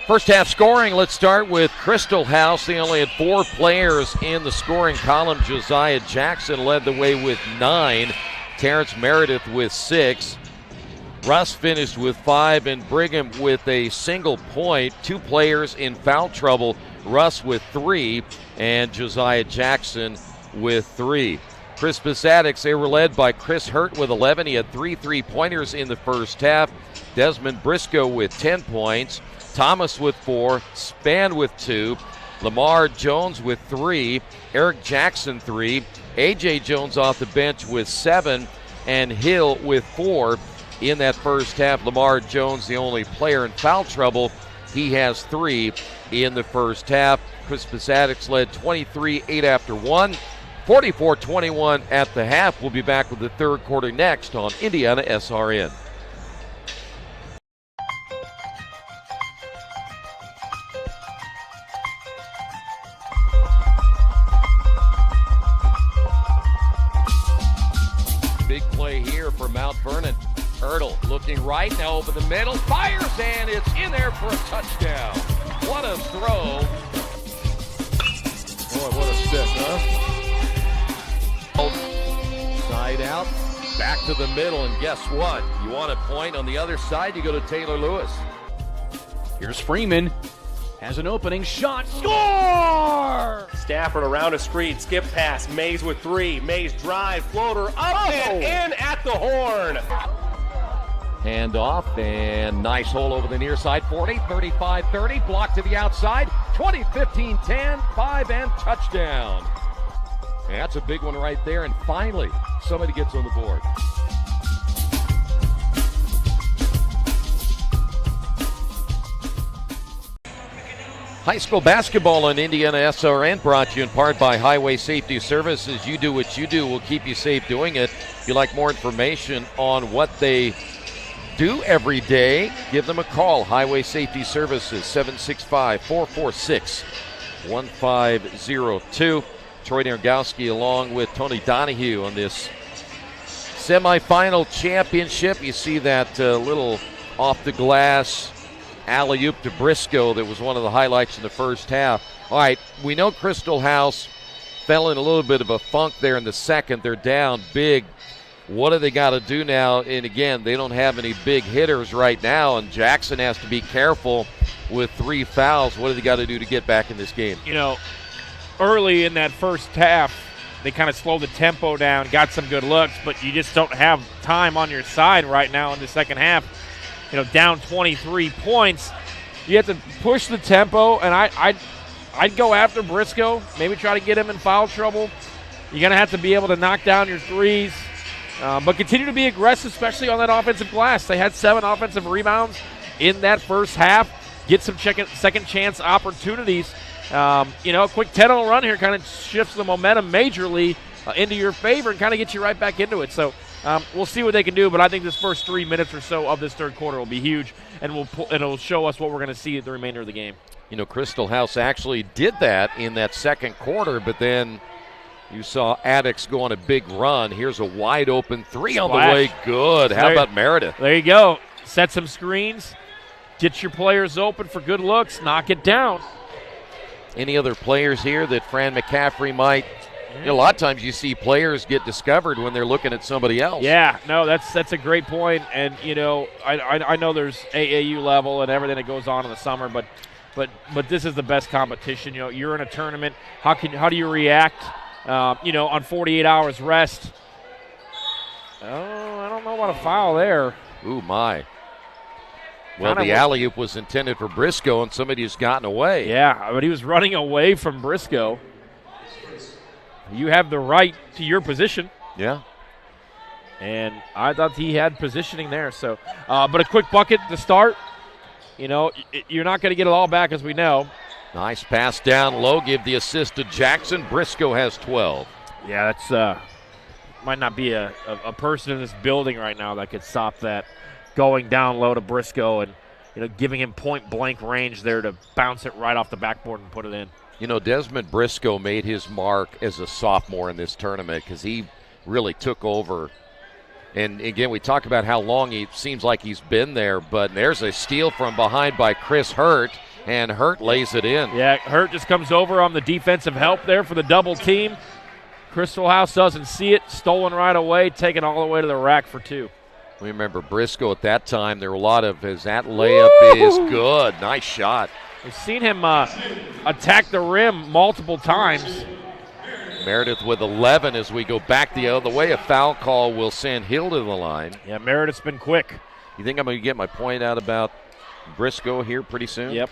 First half scoring, let's start with Crystal House. They only had 4 players in the scoring column. Josiah Jackson led the way with 9. Terrence Meredith with 6. Russ finished with 5, and Brigham with a single point. 2 players in foul trouble. Russ with 3, and Josiah Jackson with 3. Crispus Attucks, they were led by Chris Hurt with 11. He had 3 3-pointers in the first half. Desmond Briscoe with 10 points. Thomas with 4, Spann with 2, Lamar Jones with 3, Eric Jackson 3, A.J. Jones off the bench with 7, and Hill with 4 in that first half. Lamar Jones, the only player in foul trouble. He has 3 in the first half. Crispus Attucks led 23-8 after 1, 44-21 at the half. We'll be back with the third quarter next on IndianaSRN. big play here for Mount Vernon. Hurdle looking right, now over the middle, fires, and it's in there for a touchdown. What a throw. Boy, what a stick, huh? Side out, back to the middle, and guess what? You want a point on the other side, you go to Taylor Lewis. Here's Freeman. Has an opening shot. Score! Stafford around a screen. Skip pass. Mays with 3. Mays drive. Floater up and in at the horn. Hand off, and nice hole over the near side. 40, 35, 30. Block to the outside. 20, 15, 10, 5, and touchdown. And that's a big one right there. And finally, somebody gets on the board. High school basketball on IndianaSRN brought to you in part by Highway Safety Services. You do what you do. We'll keep you safe doing it. If you'd like more information on what they do every day, give them a call. Highway Safety Services, 765-446-1502. Troy Nergowski along with Tony Donahue on this semifinal championship. You see that little off the glass alley-oop to Briscoe that was one of the highlights in the first half. All right, we know Crystal House fell in a little bit of a funk there in the second. They're down big. What do they got to do now? And again, they don't have any big hitters right now, and Jackson has to be careful with 3 fouls. What do they got to do to get back in this game? You know, early in that first half, they kind of slowed the tempo down, got some good looks, but you just don't have time on your side right now in the second half. You know, down 23 points. You have to push the tempo, and I'd go after Briscoe, maybe try to get him in foul trouble. You're going to have to be able to knock down your threes, but continue to be aggressive, especially on that offensive glass. They had 7 offensive rebounds in that first half. Get some second chance opportunities. You know, a quick 10-0 run here kind of shifts the momentum majorly into your favor and kind of gets you right back into it. So we'll see what they can do, but I think this first 3 minutes or so of this third quarter will be huge, and it'll show us what we're going to see at the remainder of the game. You know, Crystal House actually did that in that second quarter, but then you saw Addicts go on a big run. Here's a wide-open 3 on the way. Good. How about Meredith? There you go. Set some screens. Get your players open for good looks. Knock it down. Any other players here that Fran McCaffrey might – you know, a lot of times you see players get discovered when they're looking at somebody else. Yeah, no, that's a great point. And, you know, I know there's AAU level and everything that goes on in the summer, but this is the best competition. You know, you're in a tournament. How do you react, you know, on 48 hours rest? Oh, I don't know about a foul there. Ooh, my. Well, the alley-oop was intended for Briscoe, and somebody has gotten away. Yeah, but he was running away from Briscoe. You have the right to your position. Yeah. And I thought he had positioning there. So, but a quick bucket to start. You know, you're not going to get it all back, as we know. Nice pass down low. Give the assist to Jackson. Briscoe has 12. Yeah, that's might not be a person in this building right now that could stop that going down low to Briscoe and, you know, giving him point-blank range there to bounce it right off the backboard and put it in. You know, Desmond Briscoe made his mark as a sophomore in this tournament because he really took over. And, again, we talk about how long he seems like he's been there, but there's a steal from behind by Chris Hurt, and Hurt lays it in. Yeah, Hurt just comes over on the defensive help there for the double team. Crystal House doesn't see it, stolen right away, taken all the way to the rack for 2. We remember Briscoe at that time. There were a lot of his that layup is good. Nice shot. We've seen him attack the rim multiple times. Meredith with 11 as we go back the other way. A foul call will send Hill to the line. Yeah, Meredith's been quick. You think I'm going to get my point out about Briscoe here pretty soon? Yep.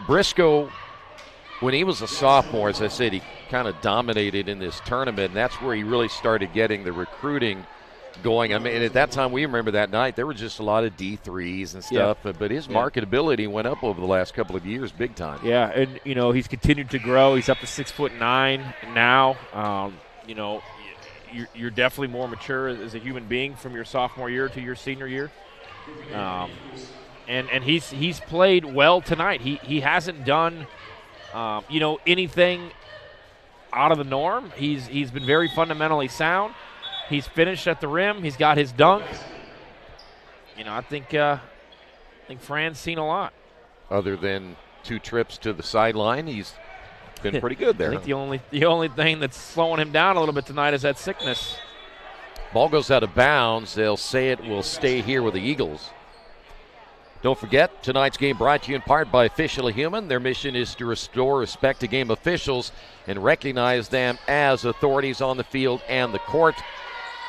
Briscoe, when he was a sophomore, as I said, he kind of dominated in this tournament, and that's where he really started getting the recruiting going. I mean, at that time, we remember that night, there were just a lot of D3s and stuff, but his marketability went up over the last couple of years big time. Yeah, and, you know, he's continued to grow. He's up to 6'9" now. You know, you're definitely more mature as a human being from your sophomore year to your senior year. And he's played well tonight. He hasn't done, you know, anything out of the norm. He's been very fundamentally sound. He's finished at the rim. He's got his dunk. You know, I think Fran's seen a lot. Other than 2 trips to the sideline, he's been pretty good there. I think the only thing that's slowing him down a little bit tonight is that sickness. Ball goes out of bounds. They'll say it will stay here with the Eagles. Don't forget, tonight's game brought to you in part by Officially Human. Their mission is to restore respect to game officials and recognize them as authorities on the field and the court.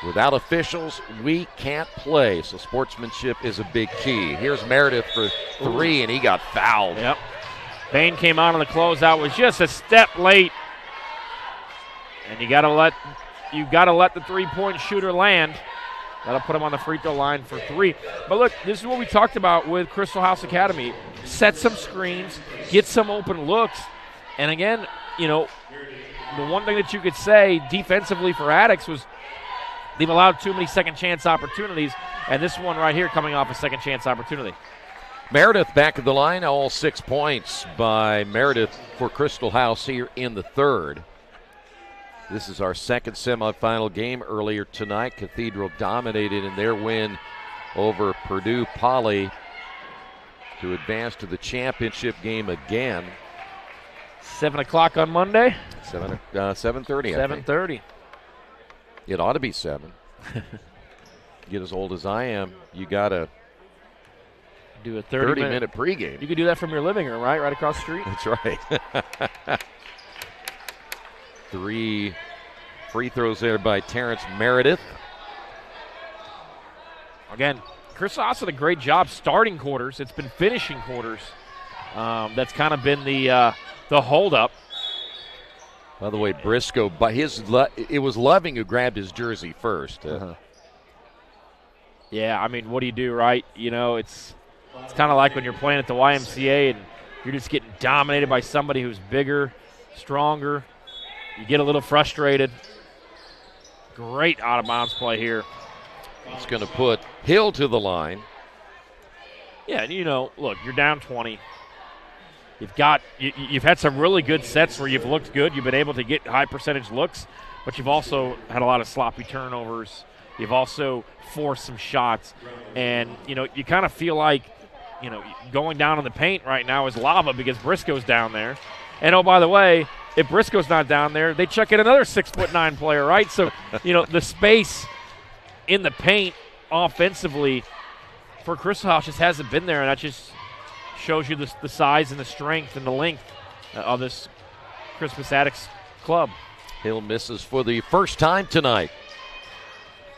Without officials, we can't play, so sportsmanship is a big key. Here's Meredith for 3, and he got fouled. Yep. Bain came out on the closeout, was just a step late. And you got to let the three-point shooter land. That'll put him on the free throw line for 3. But look, this is what we talked about with Crystal House Academy. Set some screens, get some open looks. And again, you know, the one thing that you could say defensively for Attucks was they've allowed too many second chance opportunities. And this one right here coming off a second chance opportunity. Meredith back of the line, all 6 points by Meredith for Crystal House here in the third. This is our second semifinal game. Earlier tonight, Cathedral dominated in their win over Purdue Poly to advance to the championship game again. 7 o'clock on Monday? 7:30. 7:30. It ought to be 7. Get as old as I am, you got to do a 30-minute pregame. You could do that from your living room, right? Right across the street? That's right. 3 free throws there by Terrence Meredith. Again, Chris Haas did a great job starting quarters. It's been finishing quarters. That's kind of been the holdup. By the way, Briscoe, it was Loving who grabbed his jersey first. Yeah, I mean, what do you do, right? You know, it's kind of like when you're playing at the YMCA and you're just getting dominated by somebody who's bigger, stronger. You get a little frustrated. Great out-of-bounds play here. It's going to put Hill to the line. Yeah, and you know, look, you're down 20. You've had some really good sets where you've looked good. You've been able to get high percentage looks, but you've also had a lot of sloppy turnovers. You've also forced some shots. And, you know, you kind of feel like, you know, going down in the paint right now is lava because Briscoe's down there. And, oh, by the way, if Briscoe's not down there, they chuck in another 6'9" player, right? So, you know, the space in the paint offensively for Crystal House just hasn't been there, and that just shows you the size and the strength and the length of this Crispus Attucks club. Hill misses for the first time tonight.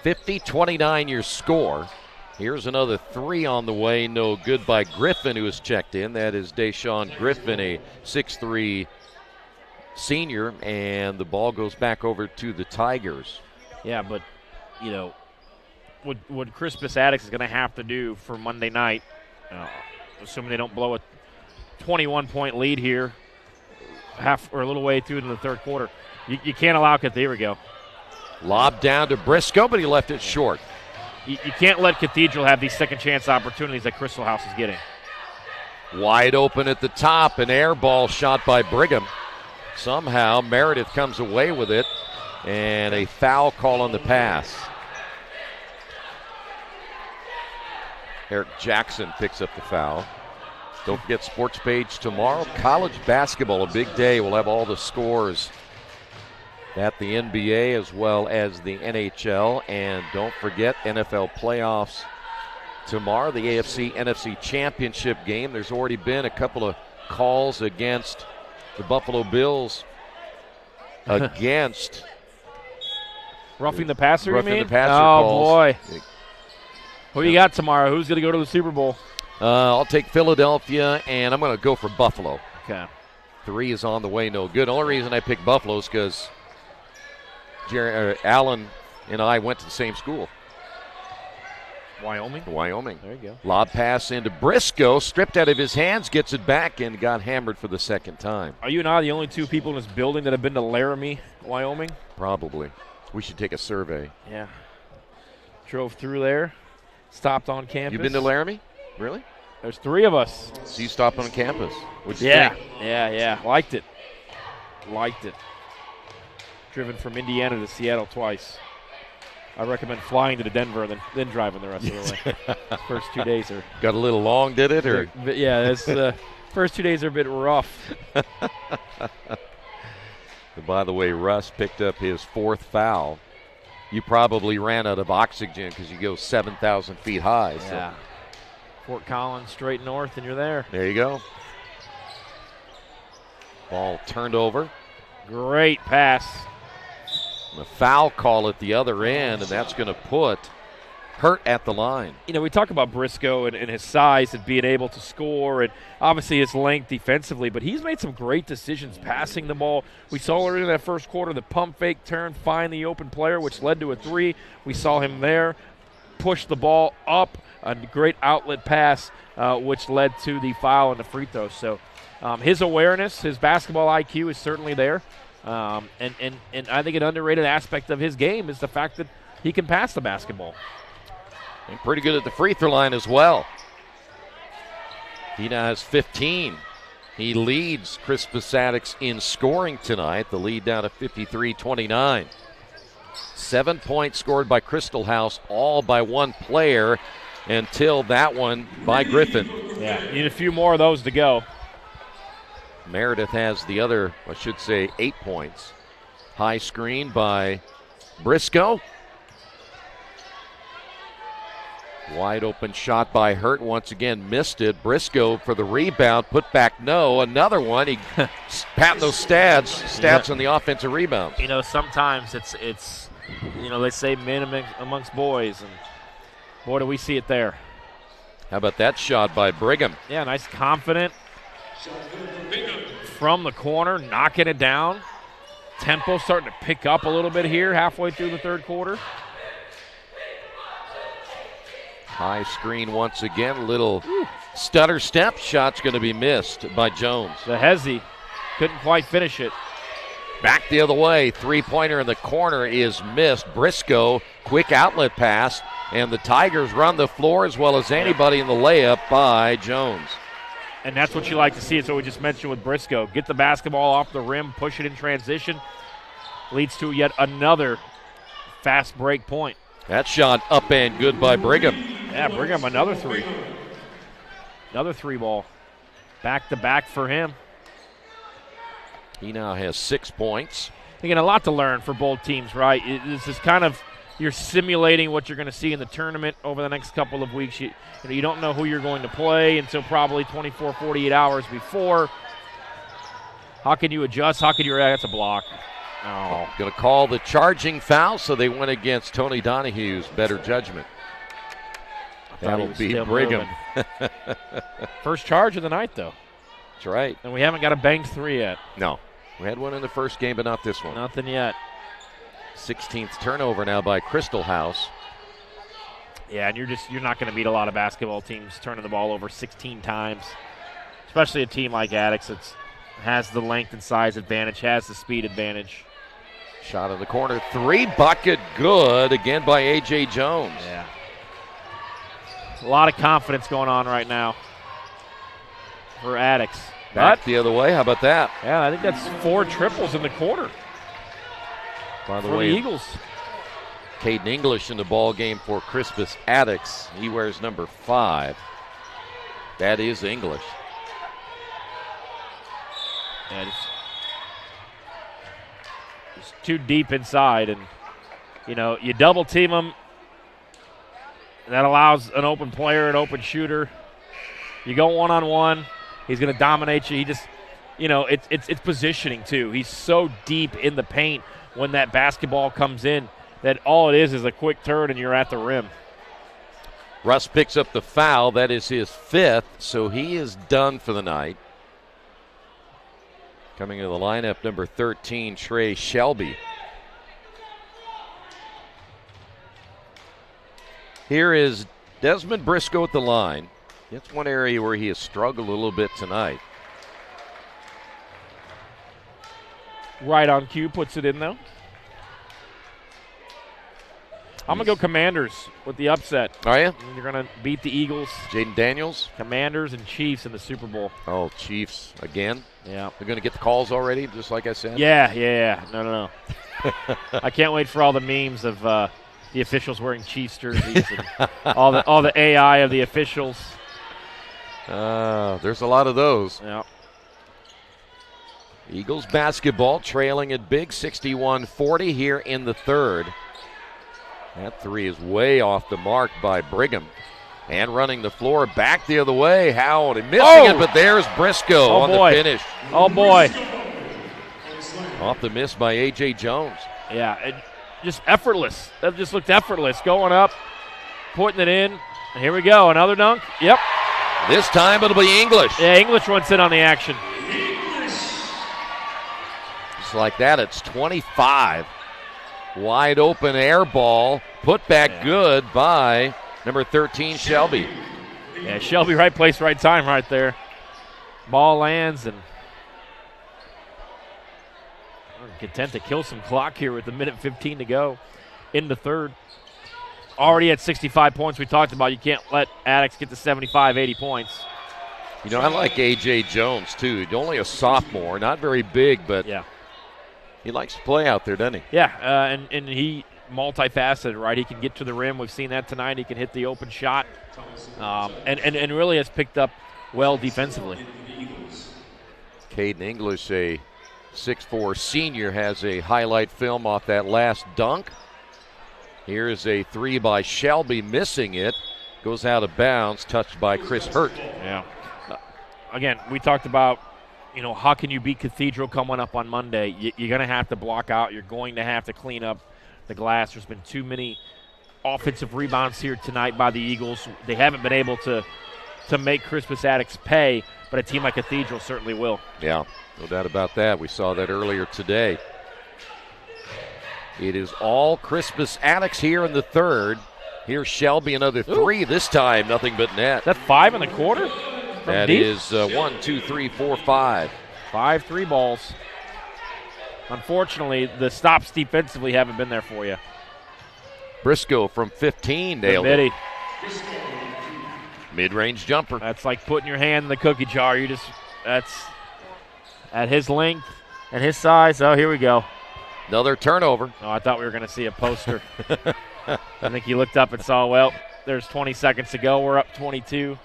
50-29 your score. Here's another 3 on the way. No good by Griffin, who has checked in. That is Deshaun Griffin, a 6'3" senior, and the ball goes back over to the Tigers. Yeah, but, you know, what Crispus Attucks is going to have to do for Monday night, assuming they don't blow a 21-point lead here, half or a little way through in the third quarter, you can't allow Cathedral to go. Lob down to Briscoe, but he left it short. You can't let Cathedral have these second chance opportunities that Crystal House is getting. Wide open at the top, an air ball shot by Brigham. Somehow Meredith comes away with it, and a foul call on the pass. Eric Jackson picks up the foul. Don't forget Sports Page tomorrow. College basketball, a big day. We'll have all the scores at the NBA as well as the NHL. And don't forget NFL playoffs tomorrow, the AFC-NFC championship game. There's already been a couple of calls against the Buffalo Bills against roughing the passer, roughing you mean? The passer oh, calls. Boy. Who you got tomorrow? Who's going to go to the Super Bowl? I'll take Philadelphia, and I'm going to go for Buffalo. Okay. 3 is on the way, no good. The only reason I picked Buffalo is because Allen and I went to the same school. Wyoming? Wyoming. There you go. Lob pass into Briscoe, stripped out of his hands, gets it back, and got hammered for the second time. Are you and I the only 2 people in this building that have been to Laramie, Wyoming? Probably. We should take a survey. Yeah. Drove through there, stopped on campus. You've been to Laramie? Really? There's 3 of us. So you stopped on campus. What'd you think? Yeah. Liked it. Driven from Indiana to Seattle twice. I recommend flying to Denver and then driving the rest of the way. First 2 days are got a little long, did it? Or yeah, it's first 2 days are a bit rough. By the way, Russ picked up his 4th foul. You probably ran out of oxygen because you go 7,000 feet high. Yeah. So. Fort Collins straight north, and you're there. There you go. Ball turned over. Great pass. A foul call at the other end, and that's going to put Hurt at the line. You know, we talk about Briscoe and his size and being able to score and obviously his length defensively, but he's made some great decisions passing the ball. We saw earlier in that first quarter the pump fake turn, find the open player, which led to a 3. We saw him there push the ball up, a great outlet pass, which led to the foul and the free throw. So his awareness, his basketball IQ is certainly there. And I think an underrated aspect of his game is the fact that he can pass the basketball. And pretty good at the free throw line as well. He now has 15. He leads Crispus Attucks in scoring tonight. The lead down to 53-29. 7 points scored by Crystal House, all by one player until that one by Griffin. Yeah, need a few more of those to go. Meredith has the other, I should say, 8 points. High screen by Briscoe. Wide open shot by Hurt. Once again, missed it. Briscoe for the rebound. Put back no. Another one. He patting those stats on the offensive rebounds. You know, sometimes it's you know, they say men amongst boys, and boy, do we see it there. How about that shot by Brigham? Yeah, nice, confident from the corner, knocking it down. Tempo starting to pick up a little bit here halfway through the third quarter. High screen once again. Little stutter step. Shot's going to be missed by Jones. The Hezzy couldn't quite finish it. Back the other way. Three-pointer in the corner is missed. Briscoe, quick outlet pass, and the Tigers run the floor as well as anybody in the layup by Jones. And that's what you like to see. It's what we just mentioned with Briscoe. Get the basketball off the rim, push it in transition. Leads to yet another fast break point. That shot up and good by Brigham. Yeah, Brigham, another 3. Another 3 ball. Back to back for him. He now has 6 points. Again, a lot to learn for both teams, right? This is kind of, you're simulating what you're going to see in the tournament over the next couple of weeks. You don't know who you're going to play until probably 24, 48 hours before. How can you adjust? How can you react? That's a block. Oh. Going to call the charging foul, so they went against Tony Donohue's better judgment. That'll be Brigham. First charge of the night, though. That's right. And we haven't got a banked 3 yet. No. We had one in the first game, but not this one. Nothing yet. 16th turnover now by Crystal House. Yeah, and you're not going to beat a lot of basketball teams turning the ball over 16 times, especially a team like Attucks that has the length and size advantage, has the speed advantage. Shot in the corner, 3 bucket good again by A.J. Jones. Yeah. A lot of confidence going on right now for Attucks. Back the other way, how about that? Yeah, I think that's 4 triples in the quarter. By the for way, the Eagles. Caden English in the ball game for Crispus Attucks. He wears number 5. That is English. Yeah, just too deep inside, and you double team him. That allows an open player, an open shooter. You go one-on-one, he's going to dominate you. He just, it's positioning too. He's so deep in the paint when that basketball comes in that all it is a quick turn and you're at the rim. Russ picks up the foul. That is his 5th, so he is done for the night. Coming into the lineup, number 13, Trey Shelby. Here is Desmond Briscoe at the line. That's one area where he has struggled a little bit tonight. Right on cue, puts it in, though. I'm going to go Commanders with the upset. Are you? You're going to beat the Eagles. Jaden Daniels. Commanders and Chiefs in the Super Bowl. Oh, Chiefs again? Yeah. They're going to get the calls already, just like I said? Yeah. No. I can't wait for all the memes of the officials wearing Chiefs jerseys and all the AI of the officials. There's a lot of those. Yeah. Eagles basketball trailing it big, 61-40 here in the third. That three is way off the mark by Brigham. And running the floor back the other way. Howell missing it, but there's Briscoe on the finish. Oh, boy. Off the miss by A.J. Jones. Yeah, just effortless. That just looked effortless. Going up, putting it in. And here we go. Another dunk. Yep. This time it'll be English. Yeah, English wants in on the action. Just like that, it's 25. Wide open air ball. Put back good by number 13, Shelby. Yeah, Shelby, right place, right time right there. Ball lands, and we're content to kill some clock here with a minute 15 to go in the third. Already at 65 points. We talked about you can't let Addicts get to 75, 80 points. You know, I like A.J. Jones, too. He's only a sophomore, not very big, but he likes to play out there, doesn't he? Yeah, and he multifaceted, right? He can get to the rim. We've seen that tonight. He can hit the open shot, and really has picked up well defensively. Caden English, a 6'4 senior, has a highlight film off that last dunk. Here's a three by Shelby, missing it. Goes out of bounds, touched by Chris Hurt. Yeah. Again, we talked about, how can you beat Cathedral coming up on Monday? You're going to have to block out. You're going to have to clean up the glass. There's been too many offensive rebounds here tonight by the Eagles. They haven't been able to make Crispus Attucks pay, but a team like Cathedral certainly will. Yeah, no doubt about that. We saw that earlier today. It is all Crispus Attucks here in the third. Here's Shelby, another three. This time, nothing but net. Is that 5 in the quarter? That deep? is 1, 2, 3, 4, 5. 5 3 balls. Unfortunately, the stops defensively haven't been there for you. Briscoe from 15 nailed it. Mid-range jumper. That's like putting your hand in the cookie jar. That's at his length and his size. Oh, here we go. Another turnover. Oh, I thought we were going to see a poster. I think he looked up and saw, well, there's 20 seconds to go. We're up 22.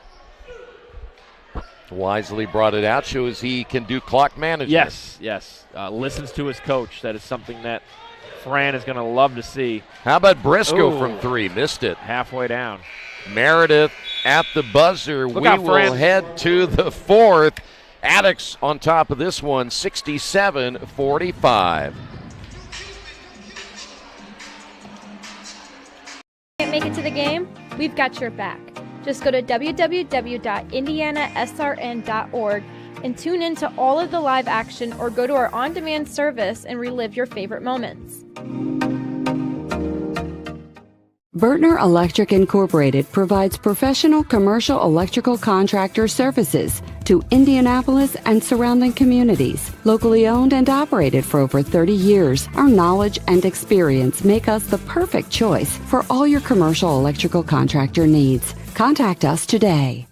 Wisely brought it out. Shows he can do clock management. Yes. Listens to his coach. That is something that Fran is going to love to see. How about Briscoe from three? Missed it. Halfway down. Meredith at the buzzer. Look we out, will Fran. head to the fourth. Attucks on top of this one, 67-45. Can't make it to the game? We've got your back. Just go to www.IndianaSRN.org and tune in to all of the live action, or go to our on-demand service and relive your favorite moments. Bertner Electric Incorporated provides professional commercial electrical contractor services to Indianapolis and surrounding communities. Locally owned and operated for over 30 years, our knowledge and experience make us the perfect choice for all your commercial electrical contractor needs. Contact us today.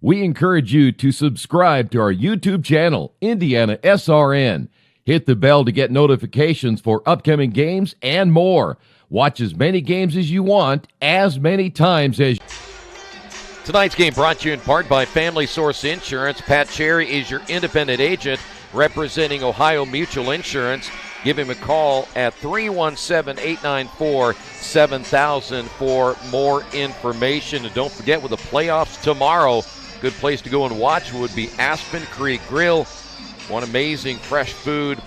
We encourage you to subscribe to our YouTube channel, IndianaSRN. Hit the bell to get notifications for upcoming games and more. Watch as many games as you want, as many times as Tonight's game brought to you in part by Family Source Insurance. Pat Cherry is your independent agent representing Ohio Mutual Insurance. Give him a call at 317-894-7000 for more information. And don't forget, with the playoffs tomorrow, good place to go and watch would be Aspen Creek Grill. One amazing fresh food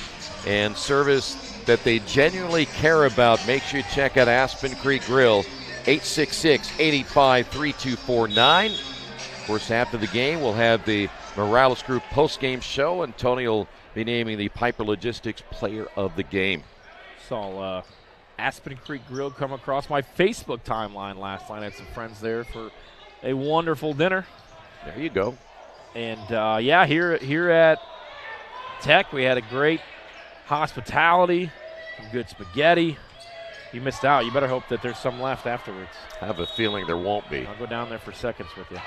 and service that they genuinely care about. Make sure you check out Aspen Creek Grill, 866-885-3249. Of course, after the game, we'll have the Morales Group post-game show, and Tony will be naming the Piper Logistics Player of the Game. Saw Aspen Creek Grill come across my Facebook timeline last night. I had some friends there for a wonderful dinner. There you go. And, here at Tech, we had a great hospitality, some good spaghetti. You missed out. You better hope that there's some left afterwards. I have a feeling there won't be. I'll go down there for seconds with you.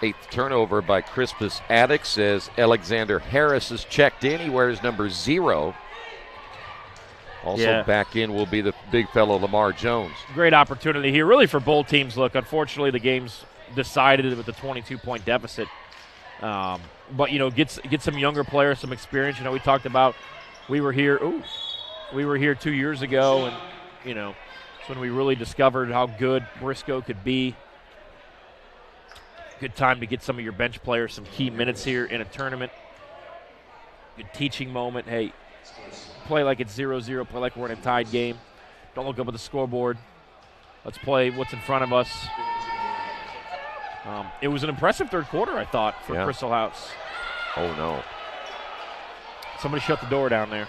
8th turnover by Crispus Attucks as Alexander Harris is checked in. He wears number 0. Also back in will be the big fellow Lamar Jones. Great opportunity here, really, for both teams. Look, unfortunately, the game's decided with a 22-point deficit. But, get some younger players, some experience. We talked about we were here 2 years ago, and, it's when we really discovered how good Briscoe could be. Good time to get some of your bench players some key minutes here in a tournament. Good teaching moment. Hey, play like it's 0-0. Play like we're in a tied game. Don't look up at the scoreboard. Let's play what's in front of us. It was an impressive third quarter, I thought, for Crystal House. Oh, no. Somebody shut the door down there.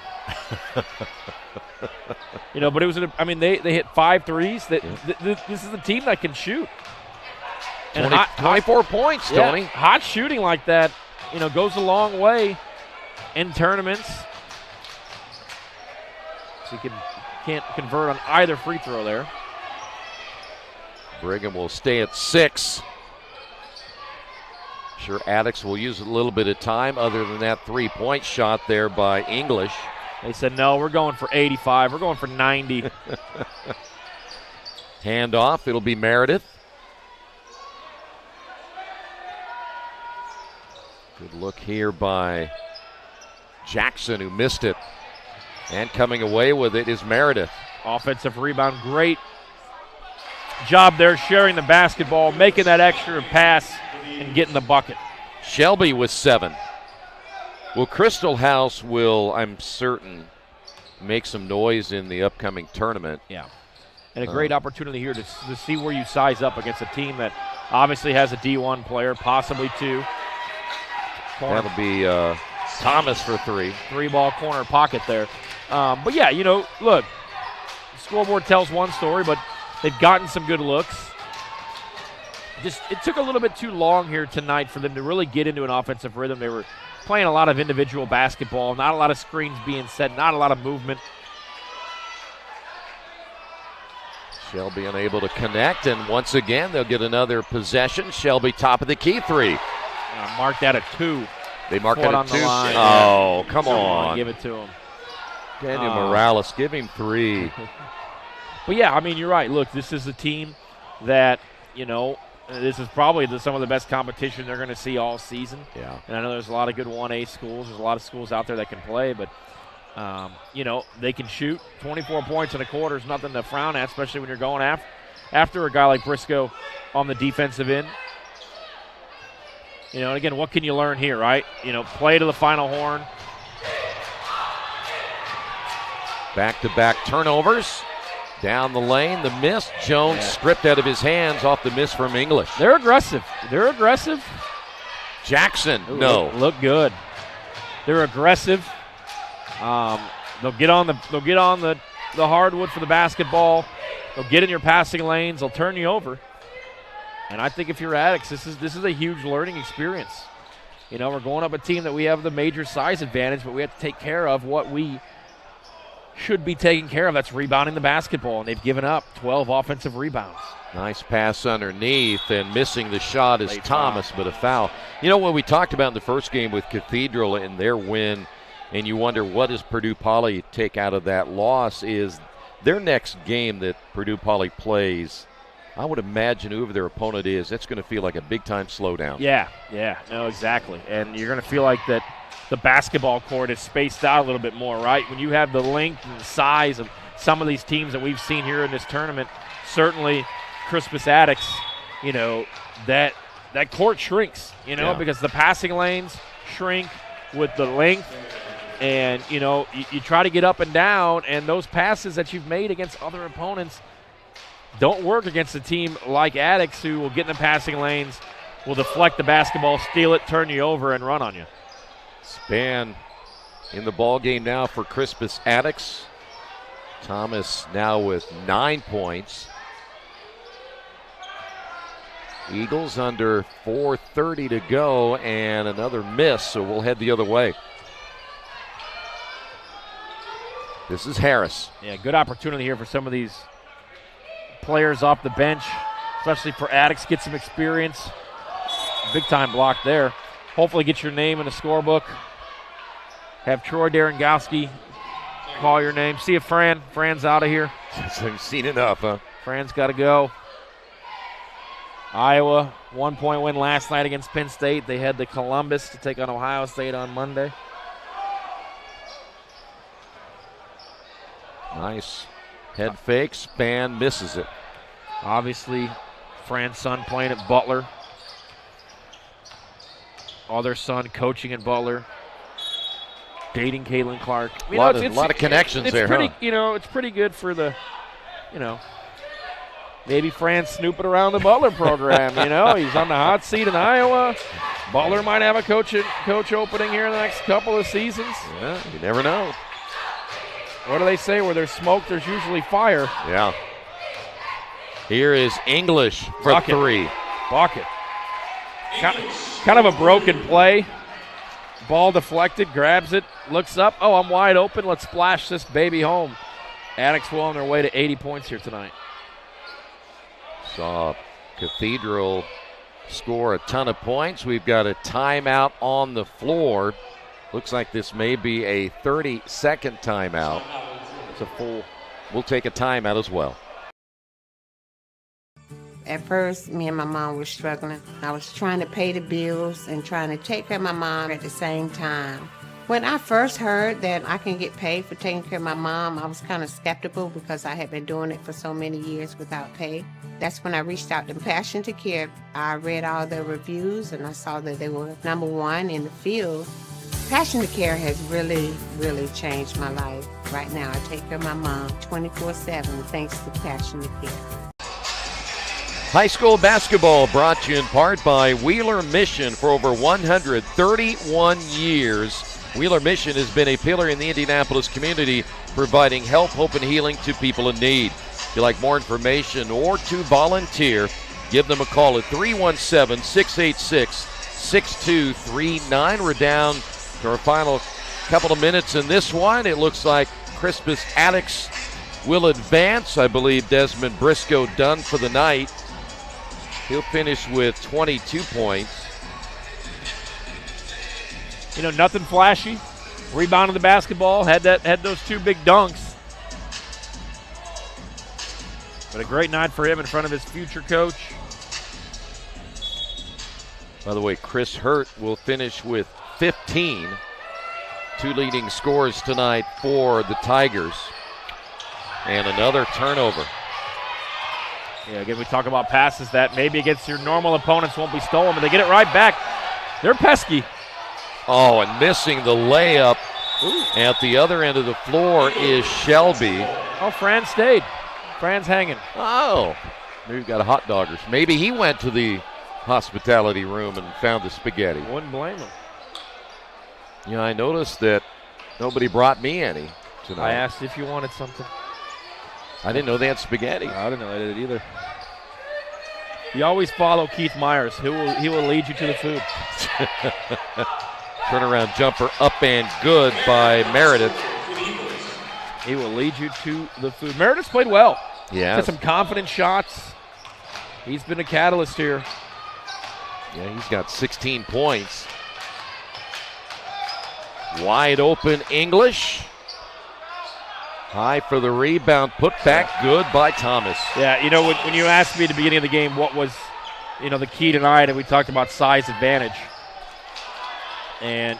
But it was they hit 5 threes. This is a team that can shoot. And 24 points, Tony. Hot shooting like that, goes a long way in tournaments. So you can't convert on either free throw there. Brigham will stay at 6. Sure, Addicts will use a little bit of time. Other than that 3-point shot there by English. They said, no, we're going for 85. We're going for 90. Handoff. It'll be Meredith. Good look here by Jackson, who missed it. And coming away with it is Meredith. Offensive rebound. Great job there sharing the basketball, making that extra pass, and getting the bucket. Shelby with 7. Well, Crystal House will, I'm certain, make some noise in the upcoming tournament. Yeah. And a great opportunity here to see where you size up against a team that obviously has a D1 player, possibly 2. That'll be Thomas for 3. 3-ball corner pocket there. But, yeah, look, the scoreboard tells one story, but they've gotten some good looks. It took a little bit too long here tonight for them to really get into an offensive rhythm. They were playing a lot of individual basketball, not a lot of screens being set, not a lot of movement. Shelby unable to connect, and once again they'll get another possession. Shelby top of the key 3. Marked that at 2. They marked it at 2? Oh, come on. Give it to him. Daniel Morales, give him 3. But, yeah, you're right. Look, this is a team that, this is probably some of the best competition they're going to see all season. Yeah. And I know there's a lot of good 1A schools. There's a lot of schools out there that can play, but, they can shoot. 24 points in a quarter is nothing to frown at, especially when you're going after a guy like Briscoe on the defensive end. And again, what can you learn here, right? Play to the final horn. Back-to-back turnovers. Down the lane, the miss. Jones stripped out of his hands off the miss from English. They're aggressive. Jackson, Ooh, no. Look good. They're aggressive. They'll get on the hardwood for the basketball. They'll get in your passing lanes. They'll turn you over. And I think if you're Addicts, this is a huge learning experience. We're going up a team that we have the major size advantage, but we have to take care of what we should be taking care of. That's rebounding the basketball, and they've given up 12 offensive rebounds. Nice pass underneath, and missing the shot is Thomas, but a foul. What we talked about in the first game with Cathedral and their win, and you wonder what does Purdue Poly take out of that loss, is their next game that Purdue Poly plays, I would imagine whoever their opponent is, that's going to feel like a big-time slowdown. Yeah, no, exactly. And you're going to feel like that the basketball court is spaced out a little bit more, right? When you have the length and the size of some of these teams that we've seen here in this tournament, certainly Crispus Addicts, that court shrinks, because the passing lanes shrink with the length. And, you try to get up and down, and those passes that you've made against other opponents don't work against a team like Addicts, who will get in the passing lanes, will deflect the basketball, steal it, turn you over, and run on you. Span in the ball game now for Crispus Addicts. Thomas now with 9 points. Eagles under 4:30 to go, and another miss, so we'll head the other way. This is Harris. Yeah, good opportunity here for some of these players off the bench, especially for Addicts, get some experience. Big time block there. Hopefully get your name in the scorebook. Have Troy Derengowski call your name. See if Fran's out of here. I've seen enough, huh? Fran's got to go. Iowa, 1-point win last night against Penn State. They head to Columbus to take on Ohio State on Monday. Nice head fake. Span misses it. Obviously, Fran's son playing at Butler. Other son coaching at Butler. Dating Caitlin Clark. A lot of connections there, pretty, huh? It's pretty good for the, maybe Fran's snooping around the Butler program. He's on the hot seat in Iowa. Butler might have a coach opening here in the next couple of seasons. Yeah, you never know. What do they say? Where there's smoke, there's usually fire. Yeah. Here is English for three. Bucket. Kind of a broken play. Ball deflected, grabs it, looks up. Oh, I'm wide open. Let's splash this baby home. Addicts well on their way to 80 points here tonight. Saw Cathedral score a ton of points. We've got a timeout on the floor. Looks like this may be a 30-second timeout. It's a full. We'll take a timeout as well. At first, me and my mom were struggling. I was trying to pay the bills and trying to take care of my mom at the same time. When I first heard that I can get paid for taking care of my mom, I was kind of skeptical because I had been doing it for so many years without pay. That's when I reached out to Passion to Care. I read all the reviews and I saw that they were #1 in the field. Passion to Care has really, really changed my life. Right now, I take care of my mom 24/7 thanks to Passion to Care. High school basketball brought to you in part by Wheeler Mission for over 131 years. Wheeler Mission has been a pillar in the Indianapolis community, providing help, hope, and healing to people in need. If you'd like more information or to volunteer, give them a call at 317-686-6239. We're down to our final couple of minutes in this one. It looks like Crispus Attucks will advance. I believe Desmond Briscoe done for the night. He'll finish with 22 points. Nothing flashy. Rebounded the basketball, had those two big dunks. But a great night for him in front of his future coach. By the way, Chris Hurt will finish with 15. Two leading scores tonight for the Tigers. And another turnover. Yeah, again, we talk about passes that maybe against your normal opponents won't be stolen, but they get it right back. They're pesky. Oh, and missing the layup. At the other end of the floor is Shelby. Oh, Fran stayed. Fran's hanging. Oh, maybe we've got a hot dog. Maybe he went to the hospitality room and found the spaghetti. Wouldn't blame him. Yeah, I noticed that nobody brought me any tonight. I asked if you wanted something. I didn't know they had spaghetti. I didn't know they did it either. You always follow Keith Myers. He will lead you to the food. Turnaround jumper up and good by Meredith. He will lead you to the food. Meredith's played well. Yeah. Got some confident shots. He's been a catalyst here. Yeah, he's got 16 points. Wide open English. High for the rebound. Put back good by Thomas. Yeah, when you asked me at the beginning of the game what was, the key tonight, and we talked about size advantage. And,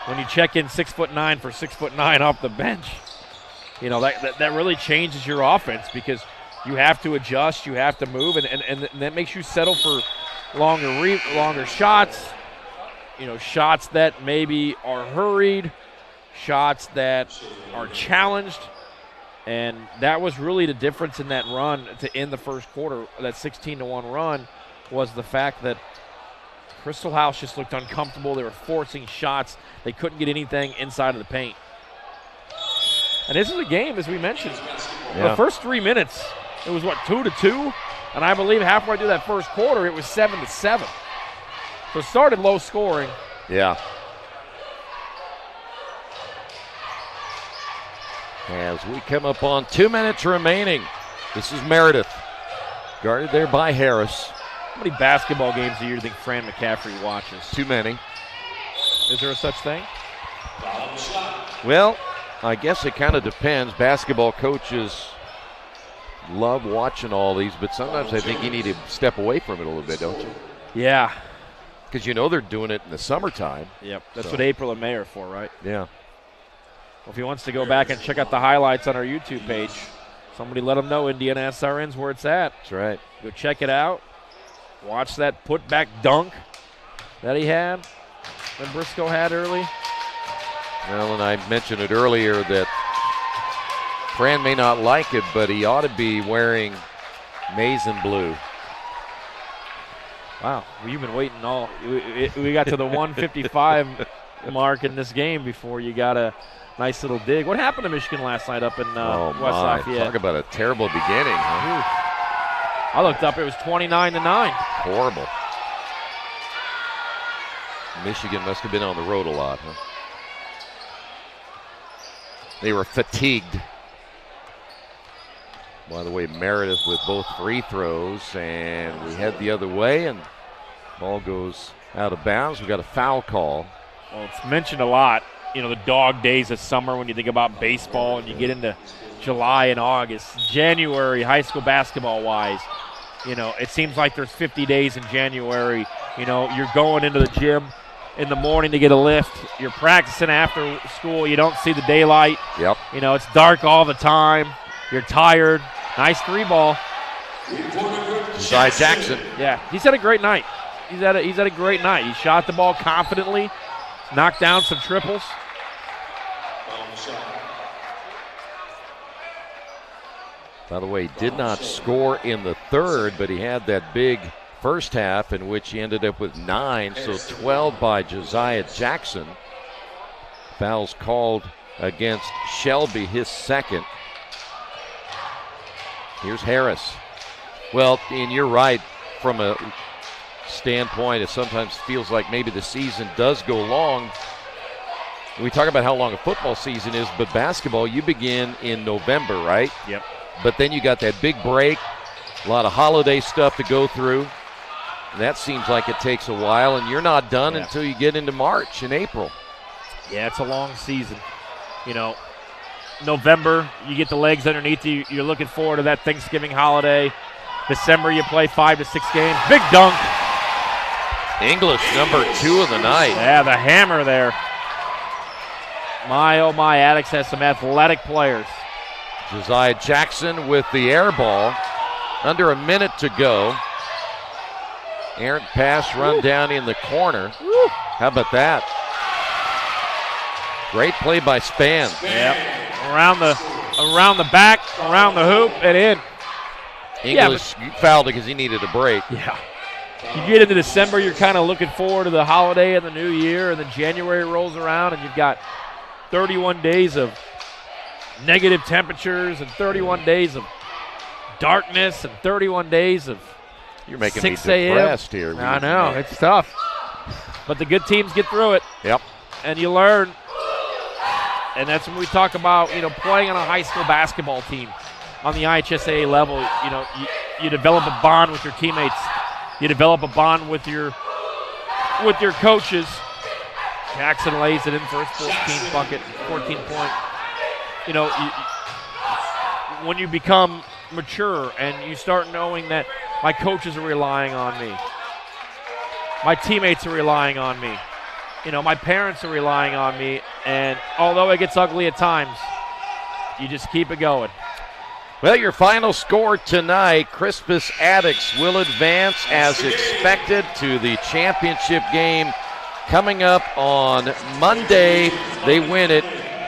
when you check in 6'9" for 6'9" off the bench, that really changes your offense because you have to adjust, you have to move, and that makes you settle for longer shots, shots that maybe are hurried, shots that are challenged. And that was really the difference in that run to end the first quarter, that 16-1 run, was the fact that Crystal House just looked uncomfortable. They were forcing shots. They couldn't get anything inside of the paint. And this is a game, as we mentioned. Yeah. The first 3 minutes, it was, 2-2? And I believe halfway through that first quarter, it was 7-7. So it started low scoring. Yeah. As we come up on 2 minutes remaining, this is Meredith. Guarded there by Harris. How many basketball games a year do you think Fran McCaffrey watches? Too many. Is there a such thing? Well, I guess it kind of depends. Basketball coaches love watching all these, but sometimes I think you need to step away from it a little bit, don't you? Yeah. Because you know they're doing it in the summertime. Yep. That's So. what April and May are for, right? Yeah. Well, if he wants to go back and check out the highlights on our YouTube page, somebody let him know IndianaSRN's where it's at. That's right. Go check it out. Watch that put-back dunk that he had, that Briscoe had early. Well, and I mentioned it earlier that Fran may not like it, but he ought to be wearing maize and blue. Wow, well, you've been waiting all. We got to the 155 mark in this game before you got a nice little dig. What happened to Michigan last night up in West Lafayette? Talk about a terrible beginning, huh? I looked up, it was 29-9. Horrible. Michigan must have been on the road a lot, huh? They were fatigued. By the way, Meredith with both free throws, and we head the other way, and ball goes out of bounds. We got a foul call. Well, it's mentioned a lot, you know, the dog days of summer when you think about baseball and you get into July and August. January, high school basketball-wise, you know, it seems like there's 50 days in January. You know, you're going into the gym in the morning to get a lift. You're practicing after school. You don't see the daylight. Yep. You know, it's dark all the time. You're tired. Nice three ball. Josiah Jackson. Yeah, he's had a great night. He's had a great night. He shot the ball confidently, knocked down some triples. By the way, did not score in the third, but he had that big first half in which he ended up with 9, so 12 by Josiah Jackson. Fouls called against Shelby, his second. Here's Harris. Well, and you're right, from a standpoint, it sometimes feels like maybe the season does go long. We talk about how long a football season is, but basketball, you begin in November, right? Yep. But then you got that big break, a lot of holiday stuff to go through. That seems like it takes a while, and you're not done until you get into March and April. Yeah, it's a long season. You know, November, you get the legs underneath you. You're looking forward to that Thanksgiving holiday. December, you play 5 to 6 games. Big dunk. English, number 2 of the night. Yeah, the hammer there. My, oh my, Attucks has some athletic players. Josiah Jackson with the air ball. Under a minute to go. Errant pass run down in the corner. How about that? Great play by Span. Yep. Around the back, around the hoop, and in. English fouled it because he needed a break. Yeah. You get into December, you're kind of looking forward to the holiday and the new year, and then January rolls around, and you've got 31 days of negative temperatures and 31 days of darkness and 31 days of You're making 6 me a.m. depressed here. I know, it's tough. But the good teams get through it. Yep. And you learn. And that's when we talk about, you know, playing on a high school basketball team on the IHSAA level. You know, you develop a bond with your teammates. You develop a bond with your coaches. Jackson lays it in for his 14 bucket, 14-point. You know, when you become mature and you start knowing that my coaches are relying on me, my teammates are relying on me, you know, my parents are relying on me, and although it gets ugly at times, you just keep it going. Well, your final score tonight, Crispus Attucks will advance as expected to the championship game coming up on Monday. They win it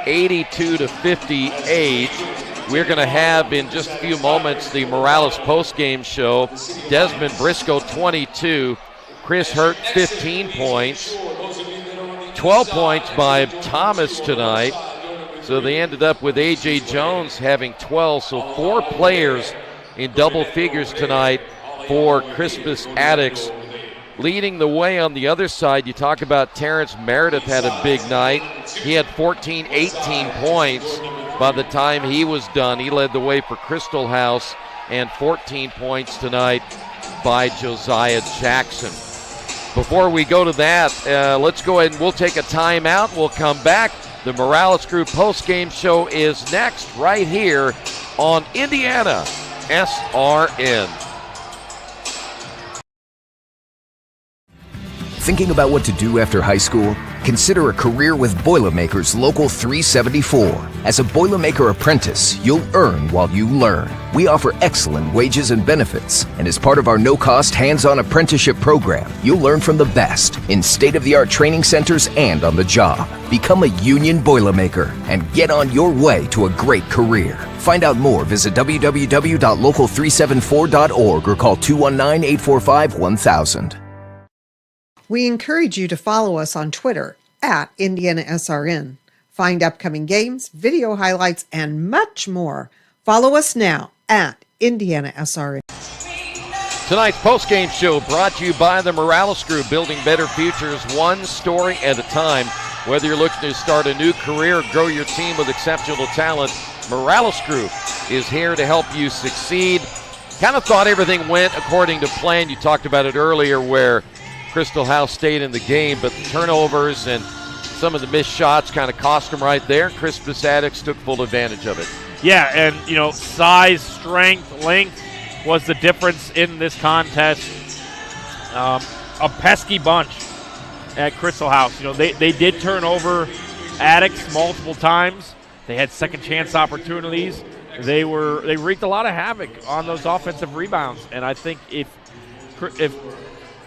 82-58. We're going to have in just a few moments the Morales postgame show. Desmond Briscoe 22, Chris Hurt 15 points, 12 points by Thomas tonight. So they ended up with A.J. Jones having 12, so 4 players in double figures tonight for Crispus Attucks. Leading the way on the other side, you talk about Terrence Meredith had a big night. He had 14, 18 points by the time he was done. He led the way for Crystal House, and 14 points tonight by Josiah Jackson. Before we go to that, let's go ahead and we'll take a timeout. We'll come back. The Morales Group postgame show is next right here on Indiana SRN. Thinking about what to do after high school? Consider a career with Boilermakers Local 374. As a Boilermaker apprentice, you'll earn while you learn. We offer excellent wages and benefits, and as part of our no-cost hands-on apprenticeship program, you'll learn from the best in state-of-the-art training centers and on the job. Become a union Boilermaker and get on your way to a great career. Find out more, visit www.local374.org or call 219-845-1000. We encourage you to follow us on Twitter at IndianaSRN. Find upcoming games, video highlights, and much more. Follow us now at IndianaSRN. Tonight's postgame show brought to you by the Morales Group, building better futures one story at a time. Whether you're looking to start a new career or grow your team with exceptional talent, Morales Group is here to help you succeed. Kind of thought everything went according to plan. You talked about it earlier where Crystal House stayed in the game, but the turnovers and some of the missed shots kind of cost them right there. Crispus Attucks took full advantage of it. Yeah, and, size, strength, length was the difference in this contest. A pesky bunch at Crystal House. They did turn over Attucks multiple times. They had second chance opportunities. They wreaked a lot of havoc on those offensive rebounds, and I think if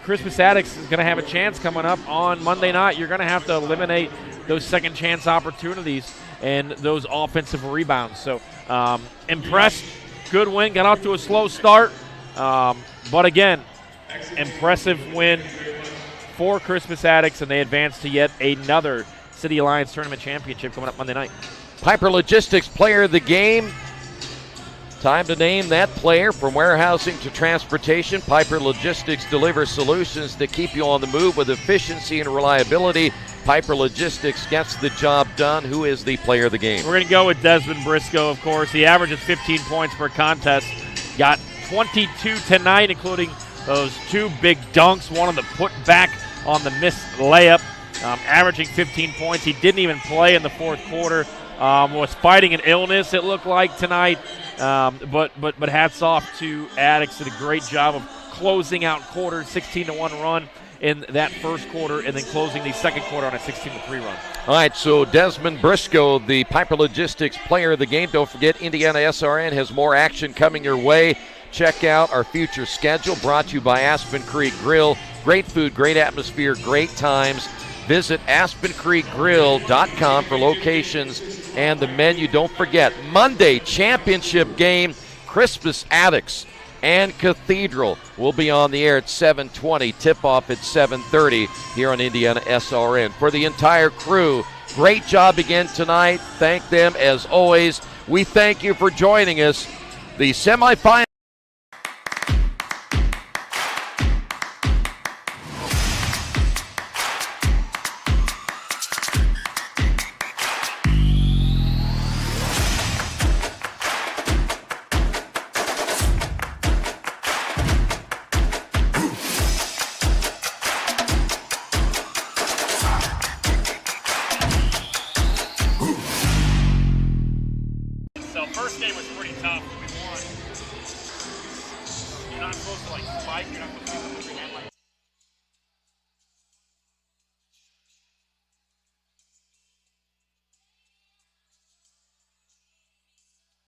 Crispus Attucks is going to have a chance coming up on Monday night, you're going to have to eliminate those second chance opportunities and those offensive rebounds. So impressed, good win, got off to a slow start. But again, impressive win for Crispus Attucks, and they advance to yet another City Alliance Tournament Championship coming up Monday night. Piper Logistics Player of the Game. Time to name that player. From warehousing to transportation, Piper Logistics delivers solutions that keep you on the move with efficiency and reliability. Piper Logistics gets the job done. Who is the player of the game? We're going to go with Desmond Briscoe, of course. He averages 15 points per contest. Got 22 tonight, including those two big dunks, one on the putback on the missed layup, averaging 15 points. He didn't even play in the fourth quarter. Was fighting an illness, it looked like, tonight. But hats off to Attucks. Did a great job of closing out quarters, 16-1 run in that first quarter, and then closing the second quarter on a 16-3 run. All right, so Desmond Briscoe, the Piper Logistics Player of the Game. Don't forget, Indiana SRN has more action coming your way. Check out our future schedule, brought to you by Aspen Creek Grill. Great food, great atmosphere, great times. Visit AspenCreekGrill.com for locations and the menu. Don't forget, Monday championship game, Crispus Attucks and Cathedral will be on the air at 7:20. Tip-off at 7:30 here on Indiana SRN. For the entire crew, great job again tonight. Thank them as always. We thank you for joining us. The semifinal. First game was pretty tough. We won. You're not supposed to spike. You're not supposed to do something